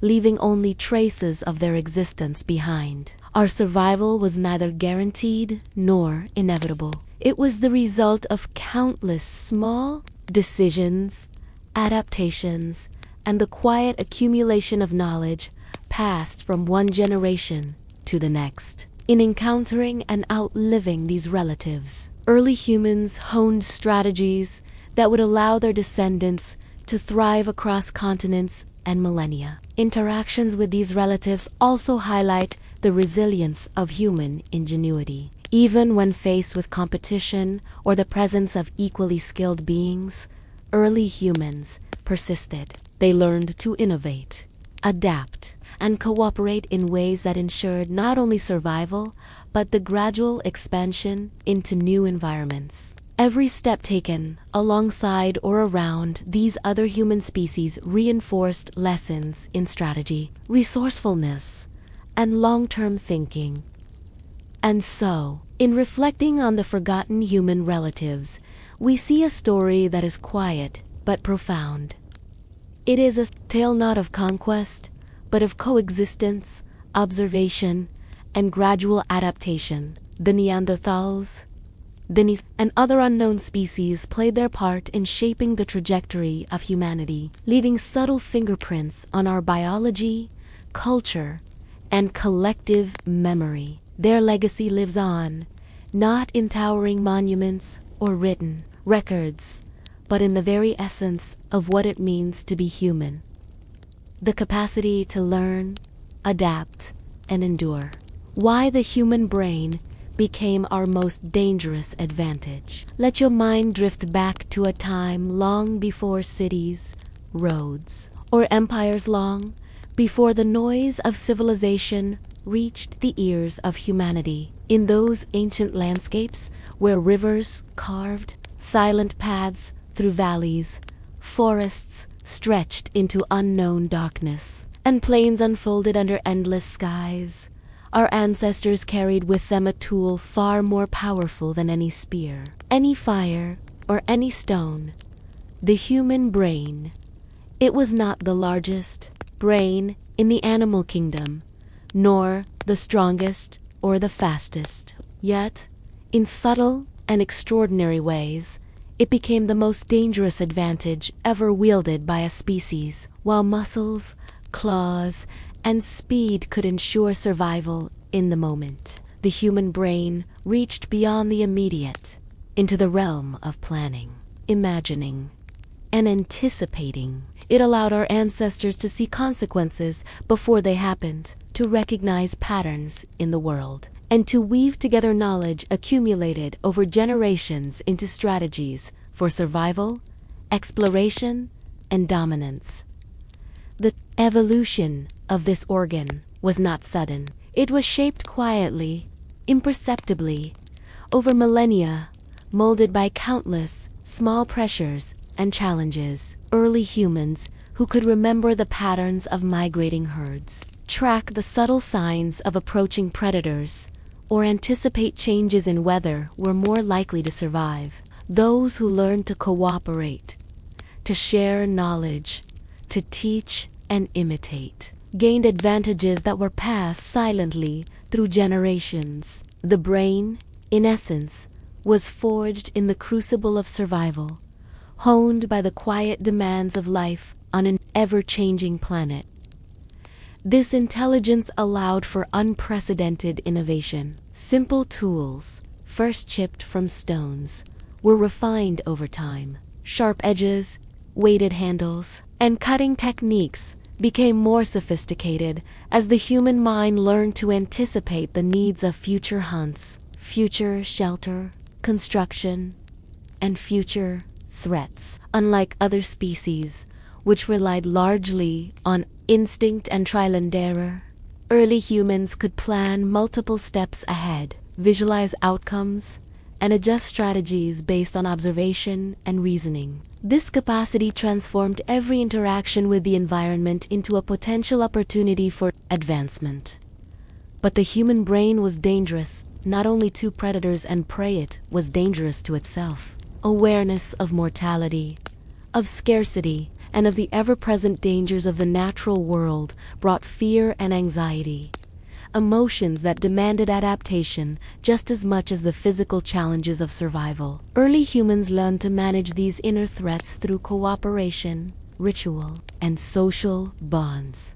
leaving only traces of their existence behind. Our survival was neither guaranteed nor inevitable. It was the result of countless small decisions, adaptations, and the quiet accumulation of knowledge passed from one generation to the next. In encountering and outliving these relatives, early humans honed strategies that would allow their descendants to thrive across continents and millennia. Interactions with these relatives also highlight the resilience of human ingenuity. Even when faced with competition or the presence of equally skilled beings, early humans persisted. They learned to innovate, adapt, and cooperate in ways that ensured not only survival, but the gradual expansion into new environments. Every step taken alongside or around these other human species reinforced lessons in strategy, resourcefulness, and long-term thinking. And so, in reflecting on the forgotten human relatives, we see a story that is quiet but profound. It is a tale not of conquest, but of coexistence, observation, and gradual adaptation. The Neanderthals, and other unknown species played their part in shaping the trajectory of humanity, leaving subtle fingerprints on our biology, culture, and collective memory. Their legacy lives on, not in towering monuments or written records, but in the very essence of what it means to be human. The capacity to learn, adapt, and endure. Why the human brain became our most dangerous advantage. Let your mind drift back to a time long before cities, roads, or empires, long before the noise of civilization reached the ears of humanity. In those ancient landscapes where rivers carved silent paths through valleys, forests stretched into unknown darkness, and plains unfolded under endless skies, our ancestors carried with them a tool far more powerful than any spear, any fire, or any stone: the human brain. It was not the largest brain in the animal kingdom, nor the strongest or the fastest. Yet, in subtle and extraordinary ways, it became the most dangerous advantage ever wielded by a species. While muscles, claws, and speed could ensure survival in the moment, the human brain reached beyond the immediate, into the realm of planning, imagining, and anticipating. It allowed our ancestors to see consequences before they happened, to recognize patterns in the world, and to weave together knowledge accumulated over generations into strategies for survival, exploration, and dominance. The evolution of this organ was not sudden. It was shaped quietly, imperceptibly, over millennia, molded by countless small pressures and challenges. Early humans who could remember the patterns of migrating herds, track the subtle signs of approaching predators, or anticipate changes in weather were more likely to survive. Those who learned to cooperate, to share knowledge, to teach and imitate, gained advantages that were passed silently through generations. The brain, in essence, was forged in the crucible of survival, honed by the quiet demands of life on an ever-changing planet. This intelligence allowed for unprecedented innovation. Simple tools, first chipped from stones, were refined over time. Sharp edges, weighted handles, and cutting techniques became more sophisticated as the human mind learned to anticipate the needs of future hunts, future shelter, construction, and future threats. Unlike other species, which relied largely on instinct and trial and error, early humans could plan multiple steps ahead, visualize outcomes, and adjust strategies based on observation and reasoning. This capacity transformed every interaction with the environment into a potential opportunity for advancement. But the human brain was dangerous not only to predators and prey, it was dangerous to itself. Awareness of mortality, of scarcity, and of the ever-present dangers of the natural world brought fear and anxiety, emotions that demanded adaptation just as much as the physical challenges of survival. Early humans learned to manage these inner threats through cooperation, ritual, and social bonds.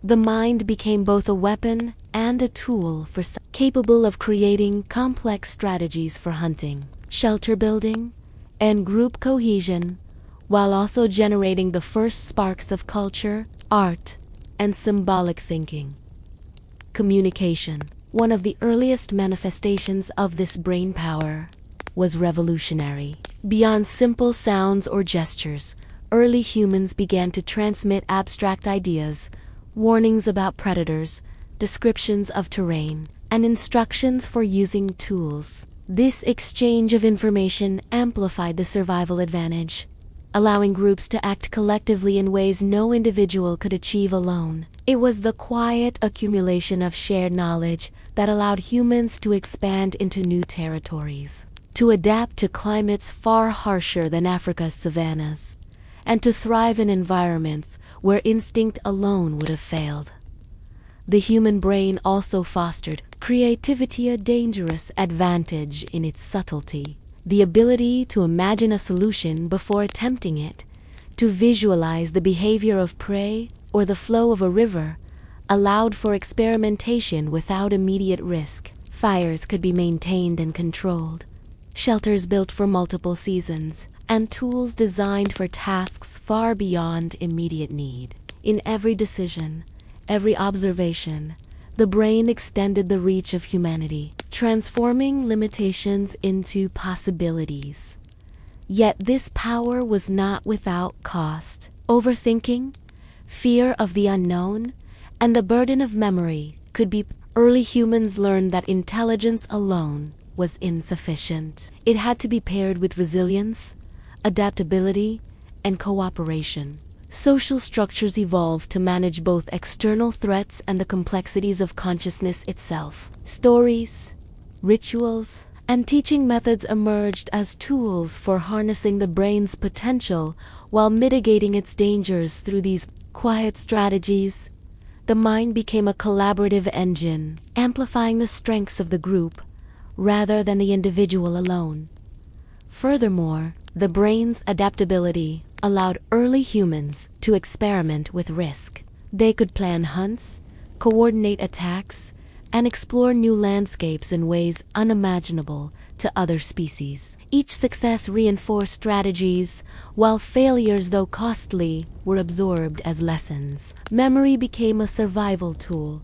The mind became both a weapon and a tool capable of creating complex strategies for hunting, shelter building, and group cohesion, while also generating the first sparks of culture, art, and symbolic thinking. Communication. One of the earliest manifestations of this brain power was revolutionary. Beyond simple sounds or gestures, early humans began to transmit abstract ideas, warnings about predators, descriptions of terrain, and instructions for using tools. This exchange of information amplified the survival advantage, allowing groups to act collectively in ways no individual could achieve alone. It was the quiet accumulation of shared knowledge that allowed humans to expand into new territories, to adapt to climates far harsher than Africa's savannas, and to thrive in environments where instinct alone would have failed. The human brain also fostered creativity, a dangerous advantage in its subtlety. The ability to imagine a solution before attempting it, to visualize the behavior of prey or the flow of a river, allowed for experimentation without immediate risk. Fires could be maintained and controlled, shelters built for multiple seasons, and tools designed for tasks far beyond immediate need. In every decision, every observation, the brain extended the reach of humanity, transforming limitations into possibilities. Yet this power was not without cost. Overthinking, fear of the unknown, and the burden of memory could be. Early humans learned that intelligence alone was insufficient. It had to be paired with resilience, adaptability, and cooperation. Social structures evolved to manage both external threats and the complexities of consciousness itself. Stories, rituals, and teaching methods emerged as tools for harnessing the brain's potential while mitigating its dangers. Through these quiet strategies, the mind became a collaborative engine, amplifying the strengths of the group rather than the individual alone. Furthermore, the brain's adaptability allowed early humans to experiment with risk. They could plan hunts, coordinate attacks, and explore new landscapes in ways unimaginable to other species. Each success reinforced strategies, while failures, though costly, were absorbed as lessons. Memory became a survival tool,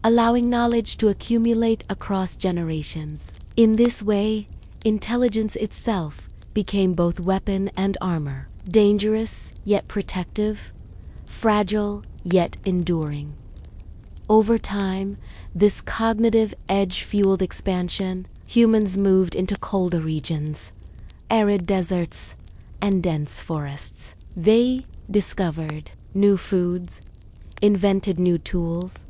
allowing knowledge to accumulate across generations. In this way, intelligence itself became both weapon and armor, dangerous yet protective, fragile yet enduring. Over time, this cognitive edge fueled expansion. Humans moved into colder regions, arid deserts, and dense forests. They discovered new foods, invented new tools,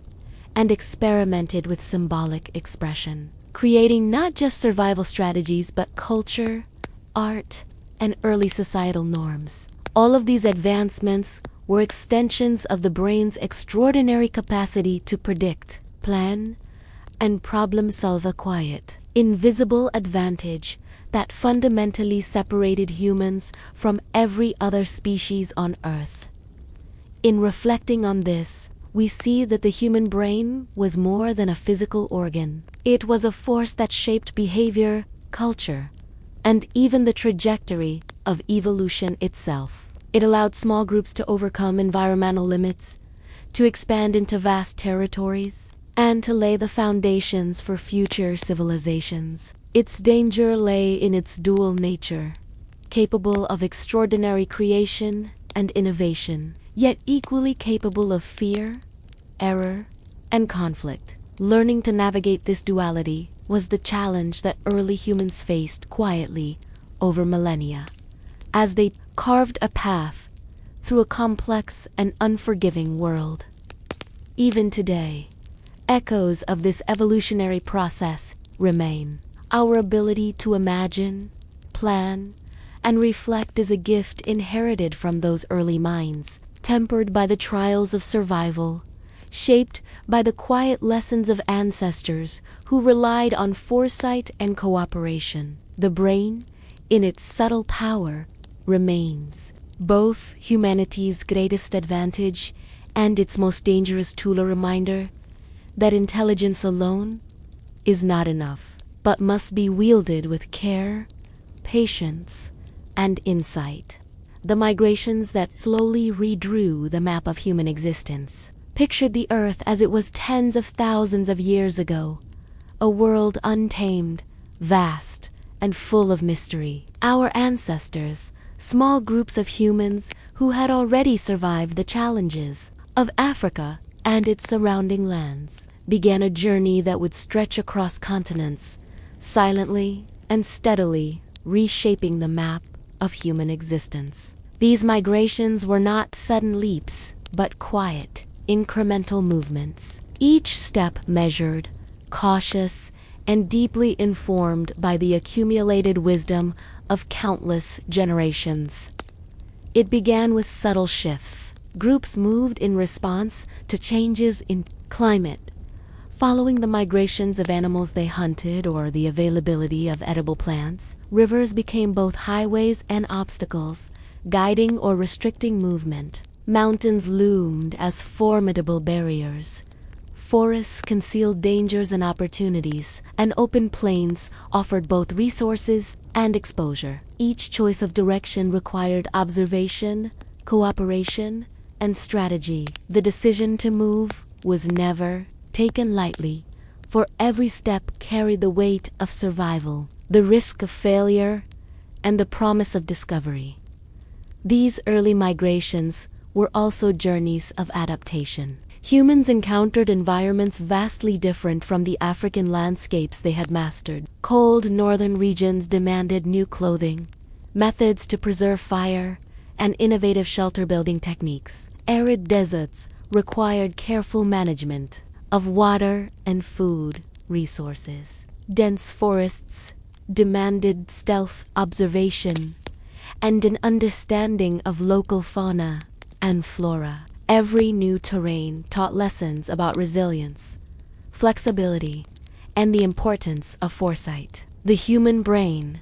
and experimented with symbolic expression, creating not just survival strategies but culture, art, and early societal norms. All of these advancements were extensions of the brain's extraordinary capacity to predict, plan, and problem-solve, a quiet, invisible advantage that fundamentally separated humans from every other species on Earth. In reflecting on this, we see that the human brain was more than a physical organ. It was a force that shaped behavior, culture, and even the trajectory of evolution itself. It allowed small groups to overcome environmental limits, to expand into vast territories, and to lay the foundations for future civilizations. Its danger lay in its dual nature, capable of extraordinary creation and innovation, yet equally capable of fear, error, and conflict. Learning to navigate this duality was the challenge that early humans faced quietly over millennia, as they carved a path through a complex and unforgiving world. Even today, echoes of this evolutionary process remain. Our ability to imagine, plan, and reflect is a gift inherited from those early minds, tempered by the trials of survival, shaped by the quiet lessons of ancestors who relied on foresight and cooperation. The brain, in its subtle power, remains both humanity's greatest advantage and its most dangerous tool, a reminder that intelligence alone is not enough, but must be wielded with care, patience, and insight. The migrations that slowly redrew the map of human existence pictured the Earth as it was tens of thousands of years ago, a world untamed, vast, and full of mystery. Our ancestors, small groups of humans who had already survived the challenges of Africa and its surrounding lands, began a journey that would stretch across continents, silently and steadily reshaping the map of human existence. These migrations were not sudden leaps, but quiet, incremental movements, each step measured, cautious, and deeply informed by the accumulated wisdom of countless generations. It began with subtle shifts. Groups moved in response to changes in climate, following the migrations of animals they hunted or the availability of edible plants. Rivers became both highways and obstacles, guiding or restricting movement. Mountains loomed as formidable barriers. Forests concealed dangers and opportunities, and open plains offered both resources and exposure. Each choice of direction required observation, cooperation, and strategy. The decision to move was never taken lightly, for every step carried the weight of survival, the risk of failure, and the promise of discovery. These early migrations were also journeys of adaptation. Humans encountered environments vastly different from the African landscapes they had mastered. Cold northern regions demanded new clothing, methods to preserve fire, and innovative shelter-building techniques. Arid deserts required careful management of water and food resources. Dense forests demanded stealth observation and an understanding of local fauna and flora. Every new terrain taught lessons about resilience, flexibility, and the importance of foresight. The human brain,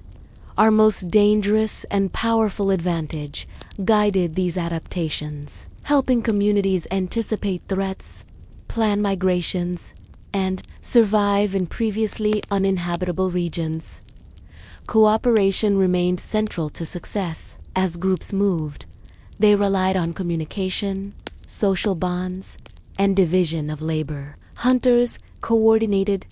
our most dangerous and powerful advantage, guided these adaptations, helping communities anticipate threats, plan migrations, and survive in previously uninhabitable regions. Cooperation remained central to success. As groups moved, they relied on communication, social bonds, and division of labor. Hunters coordinated,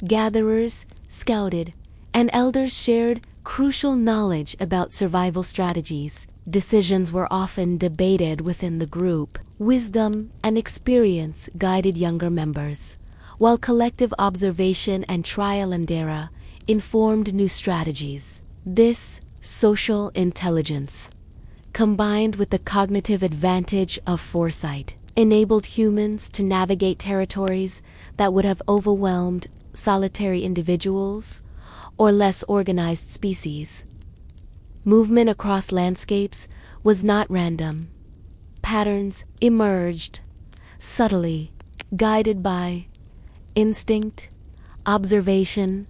gatherers scouted, and elders shared crucial knowledge about survival strategies. Decisions were often debated within the group. Wisdom and experience guided younger members, while collective observation and trial and error informed new strategies. This social intelligence, combined with the cognitive advantage of foresight, enabled humans to navigate territories that would have overwhelmed solitary individuals or less organized species. Movement across landscapes was not random. Patterns emerged subtly, guided by instinct, observation,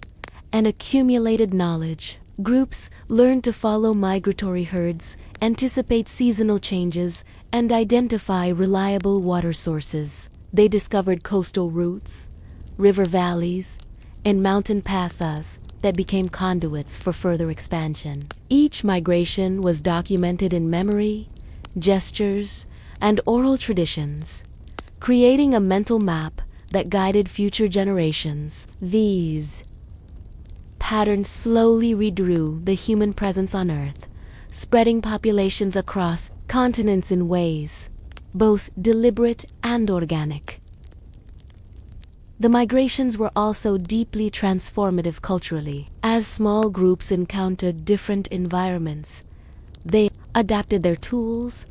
and accumulated knowledge. Groups learned to follow migratory herds, anticipate seasonal changes, and identify reliable water sources. They discovered coastal routes, river valleys, and mountain passes that became conduits for further expansion. Each migration was documented in memory, gestures, and oral traditions, creating a mental map that guided future generations. These patterns slowly redrew the human presence on Earth, spreading populations across continents in ways both deliberate and organic. The migrations were also deeply transformative culturally. As small groups encountered different environments, they adapted their tools,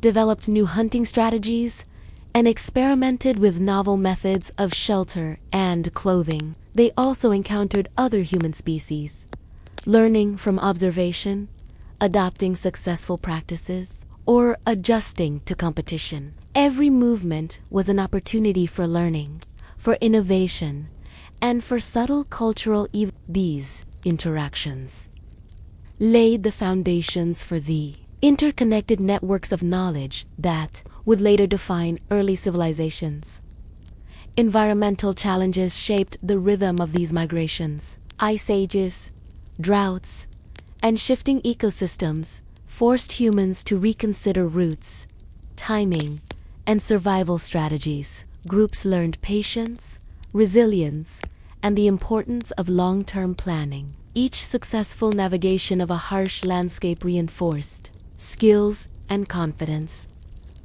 developed new hunting strategies, and experimented with novel methods of shelter and clothing. They also encountered other human species, learning from observation, adopting successful practices, or adjusting to competition. Every movement was an opportunity for learning, for innovation, and for subtle cultural These interactions laid the foundations for the interconnected networks of knowledge that would later define early civilizations. Environmental challenges shaped the rhythm of these migrations. Ice ages, droughts, and shifting ecosystems forced humans to reconsider routes, timing, and survival strategies. Groups learned patience, resilience, and the importance of long-term planning. Each successful navigation of a harsh landscape reinforced skills and confidence,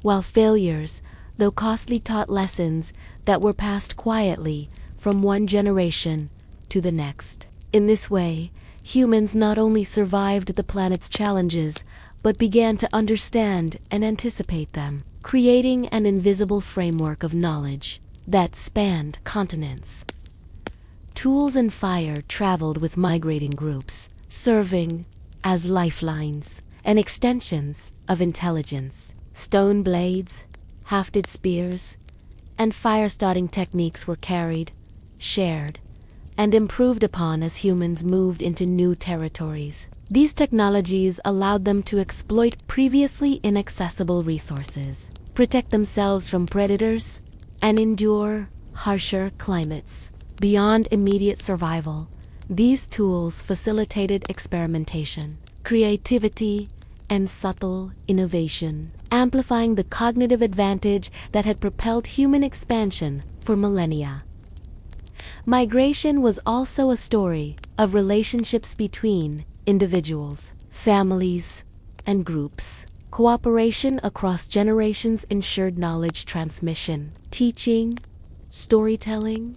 while failures, though costly, taught lessons that were passed quietly from one generation to the next. In this way, humans not only survived the planet's challenges, but began to understand and anticipate them, creating an invisible framework of knowledge that spanned continents. Tools and fire traveled with migrating groups, serving as lifelines and extensions of intelligence. Stone blades, hafted spears, and fire-starting techniques were carried, shared, and improved upon as humans moved into new territories. These technologies allowed them to exploit previously inaccessible resources, protect themselves from predators, and endure harsher climates. Beyond immediate survival, these tools facilitated experimentation, creativity, and subtle innovation, amplifying the cognitive advantage that had propelled human expansion for millennia. Migration was also a story of relationships between individuals, families, and groups. Cooperation across generations ensured knowledge transmission. Teaching, storytelling,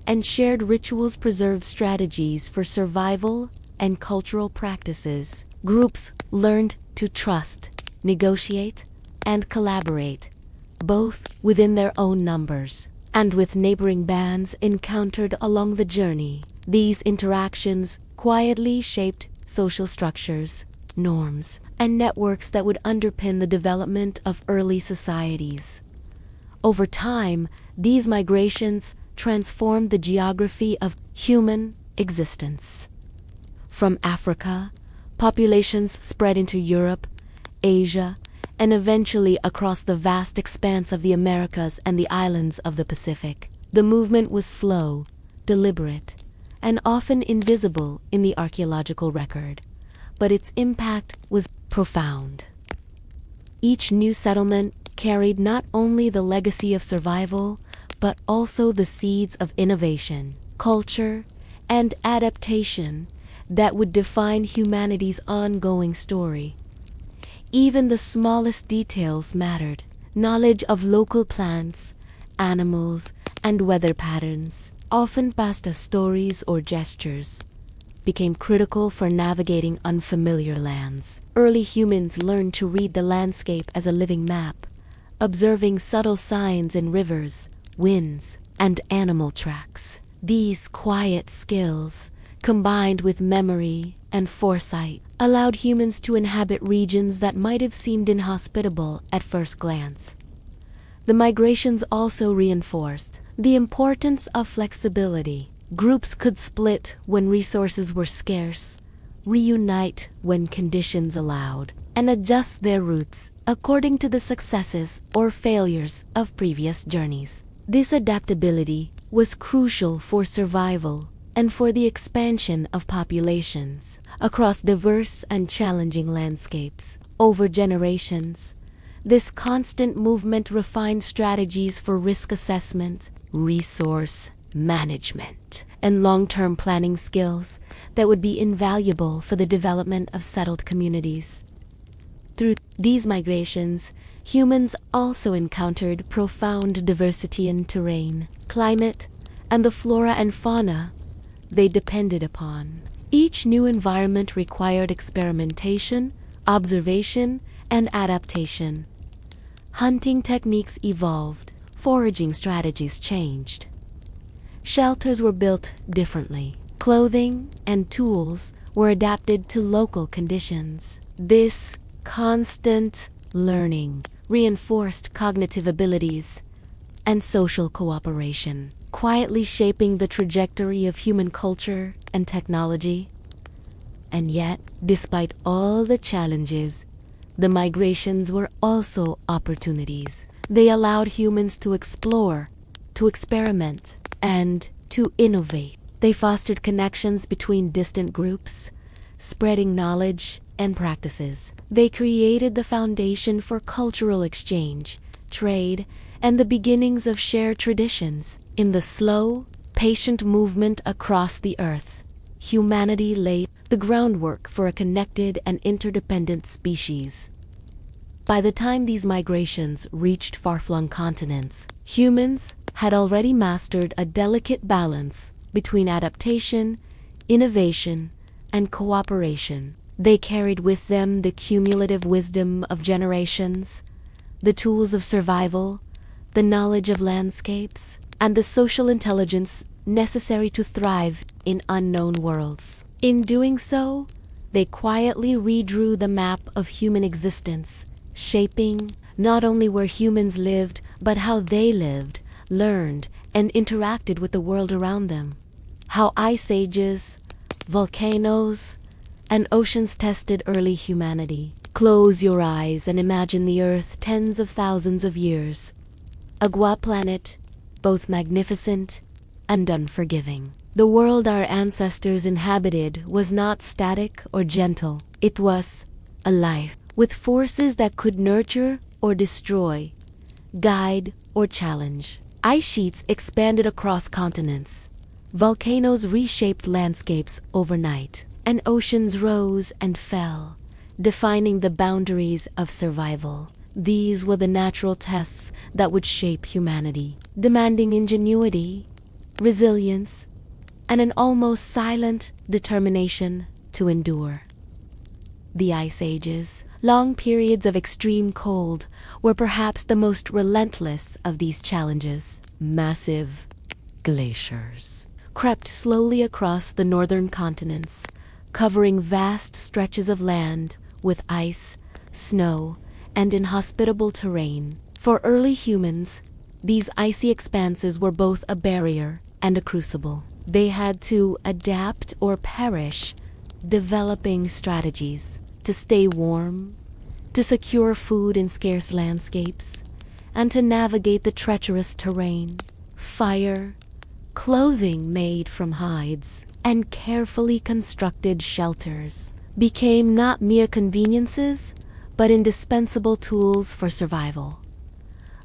and shared rituals preserved strategies for survival and cultural practices. Groups learned to trust, negotiate, and collaborate, both within their own numbers and with neighboring bands encountered along the journey. These interactions quietly shaped social structures, norms, and networks that would underpin the development of early societies. Over time, these migrations transformed the geography of human existence. From Africa, populations spread into Europe, Asia, and eventually across the vast expanse of the Americas and the islands of the Pacific. The movement was slow, deliberate, and often invisible in the archaeological record, but its impact was profound. Each new settlement carried not only the legacy of survival, but also the seeds of innovation, culture, and adaptation that would define humanity's ongoing story. Even the smallest details mattered. Knowledge of local plants, animals, and weather patterns, often passed as stories or gestures, became critical for navigating unfamiliar lands. Early humans learned to read the landscape as a living map, observing subtle signs in rivers, winds, and animal tracks. These quiet skills, combined with memory and foresight, allowed humans to inhabit regions that might have seemed inhospitable at first glance. The migrations also reinforced the importance of flexibility. Groups could split when resources were scarce, reunite when conditions allowed, and adjust their routes according to the successes or failures of previous journeys. This adaptability was crucial for survival and for the expansion of populations across diverse and challenging landscapes. Over generations, this constant movement refined strategies for risk assessment, resource management, and long-term planning skills that would be invaluable for the development of settled communities. Through these migrations, humans also encountered profound diversity in terrain, climate, and the flora and fauna they depended upon. Each new environment required experimentation, observation, and adaptation. Hunting techniques evolved, foraging strategies changed. Shelters were built differently. Clothing and tools were adapted to local conditions. This constant learning reinforced cognitive abilities and social cooperation, quietly shaping the trajectory of human culture and technology. And yet, despite all the challenges, the migrations were also opportunities. They allowed humans to explore, to experiment, and to innovate. They fostered connections between distant groups, spreading knowledge and practices. They created the foundation for cultural exchange, trade, and the beginnings of shared traditions. In the slow, patient movement across the earth, humanity laid the groundwork for a connected and interdependent species. By the time these migrations reached far-flung continents, humans had already mastered a delicate balance between adaptation, innovation, and cooperation. They carried with them the cumulative wisdom of generations, the tools of survival, the knowledge of landscapes, and the social intelligence necessary to thrive in unknown worlds. In doing so, they quietly redrew the map of human existence, shaping not only where humans lived, but how they lived, learned, and interacted with the world around them. How ice ages, volcanoes, and oceans tested early humanity. Close your eyes and imagine the Earth tens of thousands of years. A planet, both magnificent and unforgiving. The world our ancestors inhabited was not static or gentle. It was alive, with forces that could nurture or destroy, guide or challenge. Ice sheets expanded across continents. Volcanoes reshaped landscapes overnight, and oceans rose and fell, defining the boundaries of survival. These were the natural tests that would shape humanity, demanding ingenuity, resilience, and an almost silent determination to endure. The Ice Ages, long periods of extreme cold, were perhaps the most relentless of these challenges. Massive glaciers crept slowly across the northern continents, covering vast stretches of land with ice, snow, and inhospitable terrain. For early humans, these icy expanses were both a barrier and a crucible. They had to adapt or perish, developing strategies to stay warm, to secure food in scarce landscapes, and to navigate the treacherous terrain. Fire, clothing made from hides, and carefully constructed shelters became not mere conveniences, but indispensable tools for survival.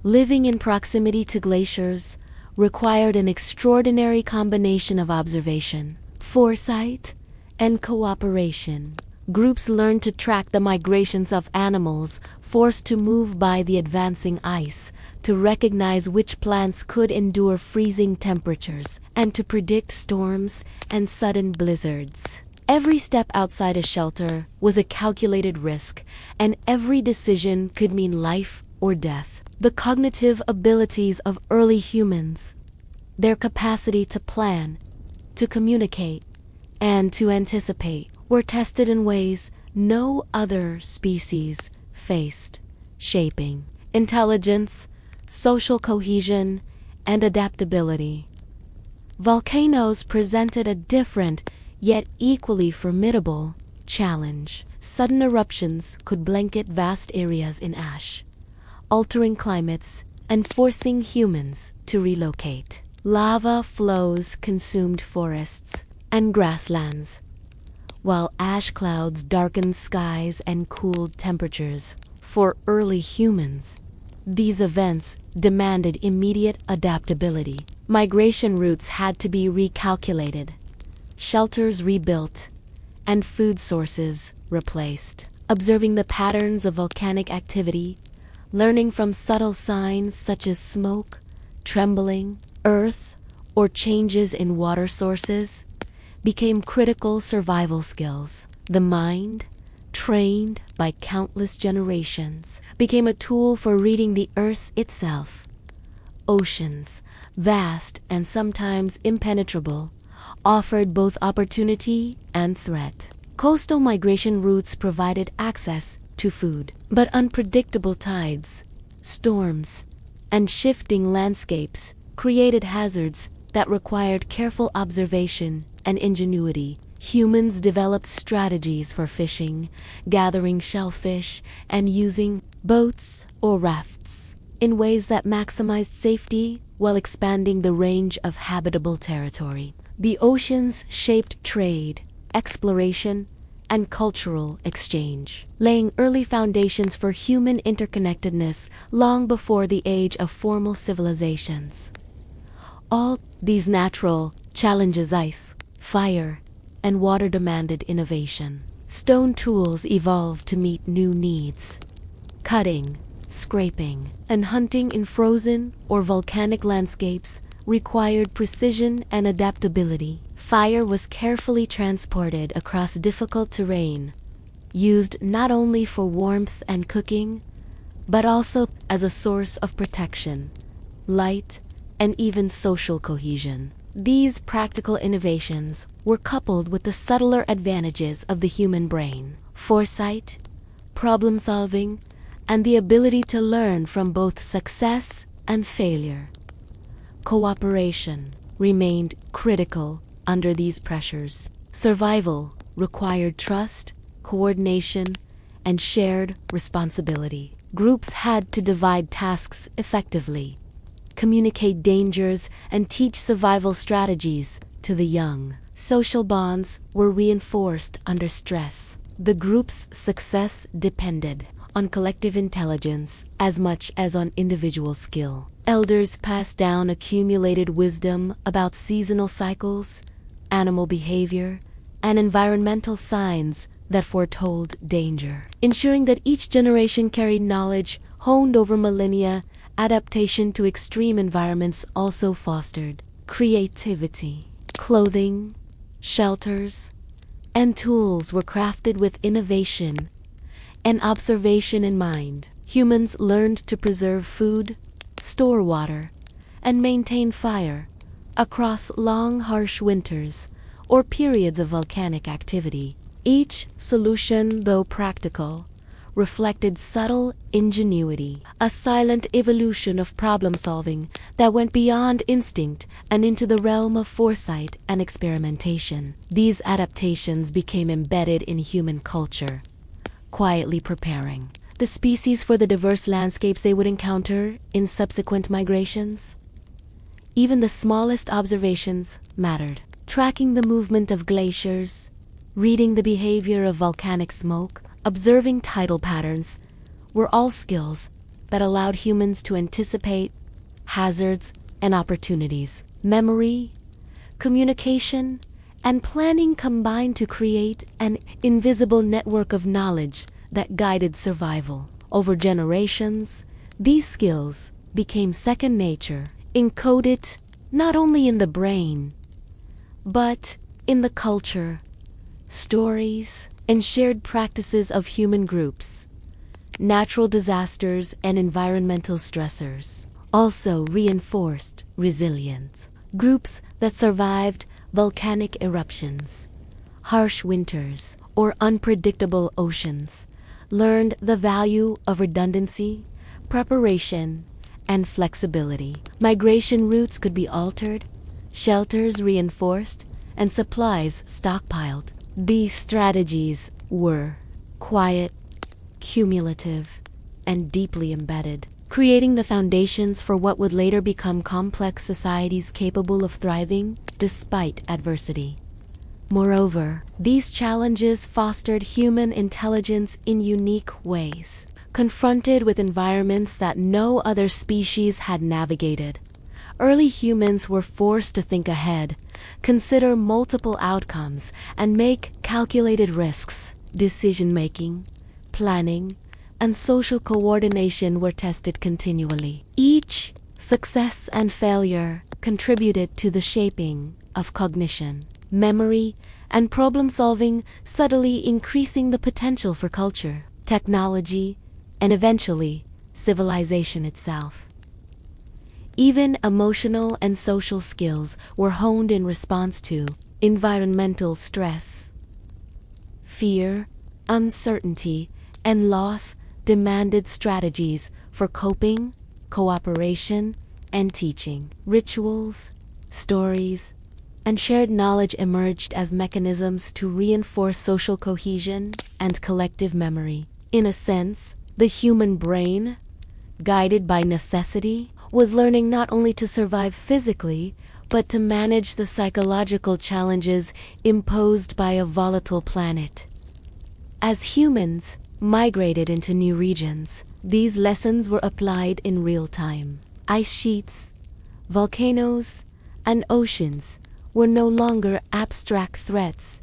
Living in proximity to glaciers required an extraordinary combination of observation, foresight, and cooperation. Groups learned to track the migrations of animals forced to move by the advancing ice, to recognize which plants could endure freezing temperatures, and to predict storms and sudden blizzards. Every step outside a shelter was a calculated risk, and every decision could mean life or death. The cognitive abilities of early humans, their capacity to plan, to communicate, and to anticipate, were tested in ways no other species faced, shaping intelligence, social cohesion, and adaptability. Volcanoes presented a different, yet equally formidable, challenge. Sudden eruptions could blanket vast areas in ash, altering climates and forcing humans to relocate. Lava flows consumed forests and grasslands, while ash clouds darkened skies and cooled temperatures. For early humans, these events demanded immediate adaptability. Migration routes had to be recalculated, shelters rebuilt, and food sources replaced. Observing the patterns of volcanic activity, learning from subtle signs such as smoke, trembling, earth, or changes in water sources, became critical survival skills. The mind, trained by countless generations, became a tool for reading the earth itself. Oceans, vast and sometimes impenetrable, offered both opportunity and threat. Coastal migration routes provided access to food, but unpredictable tides, storms, and shifting landscapes created hazards that required careful observation and ingenuity. Humans developed strategies for fishing, gathering shellfish, and using boats or rafts in ways that maximized safety while expanding the range of habitable territory. The oceans shaped trade, exploration, and cultural exchange, laying early foundations for human interconnectedness long before the age of formal civilizations. All these natural challenges, ice, fire, and water, demanded innovation. Stone tools evolved to meet new needs. Cutting, scraping, and hunting in frozen or volcanic landscapes required precision and adaptability. Fire was carefully transported across difficult terrain, used not only for warmth and cooking, but also as a source of protection, light, and even social cohesion. These practical innovations were coupled with the subtler advantages of the human brain: foresight, problem solving, and the ability to learn from both success and failure. Cooperation remained critical under these pressures. Survival required trust, coordination, and shared responsibility. Groups had to divide tasks effectively, communicate dangers, and teach survival strategies to the young. Social bonds were reinforced under stress. The group's success depended on collective intelligence as much as on individual skill. Elders passed down accumulated wisdom about seasonal cycles, animal behavior, and environmental signs that foretold danger. Ensuring that each generation carried knowledge honed over millennia, adaptation to extreme environments also fostered creativity. Clothing, shelters, and tools were crafted with innovation and observation in mind. Humans learned to preserve food, store water, and maintain fire across long, harsh winters or periods of volcanic activity. Each solution, though practical, reflected subtle ingenuity, a silent evolution of problem solving that went beyond instinct and into the realm of foresight and experimentation. These adaptations became embedded in human culture, quietly preparing the species for the diverse landscapes they would encounter in subsequent migrations. Even the smallest observations mattered. Tracking the movement of glaciers, reading the behavior of volcanic smoke, observing tidal patterns were all skills that allowed humans to anticipate hazards and opportunities. Memory, communication, and planning combined to create an invisible network of knowledge that guided survival. Over generations, these skills became second nature, encoded not only in the brain, but in the culture, stories, and shared practices of human groups. Natural disasters and environmental stressors also reinforced resilience. Groups that survived volcanic eruptions, harsh winters, or unpredictable oceans learned the value of redundancy, preparation, and flexibility. Migration routes could be altered, shelters reinforced, and supplies stockpiled. These strategies were quiet, cumulative, and deeply embedded, creating the foundations for what would later become complex societies capable of thriving despite adversity. Moreover, these challenges fostered human intelligence in unique ways. Confronted with environments that no other species had navigated, early humans were forced to think ahead, consider multiple outcomes, and make calculated risks. Decision-making, planning, and social coordination were tested continually. Each success and failure contributed to the shaping of cognition, memory, and problem-solving, subtly increasing the potential for culture, technology, and eventually civilization itself. Even emotional and social skills were honed in response to environmental stress. Fear, uncertainty, and loss demanded strategies for coping, cooperation, and teaching. Rituals, stories, and shared knowledge emerged as mechanisms to reinforce social cohesion and collective memory. In a sense, the human brain, guided by necessity, was learning not only to survive physically, but to manage the psychological challenges imposed by a volatile planet. As humans migrated into new regions, these lessons were applied in real time. Ice sheets, volcanoes, and oceans were no longer abstract threats,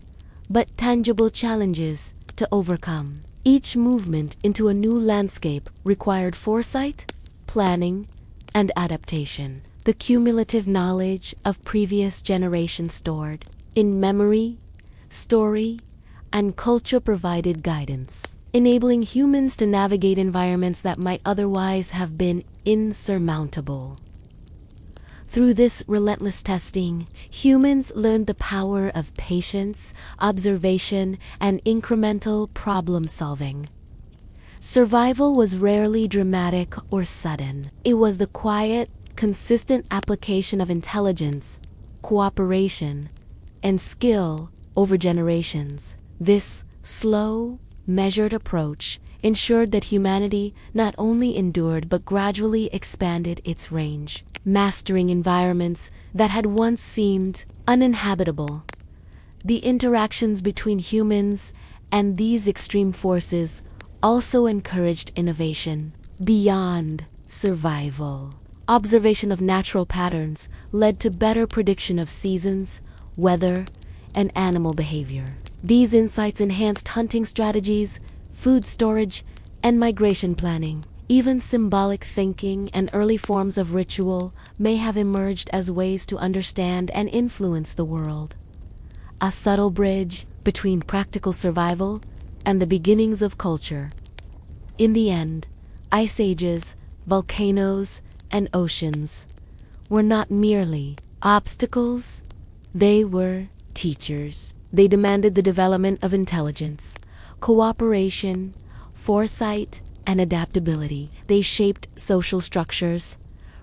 but tangible challenges to overcome. Each movement into a new landscape required foresight, planning, and adaptation. The cumulative knowledge of previous generations stored In memory, story, and culture provided guidance, enabling humans to navigate environments that might otherwise have been insurmountable. Through this relentless testing, humans learned the power of patience, observation, and incremental problem solving. Survival was rarely dramatic or sudden. It was the quiet, consistent application of intelligence, cooperation, and skill over generations. This slow, measured approach ensured that humanity not only endured but gradually expanded its range, mastering environments that had once seemed uninhabitable. The interactions between humans and these extreme forces also encouraged innovation beyond survival. Observation of natural patterns led to better prediction of seasons, weather, and animal behavior. These insights enhanced hunting strategies, food storage, and migration planning. Even symbolic thinking and early forms of ritual may have emerged as ways to understand and influence the world. A subtle bridge between practical survival and the beginnings of culture. In the end, ice ages, volcanoes, and oceans were not merely obstacles, they were teachers. They demanded the development of intelligence, cooperation, foresight, and adaptability. They shaped social structures,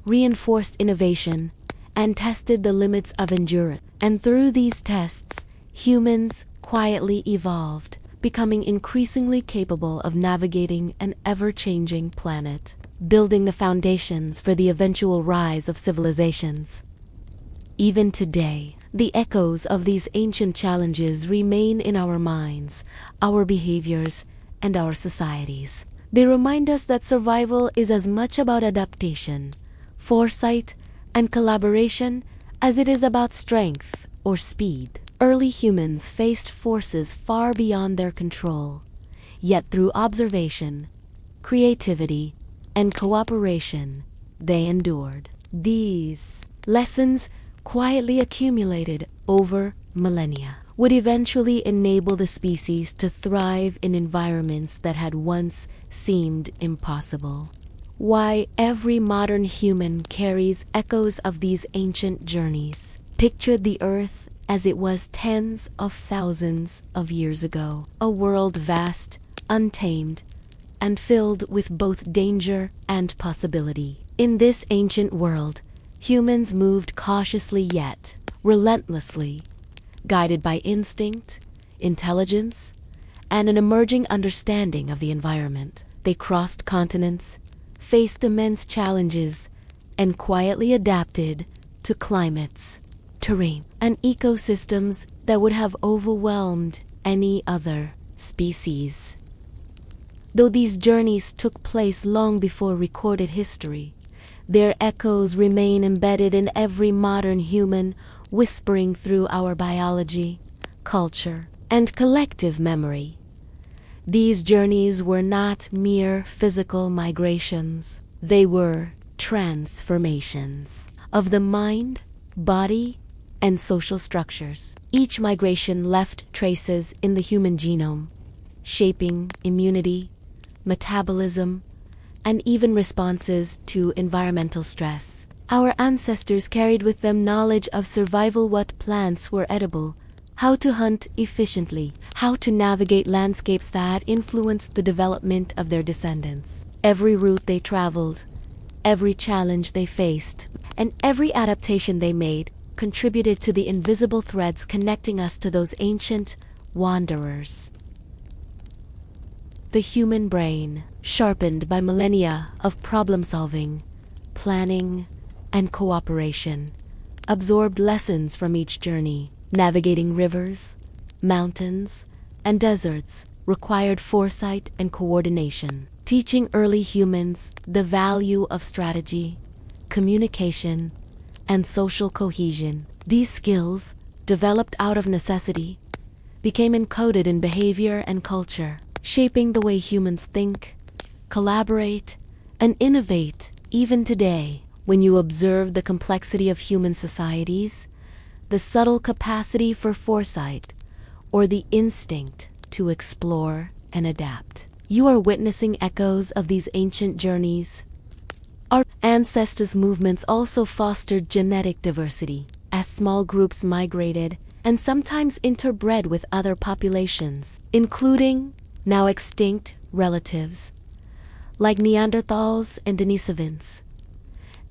reinforced innovation, and tested the limits of endurance. And through these tests, humans quietly evolved, becoming increasingly capable of navigating an ever-changing planet, building the foundations for the eventual rise of civilizations. Even today, the echoes of these ancient challenges remain in our minds, our behaviors, and our societies. They remind us that survival is as much about adaptation, foresight, and collaboration as it is about strength or speed. Early humans faced forces far beyond their control, yet through observation, creativity, and cooperation, they endured. These lessons, quietly accumulated over millennia, would eventually enable the species to thrive in environments that had once seemed impossible. Why every modern human carries echoes of these ancient journeys. Picture the Earth as it was tens of thousands of years ago, a world vast, untamed, and filled with both danger and possibility. In this ancient world, humans moved cautiously yet relentlessly, guided by instinct, intelligence, and an emerging understanding of the environment. They crossed continents, faced immense challenges, and quietly adapted to climates, terrain, and ecosystems that would have overwhelmed any other species. Though these journeys took place long before recorded history, their echoes remain embedded in every modern human, whispering through our biology, culture, and collective memory. These journeys were not mere physical migrations. They were transformations of the mind, body, and social structures. Each migration left traces in the human genome, shaping immunity, metabolism, and even responses to environmental stress. Our ancestors carried with them knowledge of survival, what plants were edible, how to hunt efficiently, how to navigate landscapes that influenced the development of their descendants. Every route they traveled, every challenge they faced, and every adaptation they made contributed to the invisible threads connecting us to those ancient wanderers. The human brain, sharpened by millennia of problem-solving, planning, and cooperation, absorbed lessons from each journey. Navigating rivers, mountains, and deserts required foresight and coordination, teaching early humans the value of strategy, communication, and social cohesion. These skills, developed out of necessity, became encoded in behavior and culture, shaping the way humans think, collaborate, and innovate. Even today, when you observe the complexity of human societies, the subtle capacity for foresight, or the instinct to explore and adapt. You are witnessing echoes of these ancient journeys. Our ancestors' movements also fostered genetic diversity, as small groups migrated and sometimes interbred with other populations, including now extinct relatives, like Neanderthals and Denisovans.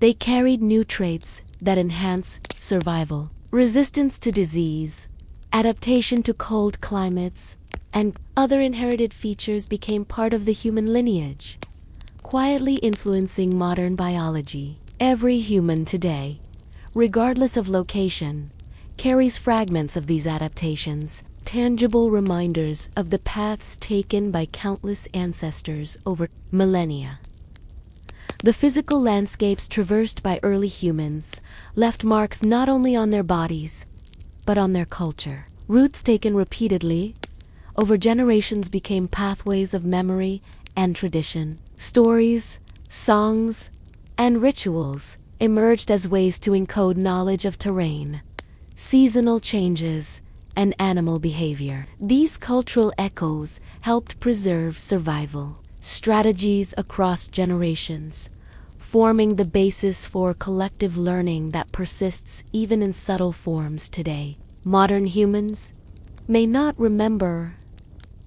They carried new traits that enhance survival, resistance to disease, adaptation to cold climates, and other inherited features became part of the human lineage, quietly influencing modern biology. Every human today, regardless of location, carries fragments of these adaptations, tangible reminders of the paths taken by countless ancestors over millennia. The physical landscapes traversed by early humans left marks not only on their bodies, but on their culture. Routes taken repeatedly over generations became pathways of memory and tradition. Stories, songs, and rituals emerged as ways to encode knowledge of terrain, seasonal changes, and animal behavior. These cultural echoes helped preserve survival strategies across generations, forming the basis for collective learning that persists even in subtle forms today. Modern humans may not remember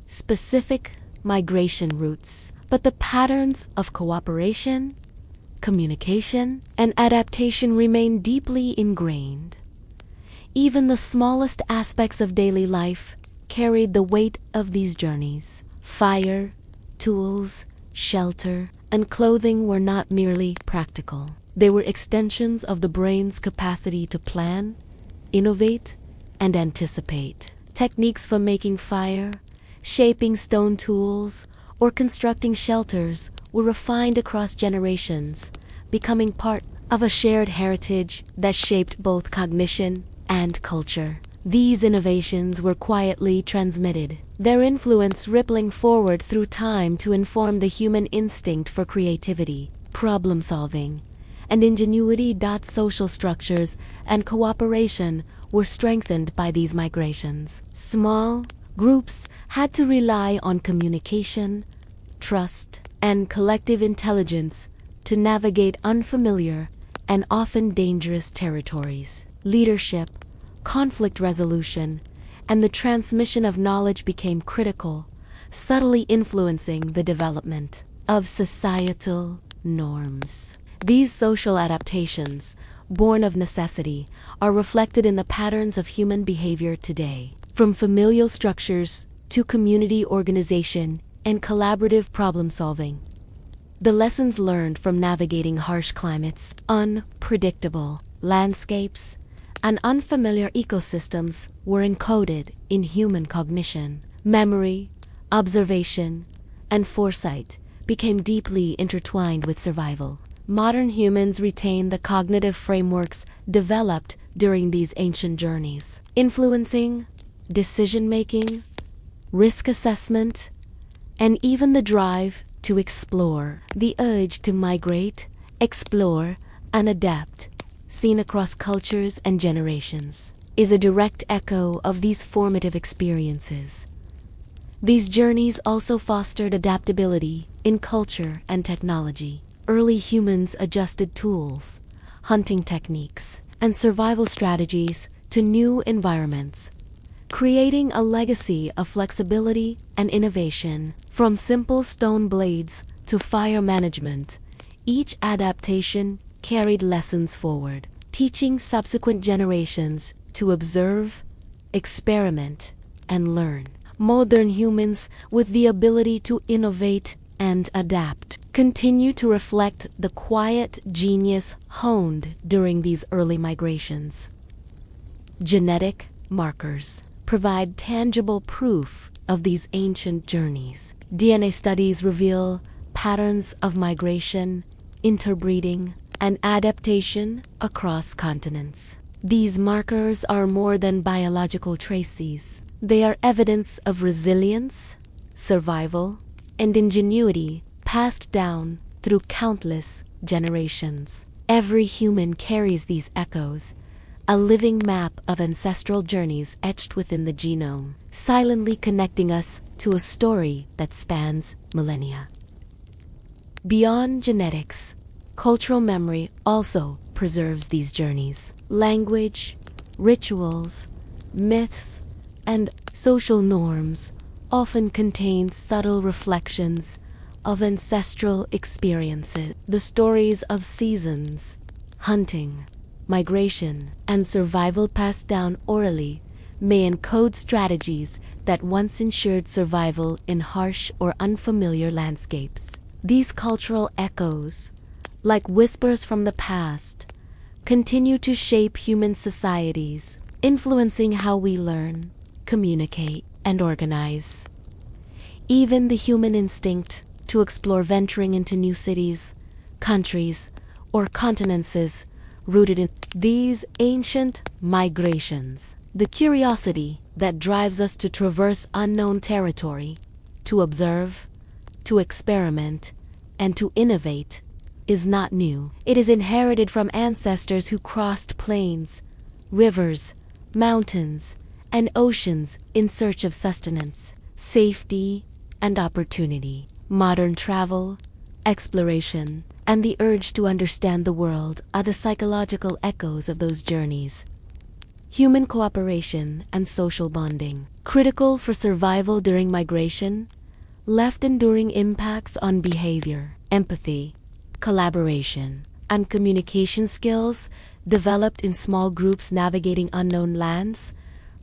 specific migration routes, but the patterns of cooperation, communication, and adaptation remain deeply ingrained. Even the smallest aspects of daily life carried the weight of these journeys. Fire, tools, shelter, and clothing were not merely practical. They were extensions of the brain's capacity to plan, innovate, and anticipate. Techniques for making fire, shaping stone tools, or constructing shelters were refined across generations, becoming part of a shared heritage that shaped both cognition and culture. These innovations were quietly transmitted, their influence rippling forward through time to inform the human instinct for creativity, problem-solving, and ingenuity. Social structures and cooperation were strengthened by these migrations. Small groups had to rely on communication, trust, and collective intelligence to navigate unfamiliar and often dangerous territories. Leadership, conflict resolution, and the transmission of knowledge became critical, subtly influencing the development of societal norms. These social adaptations, born of necessity, are reflected in the patterns of human behavior today, from familial structures to community organization and collaborative problem-solving. The lessons learned from navigating harsh climates, unpredictable landscapes, and unfamiliar ecosystems were encoded in human cognition. Memory, observation, and foresight became deeply intertwined with survival. Modern humans retain the cognitive frameworks developed during these ancient journeys, influencing decision-making, risk assessment, and even the drive to explore. The urge to migrate, explore, and adapt, seen across cultures and generations, is a direct echo of these formative experiences. These journeys also fostered adaptability in culture and technology. Early humans adjusted tools, hunting techniques, and survival strategies to new environments, creating a legacy of flexibility and innovation. From simple stone blades to fire management, each adaptation carried lessons forward, teaching subsequent generations to observe, experiment, and learn. Modern humans, with the ability to innovate and adapt, continue to reflect the quiet genius honed during these early migrations. Genetic markers provide tangible proof of these ancient journeys. DNA studies reveal patterns of migration, interbreeding, and adaptation across continents. These markers are more than biological traces. They are evidence of resilience, survival, and ingenuity passed down through countless generations. Every human carries these echoes, a living map of ancestral journeys etched within the genome, silently connecting us to a story that spans millennia. Beyond genetics, cultural memory also preserves these journeys. Language, rituals, myths, and social norms often contain subtle reflections of ancestral experiences. The stories of seasons, hunting, migration, and survival passed down orally may encode strategies that once ensured survival in harsh or unfamiliar landscapes. These cultural echoes, like whispers from the past, continue to shape human societies, influencing how we learn, communicate, and organize. Even the human instinct to explore venturing into new cities, countries, or continents is rooted in these ancient migrations. The curiosity that drives us to traverse unknown territory, to observe, to experiment, and to innovate is not new. It is inherited from ancestors who crossed plains, rivers, mountains, and oceans in search of sustenance, safety, and opportunity. Modern travel, exploration, and the urge to understand the world are the psychological echoes of those journeys. Human cooperation and social bonding, critical for survival during migration, left enduring impacts on behavior, empathy, collaboration, and communication skills developed in small groups navigating unknown lands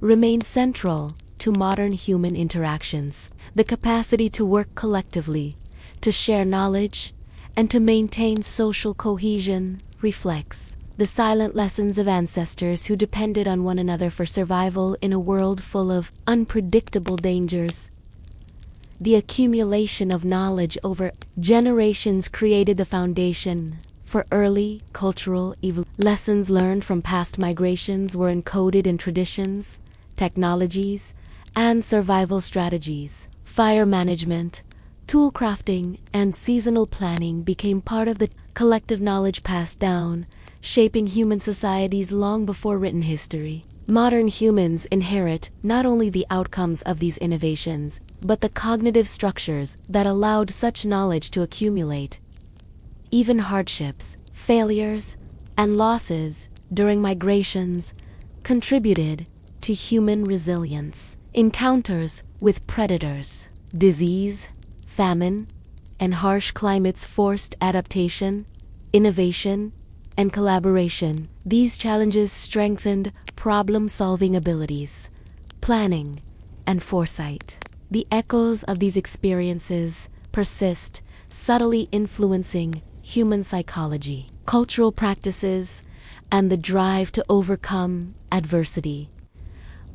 remain central to modern human interactions. The capacity to work collectively, to share knowledge, and to maintain social cohesion reflects the silent lessons of ancestors who depended on one another for survival in a world full of unpredictable dangers. The accumulation of knowledge over generations created the foundation for early cultural evolution. Lessons learned from past migrations were encoded in traditions, technologies, and survival strategies. Fire management, tool crafting, and seasonal planning became part of the collective knowledge passed down, shaping human societies long before written history. Modern humans inherit not only the outcomes of these innovations, but the cognitive structures that allowed such knowledge to accumulate. Even hardships, failures, and losses during migrations contributed to human resilience. Encounters with predators, disease, famine, and harsh climates forced adaptation, innovation, and collaboration. These challenges strengthened problem-solving abilities, planning, and foresight. The echoes of these experiences persist, subtly influencing human psychology, cultural practices, and the drive to overcome adversity.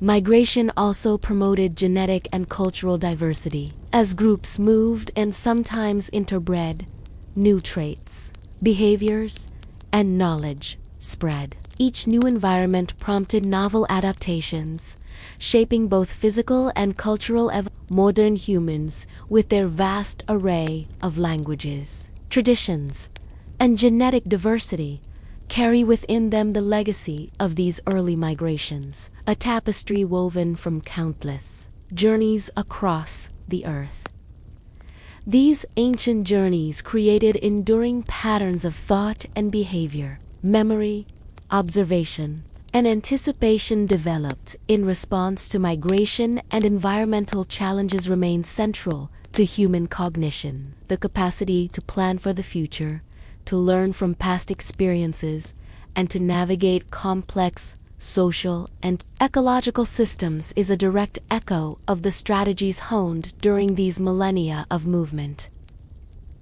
Migration also promoted genetic and cultural diversity. As groups moved and sometimes interbred, new traits, behaviors, and knowledge spread. Each new environment prompted novel adaptations, shaping both physical and cultural modern humans with their vast array of languages, traditions, and genetic diversity carry within them the legacy of these early migrations, a tapestry woven from countless journeys across the earth. These ancient journeys created enduring patterns of thought and behavior, memory, observation, and anticipation developed in response to migration and environmental challenges remain central to human cognition. The capacity to plan for the future, to learn from past experiences, and to navigate complex social and ecological systems is a direct echo of the strategies honed during these millennia of movement.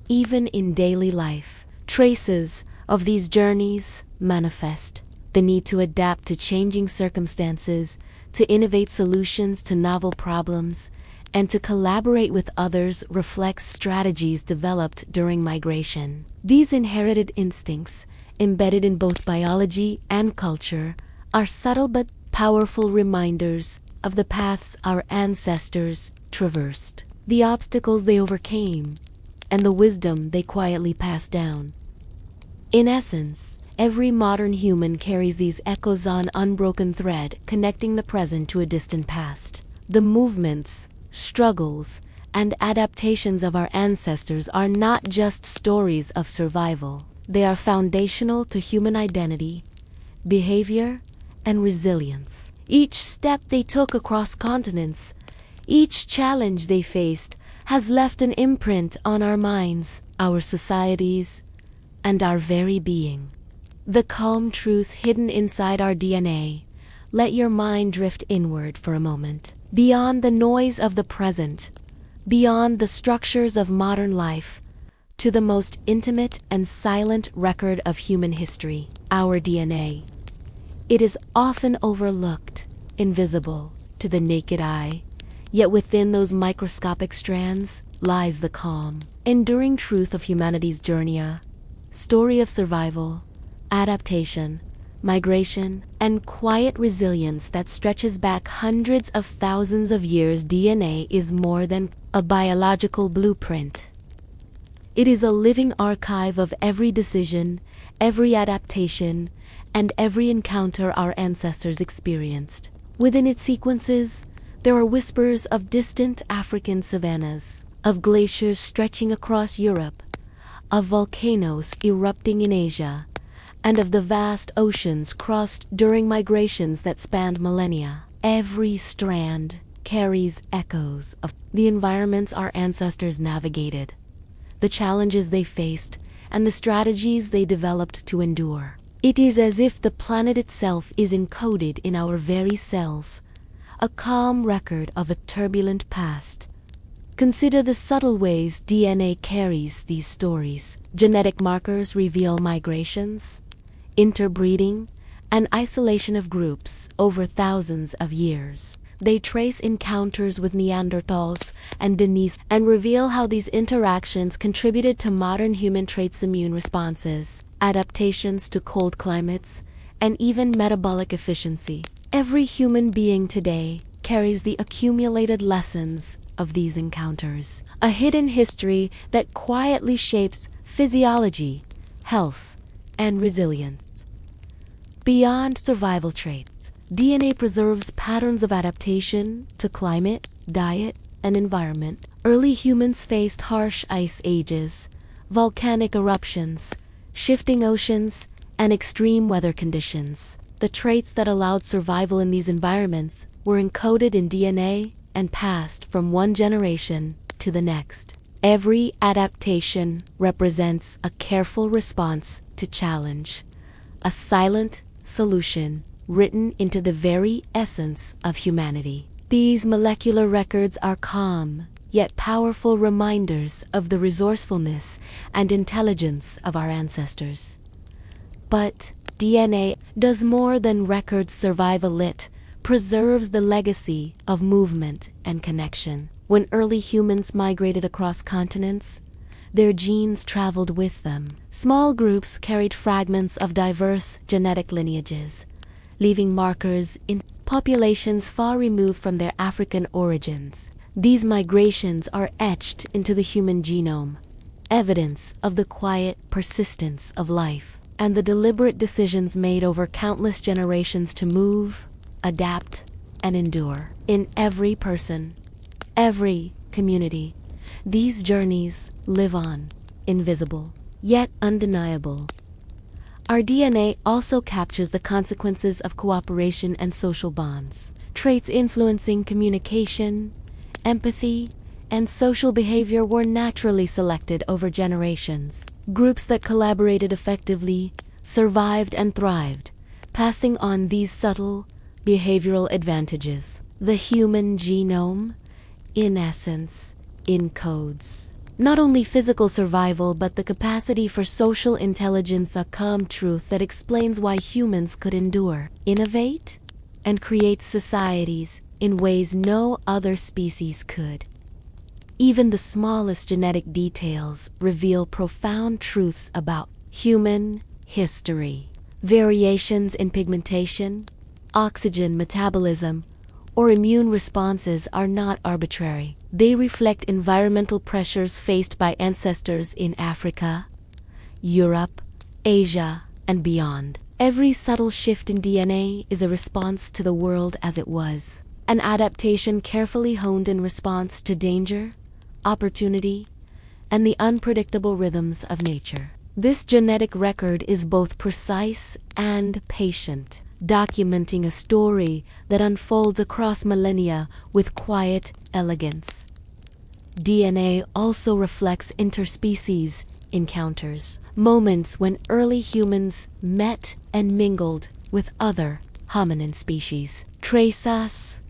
Even in daily life, traces of these journeys manifest. The need to adapt to changing circumstances, to innovate solutions to novel problems, and to collaborate with others reflects strategies developed during migration. These inherited instincts, embedded in both biology and culture, are subtle but powerful reminders of the paths our ancestors traversed, the obstacles they overcame, and the wisdom they quietly passed down. In essence, Every modern human carries these echoes on unbroken thread, connecting the present to a distant past. The movements, struggles, and adaptations of our ancestors are not just stories of survival. They are foundational to human identity, behavior, and resilience. Each step they took across continents, each challenge they faced, has left an imprint on our minds, our societies, and our very being. The calm truth hidden inside our DNA. Let your mind drift inward for a moment. Beyond the noise of the present, beyond the structures of modern life, to the most intimate and silent record of human history, our DNA. It is often overlooked, invisible to the naked eye, yet within those microscopic strands lies the calm, enduring truth of humanity's journey, a story of survival, adaptation, migration, and quiet resilience that stretches back hundreds of thousands of years. DNA is more than a biological blueprint. It is a living archive of every decision, every adaptation, and every encounter our ancestors experienced. Within its sequences, there are whispers of distant African savannas, of glaciers stretching across Europe, of volcanoes erupting in Asia, and of the vast oceans crossed during migrations that spanned millennia. Every strand carries echoes of the environments our ancestors navigated, the challenges they faced, and the strategies they developed to endure. It is as if the planet itself is encoded in our very cells, a calm record of a turbulent past. Consider the subtle ways DNA carries these stories. Genetic markers reveal migrations, interbreeding, and isolation of groups over thousands of years. They trace encounters with Neanderthals and Denisovans and reveal how these interactions contributed to modern human traits, immune responses, adaptations to cold climates, and even metabolic efficiency. Every human being today carries the accumulated lessons of these encounters, a hidden history that quietly shapes physiology, health, and resilience. Beyond survival traits, DNA preserves patterns of adaptation to climate, diet, and environment. Early humans faced harsh ice ages, volcanic eruptions, shifting oceans, and extreme weather conditions. The traits that allowed survival in these environments were encoded in DNA and passed from one generation to the next. Every adaptation represents a careful response to challenge, a silent solution written into the very essence of humanity. These molecular records are calm, yet powerful reminders of the resourcefulness and intelligence of our ancestors. But DNA does more than record survival. It preserves the legacy of movement and connection. When early humans migrated across continents, their genes traveled with them. Small groups carried fragments of diverse genetic lineages, leaving markers in populations far removed from their African origins. These migrations are etched into the human genome, evidence of the quiet persistence of life and the deliberate decisions made over countless generations to move, adapt, and endure. In every person, every community, these journeys live on, invisible, yet undeniable. Our DNA also captures the consequences of cooperation and social bonds, traits influencing communication, empathy, and social behavior were naturally selected over generations. Groups that collaborated effectively survived and thrived, passing on these subtle behavioral advantages. The human genome, in essence, encodes not only physical survival but the capacity for social intelligence, a calm truth that explains why humans could endure, innovate, and create societies in ways no other species could. Even the smallest genetic details reveal profound truths about human history. Variations in pigmentation, oxygen metabolism, or immune responses are not arbitrary. They reflect environmental pressures faced by ancestors in Africa, Europe, Asia, and beyond. Every subtle shift in DNA is a response to the world as it was, an adaptation carefully honed in response to danger, opportunity, and the unpredictable rhythms of nature. This genetic record is both precise and patient, documenting a story that unfolds across millennia with quiet elegance. DNA also reflects interspecies encounters, moments when early humans met and mingled with other hominin species. Traces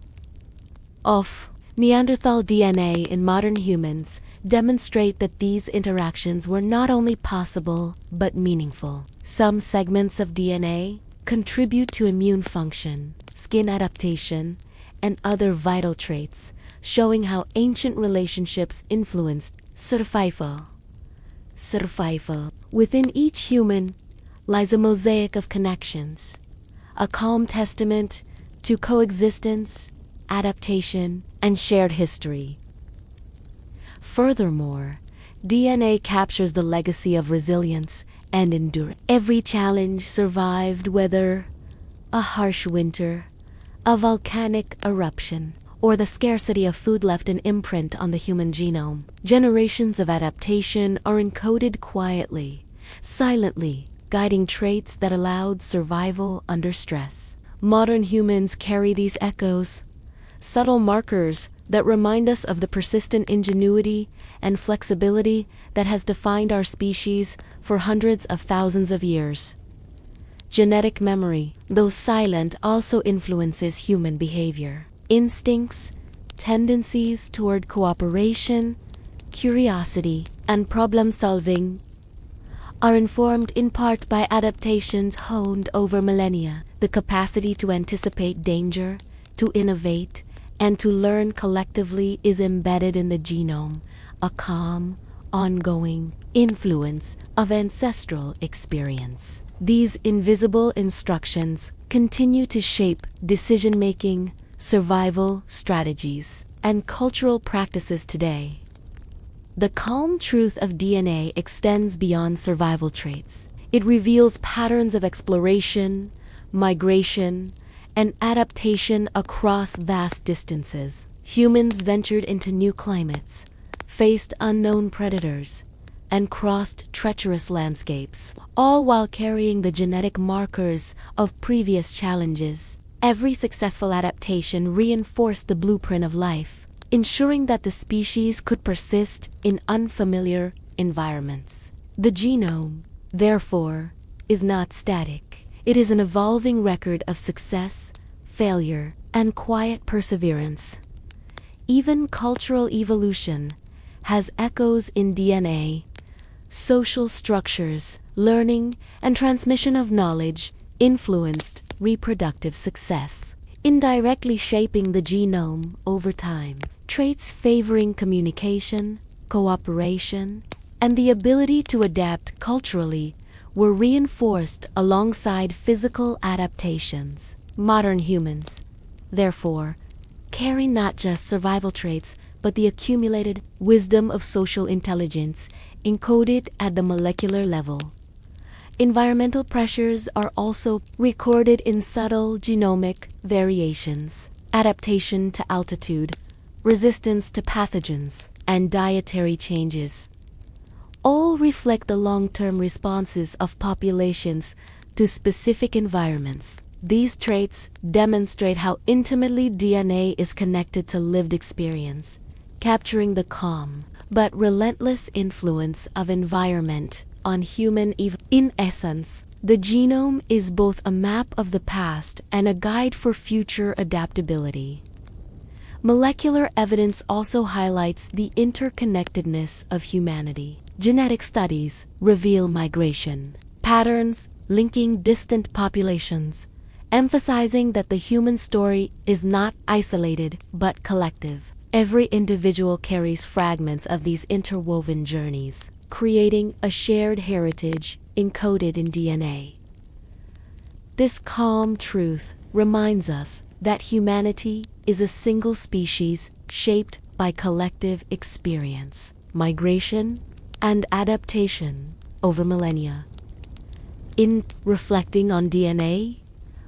of Neanderthal DNA in modern humans demonstrate that these interactions were not only possible but meaningful. Some segments of DNA contribute to immune function, skin adaptation, and other vital traits, showing how ancient relationships influenced survival. Within each human lies a mosaic of connections, a calm testament to coexistence, adaptation, and shared history. Furthermore, DNA captures the legacy of resilience and endurance. Every challenge survived, whether a harsh winter, a volcanic eruption, or the scarcity of food left an imprint on the human genome. Generations of adaptation are encoded quietly, silently, guiding traits that allowed survival under stress. Modern humans carry these echoes, subtle markers that remind us of the persistent ingenuity and flexibility that has defined our species for hundreds of thousands of years. Genetic memory, though silent, also influences human behavior. Instincts, tendencies toward cooperation, curiosity, and problem-solving are informed in part by adaptations honed over millennia. The capacity to anticipate danger, to innovate, and to learn collectively is embedded in the genome, a calm, ongoing influence of ancestral experience. These invisible instructions continue to shape decision-making, survival strategies, and cultural practices today. The calm truth of DNA extends beyond survival traits. It reveals patterns of exploration, migration, and adaptation across vast distances. Humans ventured into new climates, faced unknown predators, and crossed treacherous landscapes, all while carrying the genetic markers of previous challenges. Every successful adaptation reinforced the blueprint of life, ensuring that the species could persist in unfamiliar environments. The genome, therefore, is not static. It is an evolving record of success, failure, and quiet perseverance. Even cultural evolution has echoes in DNA. Social structures, learning, and transmission of knowledge influenced reproductive success, indirectly shaping the genome over time. Traits favoring communication, cooperation, and the ability to adapt culturally were reinforced alongside physical adaptations. Modern humans, therefore, carry not just survival traits, but the accumulated wisdom of social intelligence encoded at the molecular level. Environmental pressures are also recorded in subtle genomic variations. Adaptation to altitude, resistance to pathogens, and dietary changes all reflect the long-term responses of populations to specific environments. These traits demonstrate how intimately DNA is connected to lived experience, capturing the calm but relentless influence of environment on human evolution. In essence, the genome is both a map of the past and a guide for future adaptability. Molecular evidence also highlights the interconnectedness of humanity. Genetic studies reveal migration patterns linking distant populations, emphasizing that the human story is not isolated but collective. Every individual carries fragments of these interwoven journeys, creating a shared heritage encoded in DNA. This calm truth reminds us that humanity is a single species shaped by collective experience, migration, and adaptation over millennia. In reflecting on DNA,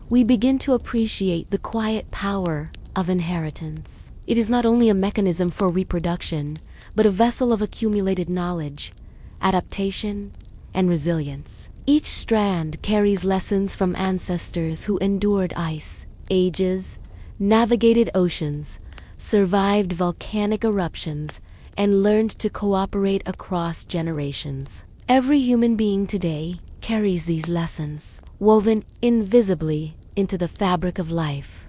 we begin to appreciate the quiet power of inheritance. It is not only a mechanism for reproduction, but a vessel of accumulated knowledge, adaptation, and resilience. Each strand carries lessons from ancestors who endured ice, ages, navigated oceans, survived volcanic eruptions, and learned to cooperate across generations. Every human being today carries these lessons, woven invisibly into the fabric of life.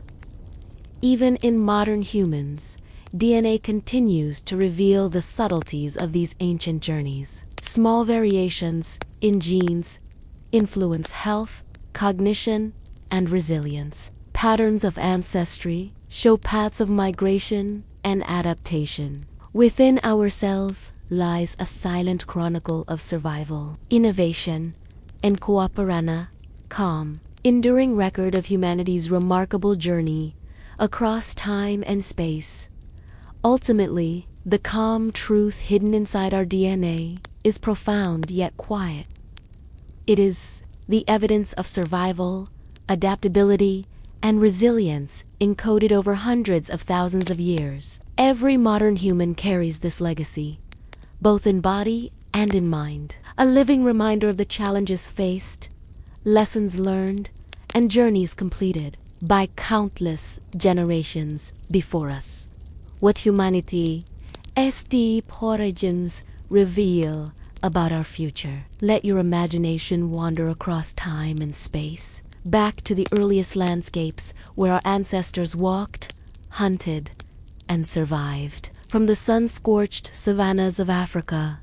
Even in modern humans, DNA continues to reveal the subtleties of these ancient journeys. Small variations in genes influence health, cognition, and resilience. Patterns of ancestry show paths of migration and adaptation. Within our cells lies a silent chronicle of survival, innovation, and cooperana, calm, enduring record of humanity's remarkable journey across time and space. Ultimately, the calm truth hidden inside our DNA is profound yet quiet. It is the evidence of survival, adaptability, and resilience encoded over hundreds of thousands of years. Every modern human carries this legacy, both in body and in mind, a living reminder of the challenges faced, lessons learned, and journeys completed by countless generations before us. What humanity, deep origins reveal about our future. Let your imagination wander across time and space, back to the earliest landscapes where our ancestors walked, hunted, and survived. From the sun-scorched savannas of Africa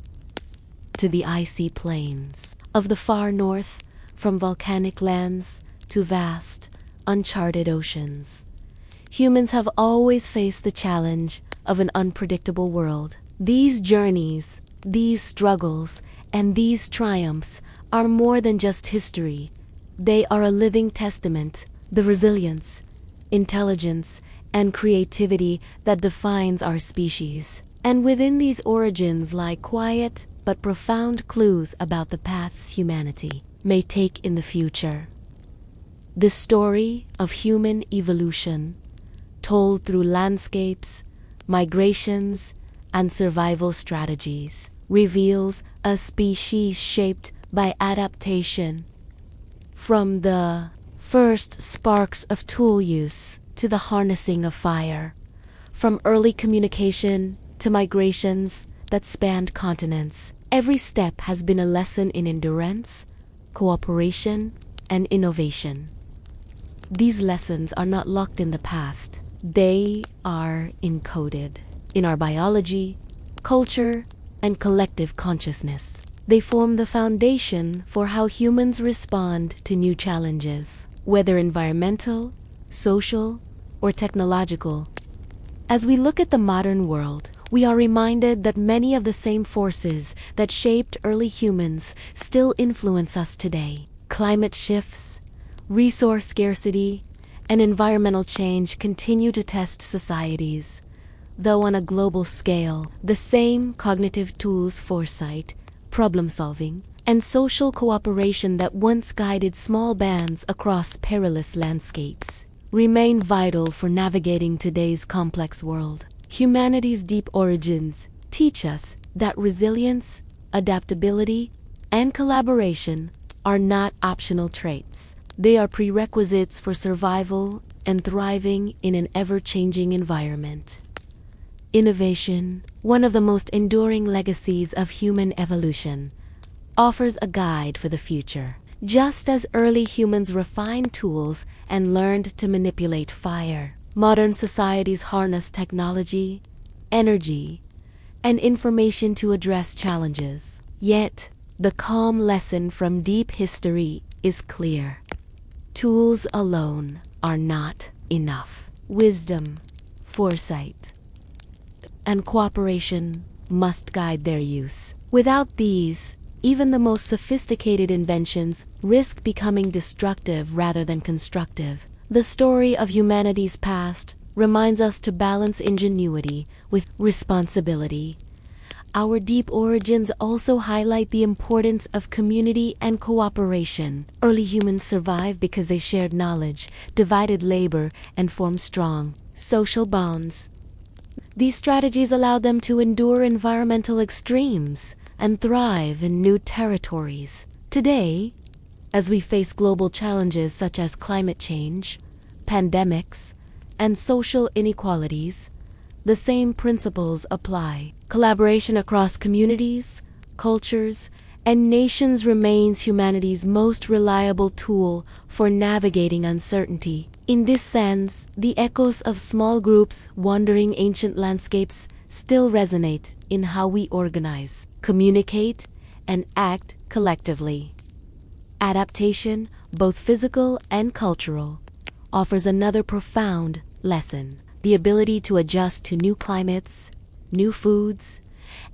to the icy plains of the far north, from volcanic lands to vast, uncharted oceans. Humans have always faced the challenge of an unpredictable world. These journeys, these struggles, and these triumphs are more than just history. They are a living testament, the resilience, intelligence, and creativity that defines our species. And within these origins lie quiet but profound clues about the paths humanity may take in the future. The story of human evolution, told through landscapes, migrations, and survival strategies, reveals a species shaped by adaptation. From the first sparks of tool use to the harnessing of fire, from early communication to migrations that spanned continents, every step has been a lesson in endurance, cooperation, and innovation. These lessons are not locked in the past. They are encoded in our biology, culture, and collective consciousness. They form the foundation for how humans respond to new challenges, whether environmental, social, or technological. As we look at the modern world, we are reminded that many of the same forces that shaped early humans still influence us today. Climate shifts, resource scarcity, and environmental change continue to test societies. Though on a global scale, the same cognitive tools, foresight, problem-solving, and social cooperation that once guided small bands across perilous landscapes remain vital for navigating today's complex world. Humanity's deep origins teach us that resilience, adaptability, and collaboration are not optional traits. They are prerequisites for survival and thriving in an ever-changing environment. Innovation, one of the most enduring legacies of human evolution, offers a guide for the future. Just as early humans refined tools and learned to manipulate fire, modern societies harness technology, energy, and information to address challenges. Yet, the calm lesson from deep history is clear. Tools alone are not enough. Wisdom, foresight, and cooperation must guide their use. Without these, even the most sophisticated inventions risk becoming destructive rather than constructive. The story of humanity's past reminds us to balance ingenuity with responsibility, Our deep origins also highlight the importance of community and cooperation. Early humans survived because they shared knowledge, divided labor, and formed strong social bonds. These strategies allowed them to endure environmental extremes and thrive in new territories. Today, as we face global challenges such as climate change, pandemics, and social inequalities, the same principles apply. Collaboration across communities, cultures, and nations remains humanity's most reliable tool for navigating uncertainty. In this sense, the echoes of small groups wandering ancient landscapes still resonate in how we organize, communicate, and act collectively. Adaptation, both physical and cultural, offers another profound lesson: the ability to adjust to new climates, new foods,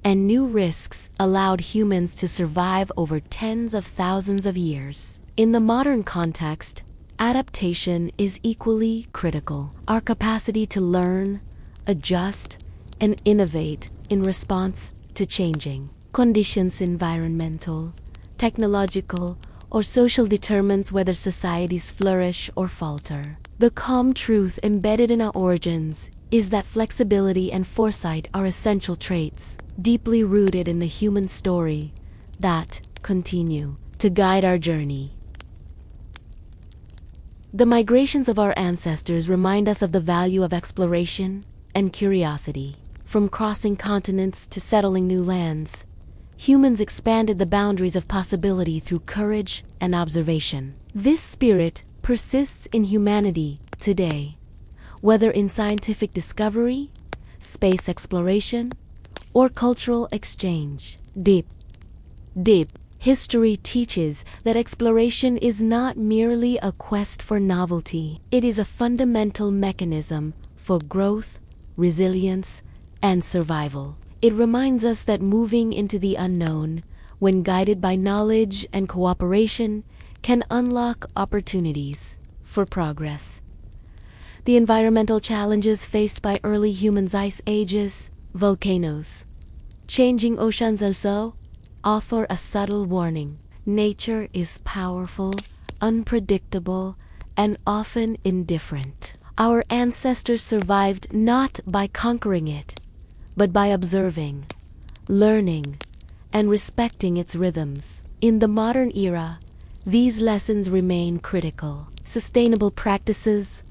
and new risks allowed humans to survive over tens of thousands of years. In the modern context, adaptation is equally critical. Our capacity to learn, adjust, and innovate in response to changing conditions, environmental, technological, or social, determines whether societies flourish or falter. The calm truth embedded in our origins is that flexibility and foresight are essential traits, deeply rooted in the human story, that continue to guide our journey. The migrations of our ancestors remind us of the value of exploration and curiosity. From crossing continents to settling new lands, humans expanded the boundaries of possibility through courage and observation. This spirit persists in humanity today, whether in scientific discovery, space exploration, or cultural exchange. Deep history teaches that exploration is not merely a quest for novelty. It is a fundamental mechanism for growth, resilience, and survival. It reminds us that moving into the unknown, when guided by knowledge and cooperation, can unlock opportunities for progress. The environmental challenges faced by early humans' ice ages, volcanoes, changing oceans also, offer a subtle warning. Nature is powerful, unpredictable, and often indifferent. Our ancestors survived not by conquering it, but by observing, learning, and respecting its rhythms. In the modern era, these lessons remain critical. Sustainable practices,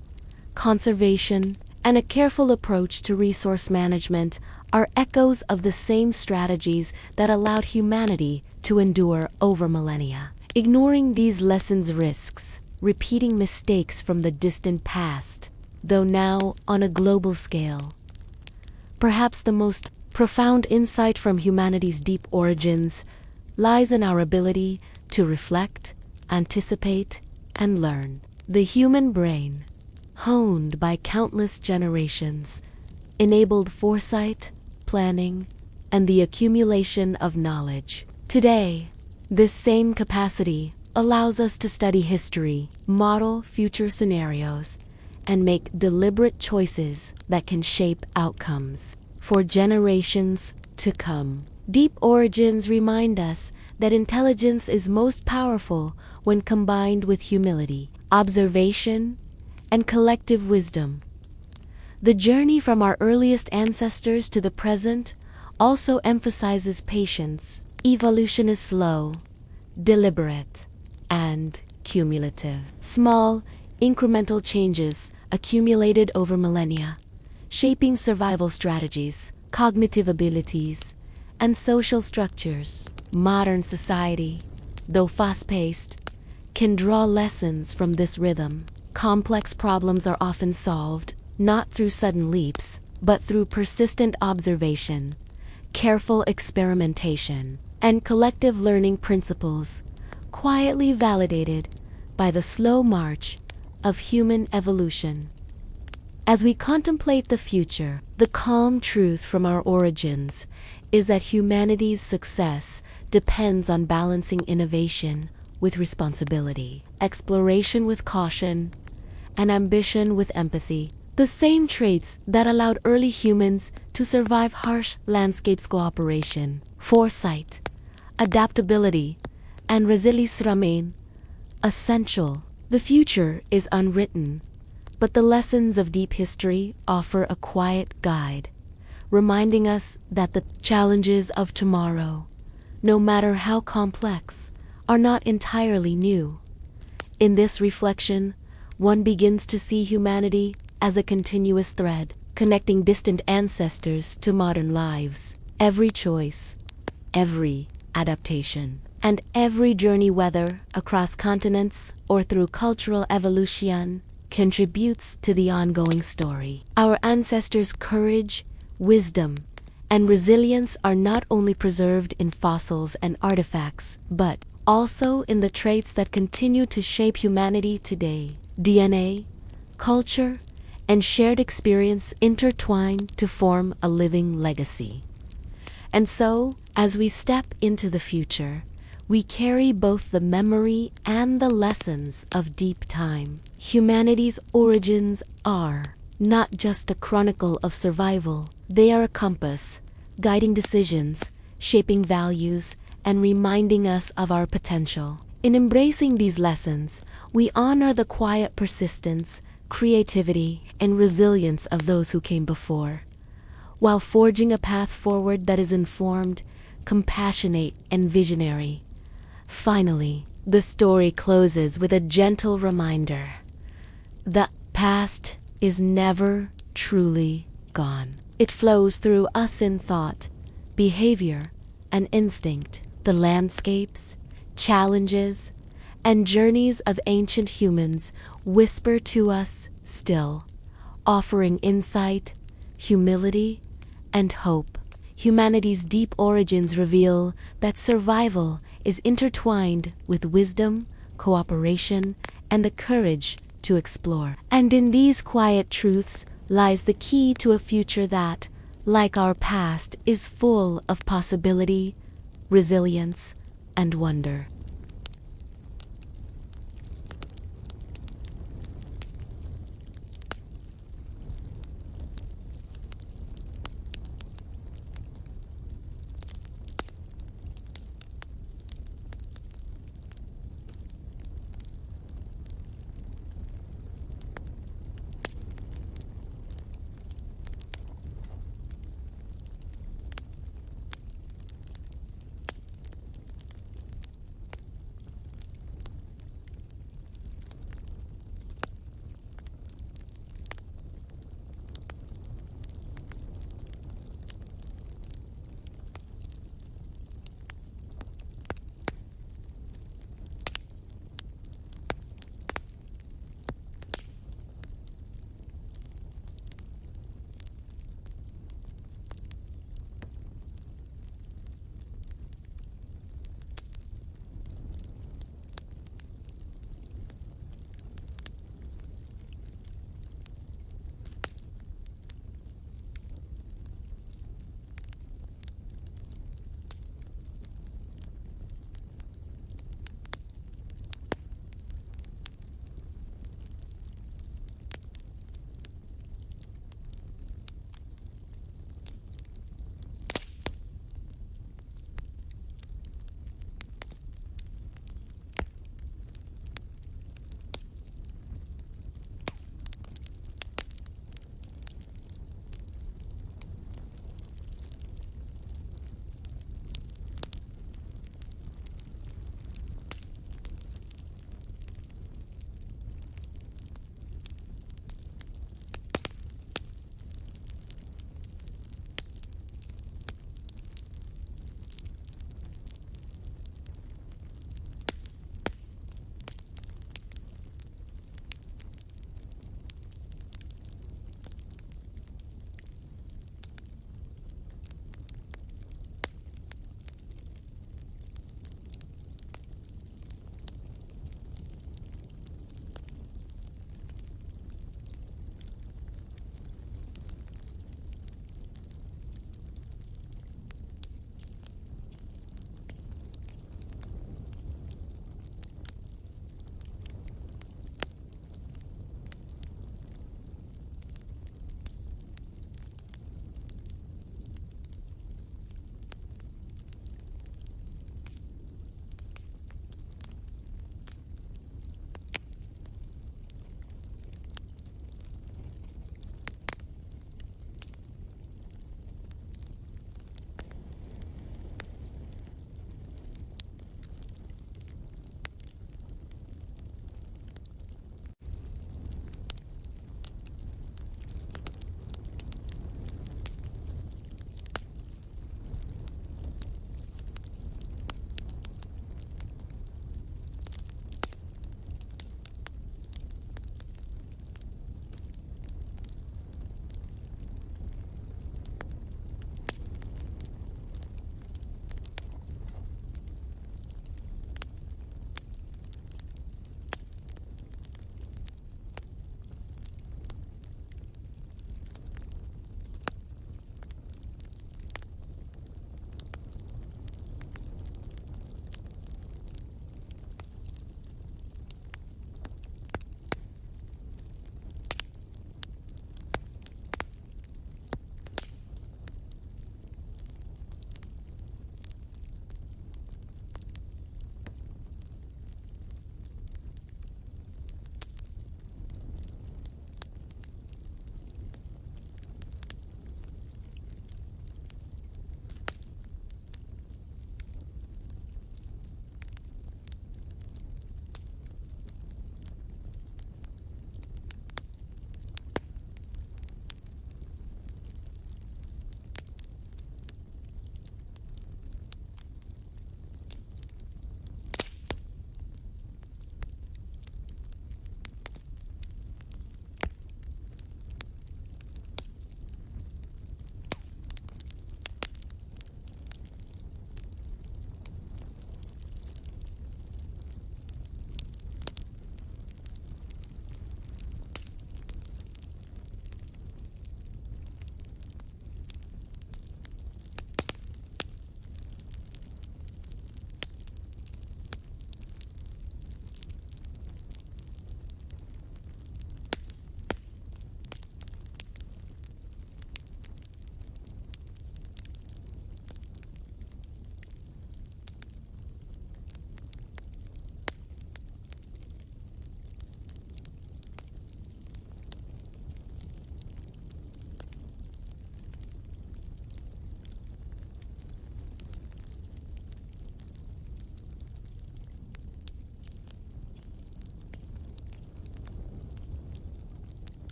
conservation, and a careful approach to resource management are echoes of the same strategies that allowed humanity to endure over millennia. Ignoring these lessons risks repeating mistakes from the distant past, though now on a global scale. Perhaps the most profound insight from humanity's deep origins lies in our ability to reflect, anticipate, and learn. The human brain, honed by countless generations, enabled foresight, planning, and the accumulation of knowledge. Today, this same capacity allows us to study history, model future scenarios, and make deliberate choices that can shape outcomes for generations to come. Deep origins remind us that intelligence is most powerful when combined with humility, observation, and collective wisdom. The journey from our earliest ancestors to the present also emphasizes patience. Evolution is slow, deliberate, and cumulative. Small, incremental changes accumulated over millennia, shaping survival strategies, cognitive abilities, and social structures. Modern society, though fast-paced, can draw lessons from this rhythm. Complex problems are often solved not through sudden leaps, but through persistent observation, careful experimentation, and collective learning principles, quietly validated by the slow march of human evolution. As we contemplate the future, the calm truth from our origins is that humanity's success depends on balancing innovation with responsibility, exploration with caution, and ambition with empathy. The same traits that allowed early humans to survive harsh landscapes. Cooperation, foresight, adaptability, and resilience remain essential. The future is unwritten, but the lessons of deep history offer a quiet guide, reminding us that the challenges of tomorrow, no matter how complex, are not entirely new. In this reflection, one begins to see humanity as a continuous thread, connecting distant ancestors to modern lives. Every choice, every adaptation, and every journey, whether across continents or through cultural evolution, contributes to the ongoing story. Our ancestors' courage, wisdom, and resilience are not only preserved in fossils and artifacts, but also in the traits that continue to shape humanity today. DNA, culture, and shared experience intertwine to form a living legacy. And so, as we step into the future, we carry both the memory and the lessons of deep time. Humanity's origins are not just a chronicle of survival, they are a compass, guiding decisions, shaping values, and reminding us of our potential. In embracing these lessons, we honor the quiet persistence, creativity, and resilience of those who came before, while forging a path forward that is informed, compassionate, and visionary. Finally, the story closes with a gentle reminder: the past is never truly gone. It flows through us in thought, behavior, and instinct. The landscapes, challenges, and journeys of ancient humans whisper to us still, offering insight, humility, and hope. Humanity's deep origins reveal that survival is intertwined with wisdom, cooperation, and the courage to explore. And in these quiet truths lies the key to a future that, like our past, is full of possibility, resilience, and wonder.